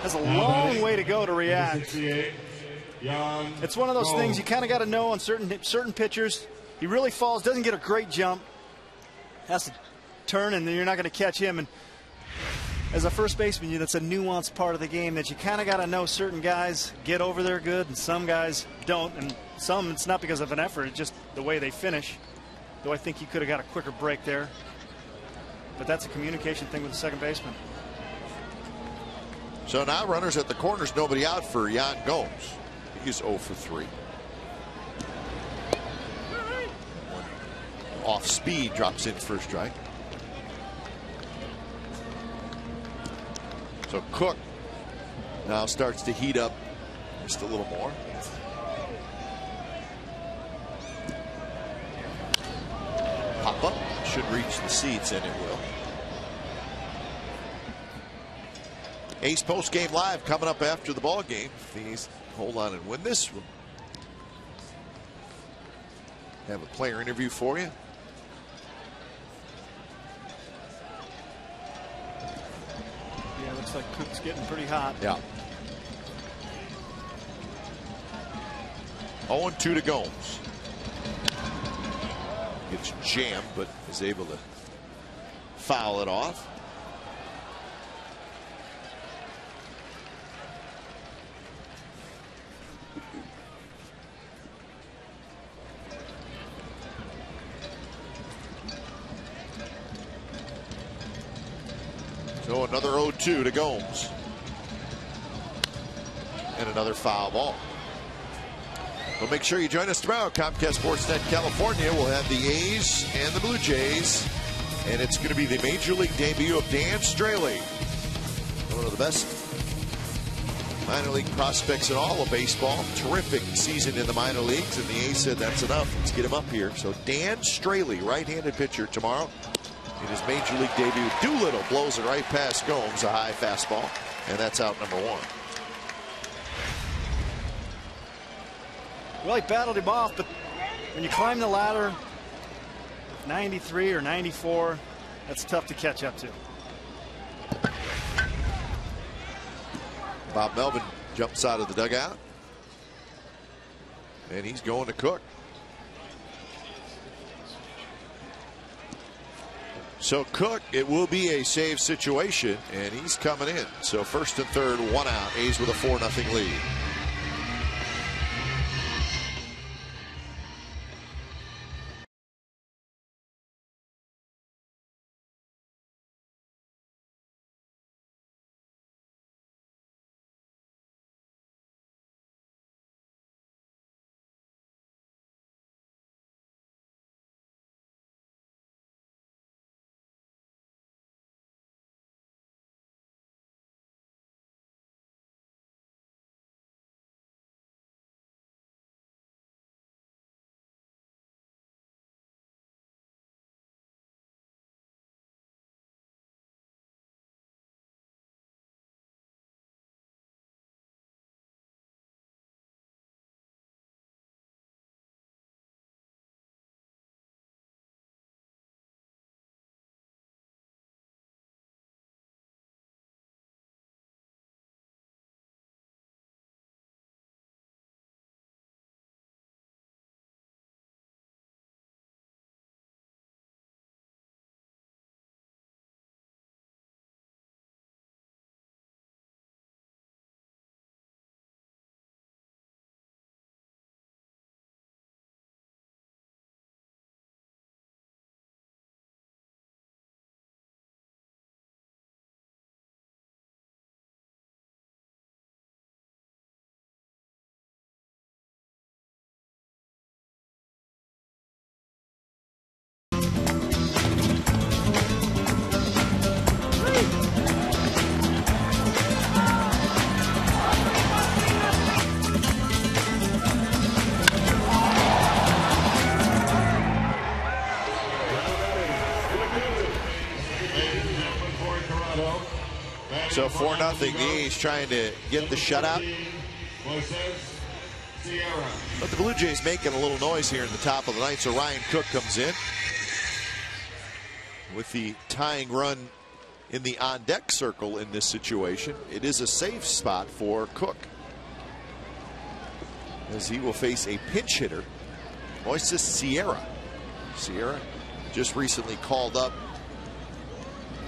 Has a long way to go to react. It's one of those things you kind of got to know on certain pitchers. He really falls, doesn't get a great jump, has to turn, and then you're not going to catch him. And as a first baseman, that's a nuanced part of the game that you kind of got to know. Certain guys get over there good, and some guys don't. And some, it's not because of an effort, it's just the way they finish. Though I think he could have got a quicker break there. But that's a communication thing with the second baseman. So now runners at the corners, nobody out for Yan Gomes. He's 0 for 3. Off speed, drops in for a strike. So Cook now starts to heat up just a little more. Pop up should reach the seats, and it will. Ace post game live coming up after the ball game. If the A's hold on and win this, we'll have a player interview for you. Looks like Cook's getting pretty hot. Yeah. 0-2 to Gomes. Gets jammed, but is able to foul it off. So another 0-2 to Gomes. And another foul ball. Well, make sure you join us tomorrow. Comcast Sportsnet California will have the A's and the Blue Jays. And it's going to be the Major League debut of Dan Straley. One of the best minor league prospects in all of baseball. Terrific season in the minor leagues. And the A's said that's enough. Let's get him up here. So Dan Straley, right-handed pitcher tomorrow. In his Major League debut, Doolittle blows it right past Gomes, a high fastball. And that's out number 1. Well, he battled him off, but when you climb the ladder, 93 or 94, that's tough to catch up to. Bob Melvin jumps out of the dugout. And he's going to Cook. So Cook, it will be a save situation, and he's coming in. So first and third, 1 out. A's with a 4-0 lead. So 4-0. The A's trying to get the shutout. But the Blue Jays making a little noise here in the top of the ninth. So Ryan Cook comes in with the tying run in the on-deck circle in this situation. It is a safe spot for Cook, as he will face a pinch hitter, Moises Sierra. Sierra just recently called up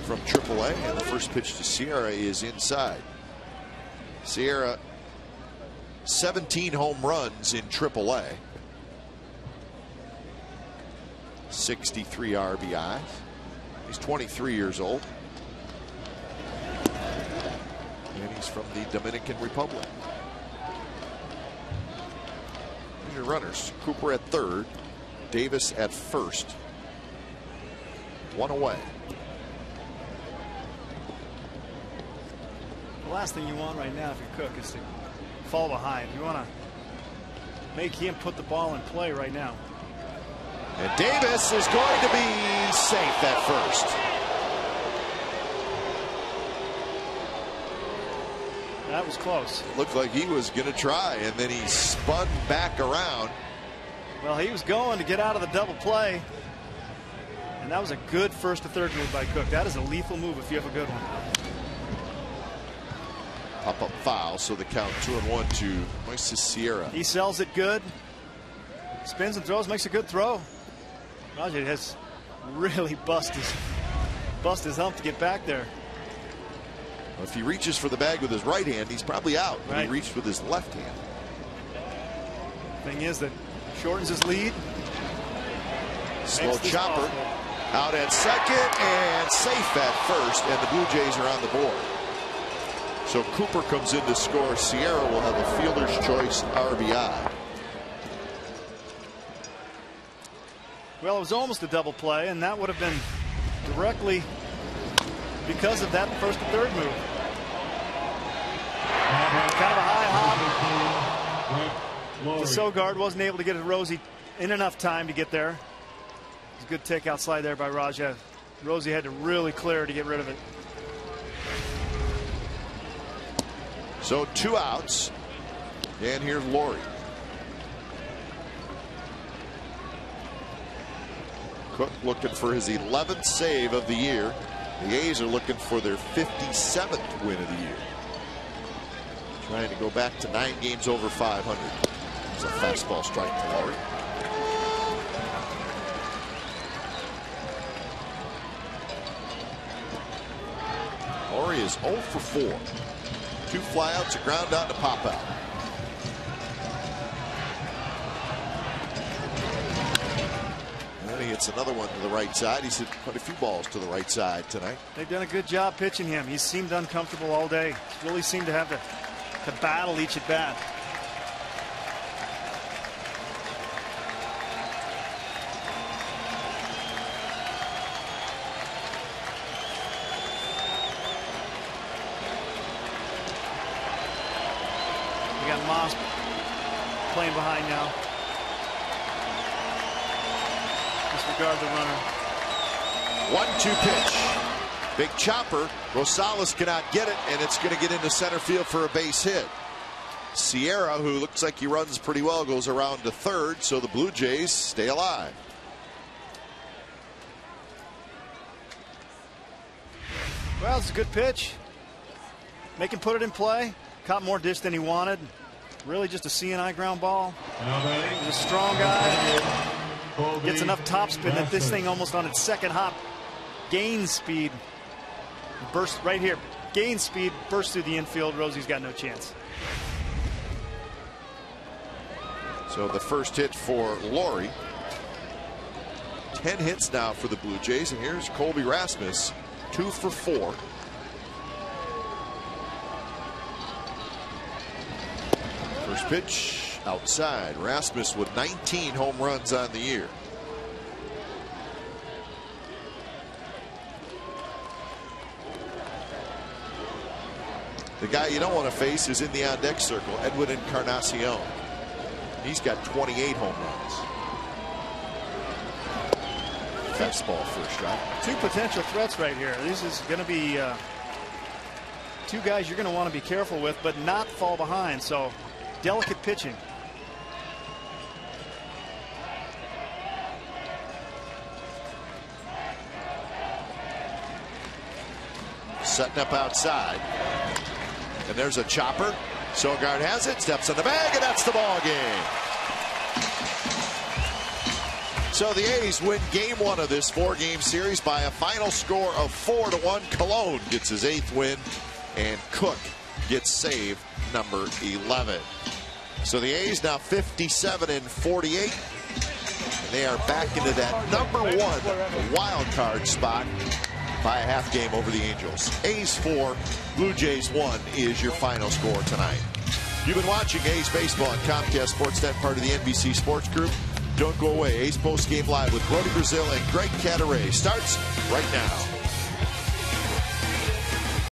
from AAA, and the first pitch to Sierra is inside. Sierra, 17 home runs in AAA, 63 RBIs. He's 23 years old, and he's from the Dominican Republic. These are runners. Cooper at third, Davis at first. 1 away. The last thing you want right now if you're Cook is to fall behind. You want to make him put the ball in play right now. And Davis is going to be safe at first. That was close. Looked like he was going to try, and then he spun back around. Well, he was going to get out of the double play. And that was a good first to third move by Cook. That is a lethal move if you have a good one. pop-up foul, so the count 2-1 to Moises Sierra. He sells it good. Spins and throws, makes a good throw. Rajah has really bust his hump to get back there. Well, if he reaches for the bag with his right hand, he's probably out. But right. He reached with his left hand. Thing is that shortens his lead. Slow chopper out at second and safe at first, and the Blue Jays are on the board. So Cooper comes in to score. Sierra will have a fielder's choice RBI. Well, it was almost a double play, and that would have been directly because of that first and third move. Kind of a high hop. The Sogard wasn't able to get Rosie in enough time to get there. It was a good take outside there by Rajah. Rosie had to really clear to get rid of it. So 2 outs, and here's Laurie. Cook looking for his 11th save of the year. The A's are looking for their 57th win of the year. Trying to go back to 9 games over 500. There's a fastball strike to Laurie. Laurie is 0 for 4. 2 flyouts, a ground out, and a pop out. And he hits another one to the right side. He's hit quite a few balls to the right side tonight. They've done a good job pitching him. He seemed uncomfortable all day. He really seemed to have to battle each at bat. We got Moss playing behind now. Disregard the runner. 1-2 pitch. Big chopper. Rosales cannot get it, and it's going to get into center field for a base hit. Sierra, who looks like he runs pretty well, goes around to third, so the Blue Jays stay alive. Well, it's a good pitch. Make him put it in play. Caught more dish than he wanted. Really just a CNI ground ball. He's a strong guy. Gets enough topspin that this thing almost on its second hop gains speed. Burst right here. Gains speed, bursts through the infield. Rosie's got no chance. So the first hit for Laurie. 10 hits now for the Blue Jays, and here's Colby Rasmus, 2 for 4. First pitch outside. Rasmus with 19 home runs on the year. The guy you don't want to face is in the on-deck circle, Edwin Encarnacion. He's got 28 home runs. Fastball first strike. 2 potential threats right here. This is going to be 2 guys you're going to want to be careful with, but not fall behind. So delicate pitching. Setting up outside. And there's a chopper. Sogard has it, steps on the bag, and that's the ball game. So the A's win game 1 of this 4-game series by a final score of 4-1. Cologne gets his 8th win, and Cook gets save number 11. So the A's now 57-48, and they are back into that number 1 wild card spot by a half game over the Angels. A's 4, Blue Jays 1 is your final score tonight. You've been watching A's Baseball on Comcast Sportsnet, part of the NBC Sports Group. Don't go away. A's Post Game Live with Brody Brazil and Greg Cadaret starts right now.